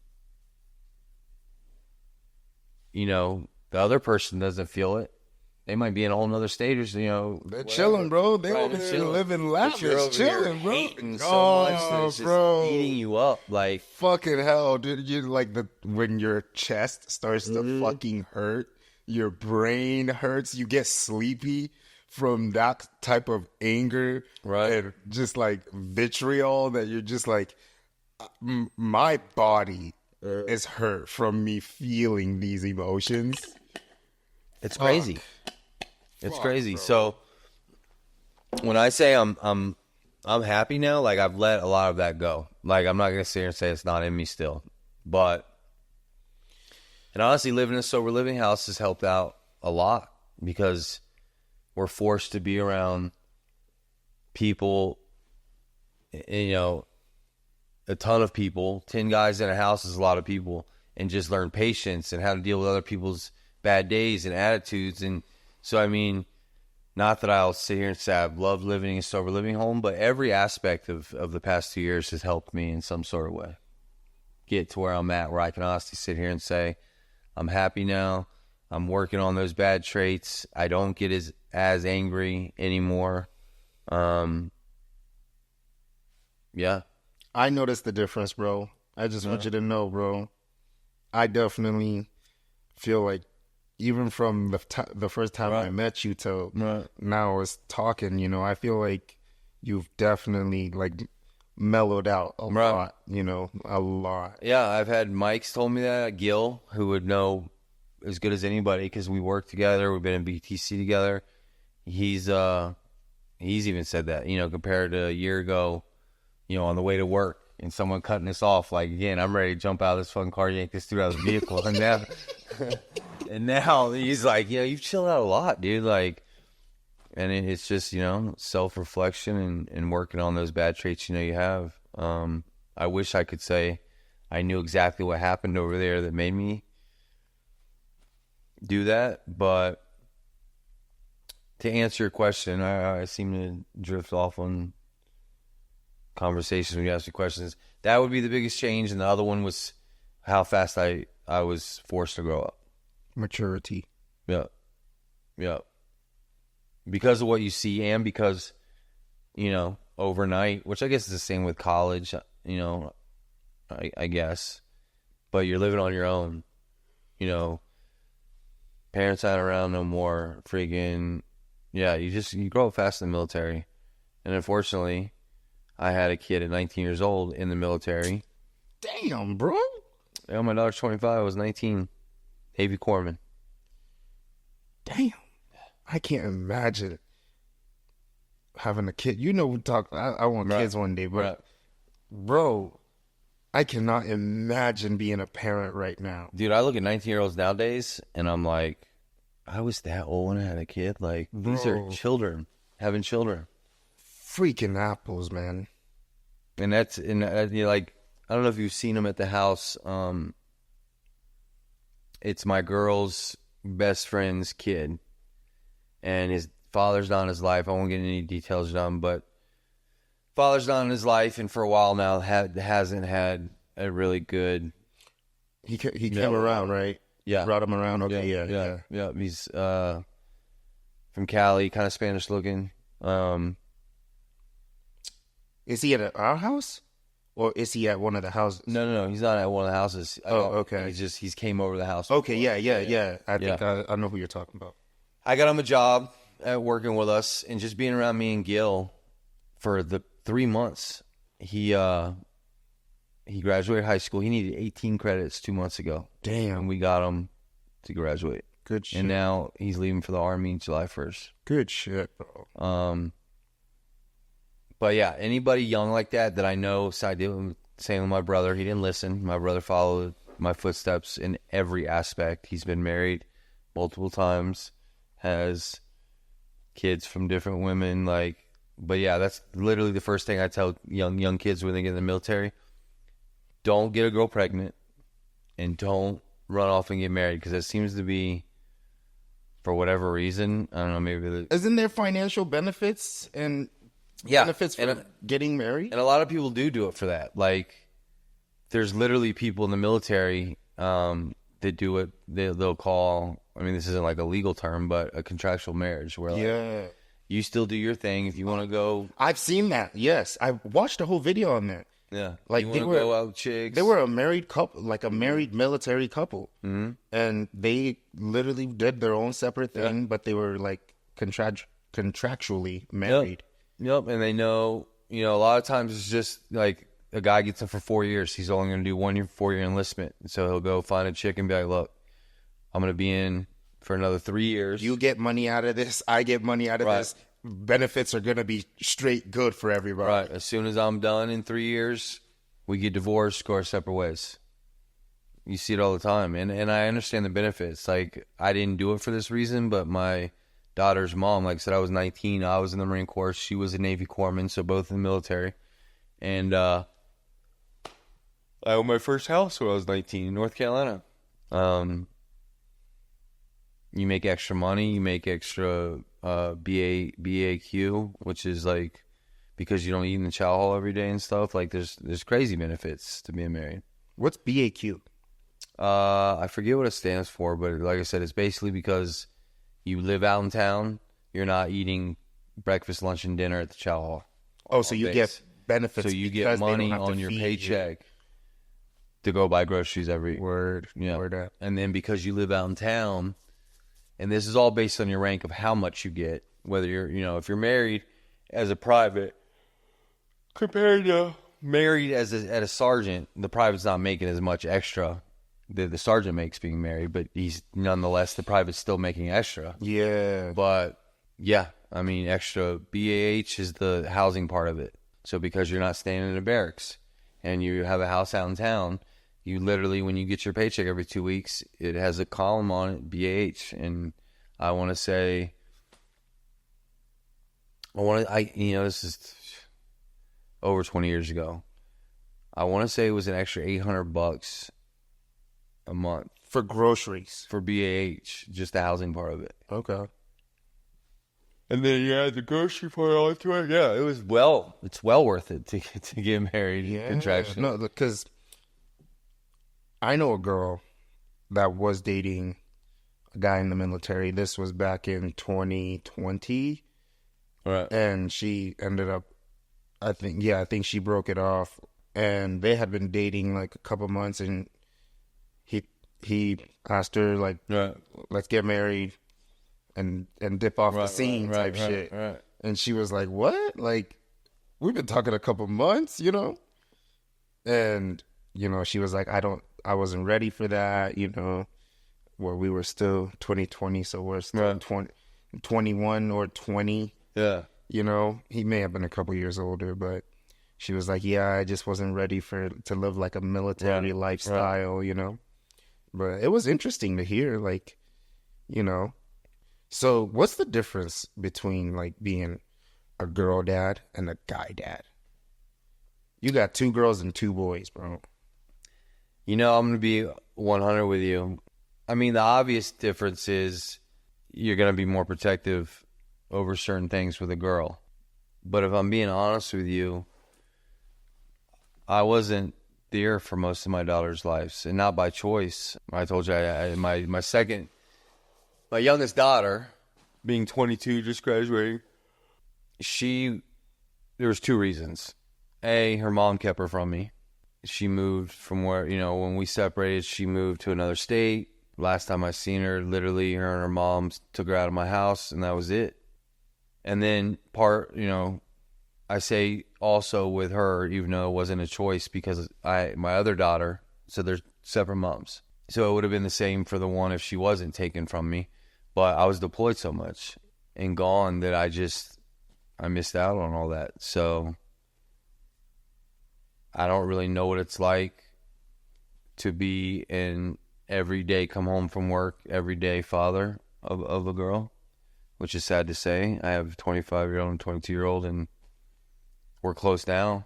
the other person doesn't feel it. They might be in a whole nother stage, They're chilling, bro. They over there living lavish, chilling, bro. Hating so much that it's just eating you up, like fucking hell, dude. You like when your chest starts to fucking hurt, your brain hurts, you get sleepy from that type of anger, right? And just like vitriol that you're just like, my body is hurt from me feeling these emotions. It's crazy. It's crazy. Bro. So when I say I'm happy now, like, I've let a lot of that go. Like, I'm not gonna sit here and say it's not in me still, and honestly, living in a sober living house has helped out a lot because we're forced to be around people. A ton of people. 10 guys in a house is a lot of people, and just learn patience and how to deal with other people's bad days and attitudes. And so, I mean, not that I'll sit here and say I've loved living in a sober living home, but every aspect of the past 2 years has helped me in some sort of way get to where I'm at, where I can honestly sit here and say, I'm happy now. I'm working on those bad traits. I don't get as angry anymore. Yeah. I noticed the difference, bro. I just want you to know, bro. I definitely feel like, even from the first time I met you to now us talking, I feel like you've definitely like mellowed out a lot, a lot. Yeah, I've had Mike's told me that, Gil, who would know as good as anybody because we work together. We've been in BTC together. He's even said that, compared to a year ago, on the way to work, and someone cutting us off. Like, again, I'm ready to jump out of this fucking car, yank this dude out of the vehicle. And now he's like, you've chilled out a lot, dude. Like, and it's just, self-reflection and working on those bad traits you have. I wish I could say I knew exactly what happened over there that made me do that. But to answer your question, I seem to drift off on conversations when you ask me questions. That would be the biggest change. And the other one was how fast I was forced to grow up. Maturity. Yeah. Yeah. Because of what you see and because, overnight, which I guess is the same with college, I guess. But you're living on your own. Parents aren't around no more. Freaking, you grow up fast in the military. And unfortunately, I had a kid at 19 years old in the military. Damn, bro. Yeah, my daughter's 25. I was 19. Navy corpsman. Damn. I can't imagine having a kid. We talk. I want kids one day, but bro, I cannot imagine being a parent right now. Dude, I look at 19-year-olds nowadays, and I'm like, I was that old when I had a kid. Like, these are children, having children. Freaking apples, man. And that's, like, I don't know if you've seen them at the house. It's my girl's best friend's kid. And his father's not in his life. I won't get any details done, but father's not in his life, and for a while now hasn't had a really good. He came around, right? Yeah, brought him around. Okay, yeah. He's from Cali, kind of Spanish looking. Is he at our house, or is he at one of the houses? No. He's not at one of the houses. Okay. He's came over to the house. Okay, yeah. I think I know who you're talking about. I got him a job at working with us, and just being around me and Gil for the 3 months. He graduated high school. He needed 18 credits 2 months ago. Damn. And we got him to graduate. Good shit. And now he's leaving for the Army July 1st. Good shit, bro. But yeah, anybody young like that I know, same with my brother. He didn't listen. My brother followed my footsteps in every aspect. He's been married multiple times, has kids from different women. But yeah, that's literally the first thing I tell young kids when they get in the military. Don't get a girl pregnant, and don't run off and get married, because it seems to be, for whatever reason, I don't know, maybe isn't there financial benefits and benefits for getting married? And a lot of people do it for that. Like, there's literally people in the military that do it. They'll call, I mean, this isn't like a legal term, but a contractual marriage, where you still do your thing if you want to go. I've seen that. Yes, I watched a whole video on that. Yeah, like they were go out chicks. They were a married couple, like a married military couple, and they literally did their own separate thing, but they were like contractually married. Yep, and they know. A lot of times it's just like a guy gets them for 4 years. He's only going to do 1 year, 4-year enlistment, so he'll go find a chick and be like, "Look, I'm going to be in for another 3 years. You get money out of this. I get money out of this. Benefits are going to be straight good for everybody." Right. As soon as I'm done in 3 years, we get divorced, go our separate ways. You see it all the time. And I understand the benefits. Like, I didn't do it for this reason, but my daughter's mom, like I said, I was 19. I was in the Marine Corps. She was a Navy corpsman, so both in the military. And I owned my first house when I was 19 in North Carolina. You make extra money. You make extra BAQ, which is like, because you don't eat in the chow hall every day and stuff. Like, there's crazy benefits to being married. What's BAQ? I forget what it stands for, but like I said, it's basically because you live out in town, you're not eating breakfast, lunch, and dinner at the chow hall. Oh, so you get benefits. So you get money on your paycheck to go buy groceries every word. Yeah. Word up. And then because you live out in town, and this is all based on your rank of how much you get, whether you're, if you're married as a private compared to married as at a sergeant, the private's not making as much extra that the sergeant makes being married, but he's nonetheless, the private's still making extra. Yeah. But yeah, I mean, extra BAH is the housing part of it. So because you're not staying in a barracks, and you have a house out in town, you literally, when you get your paycheck every 2 weeks, it has a column on it, BAH. And I want to say, this is over 20 years ago. I want to say it was an extra $800 a month For groceries. for BAH, just the housing part of it. Okay. And then you add the grocery part onto it. Yeah, it's well worth it to get married. Yeah. Contraction. No, because I know a girl that was dating a guy in the military. This was back in 2020. Right. And she ended up, I think she broke it off. And they had been dating like a couple months, and he asked her, like, Right. let's get married and dip off the scene type shit. Right. And she was like, what? Like, we've been talking a couple months, And, she was like, I wasn't ready for that, where we were still 2020, so we're still 21 or 20. Yeah. He may have been a couple years older, but she was like, yeah, I just wasn't ready to live like a military lifestyle, But it was interesting to hear, like, So what's the difference between like being a girl dad and a guy dad? You got 2 girls and 2 boys, bro. I'm going to be 100 with you. I mean, the obvious difference is you're going to be more protective over certain things with a girl. But if I'm being honest with you, I wasn't there for most of my daughter's lives, and not by choice. I told you, my youngest daughter, being 22, just graduating, there was 2 reasons. A, her mom kept her from me. She moved from where, when we separated, she moved to another state. Last time I seen her, literally her and her mom took her out of my house, and that was it. And then I say also with her, even though it wasn't a choice, because my other daughter, so they're separate moms. So it would have been the same for the one if she wasn't taken from me. But I was deployed so much and gone that I missed out on all that. So I don't really know what it's like to be an everyday come home from work, everyday father of a girl, which is sad to say. I have a 25-year-old and 22-year-old, and we're close now.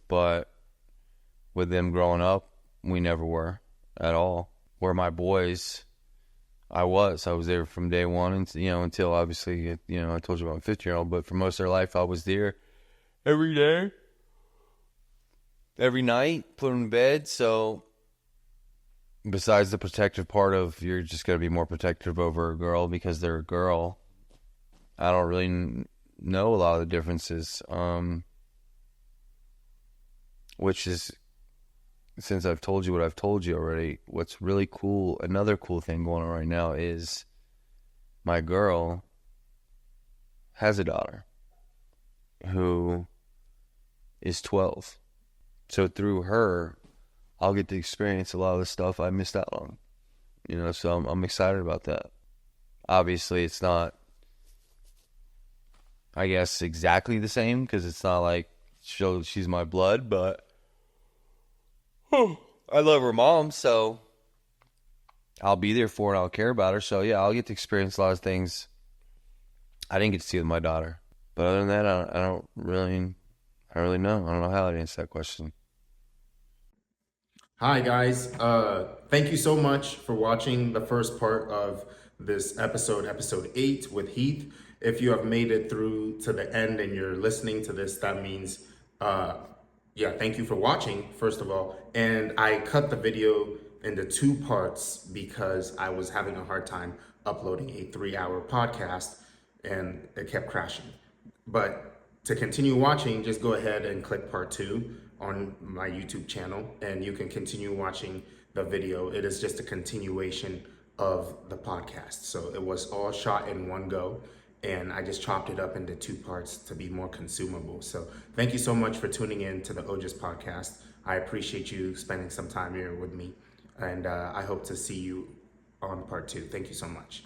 But with them growing up, we never were at all. Where my boys, I was there from day one, and until obviously, I told you about my 15-year-old, but for most of their life, I was there every day, every night, put them to bed. So besides the protective part of you're just going to be more protective over a girl because they're a girl, I don't really know a lot of the differences. Which is, since I've told you what I've told you already, what's really cool, another cool thing going on right now is my girl has a daughter who is 12. So through her, I'll get to experience a lot of the stuff I missed out on. So I'm excited about that. Obviously, it's not, I guess, exactly the same, because it's not like she's my blood, but I love her mom, so I'll be there for her and I'll care about her. So yeah, I'll get to experience a lot of things I didn't get to see with my daughter. But other than that, I don't really know. I don't know how I'd answer that question. Hi guys, thank you so much for watching the first part of this episode 8 with Heath. If you have made it through to the end and you're listening to this, that means thank you for watching, first of all. And I cut the video into 2 parts because I was having a hard time uploading a 3-hour podcast and it kept crashing. But to continue watching, just go ahead and click part 2 on my YouTube channel and you can continue watching the video. It is just a continuation of the podcast. So it was all shot in one go, and I just chopped it up into 2 parts to be more consumable. So thank you so much for tuning in to the Ojas podcast. I appreciate you spending some time here with me, and I hope to see you on part 2. Thank you so much.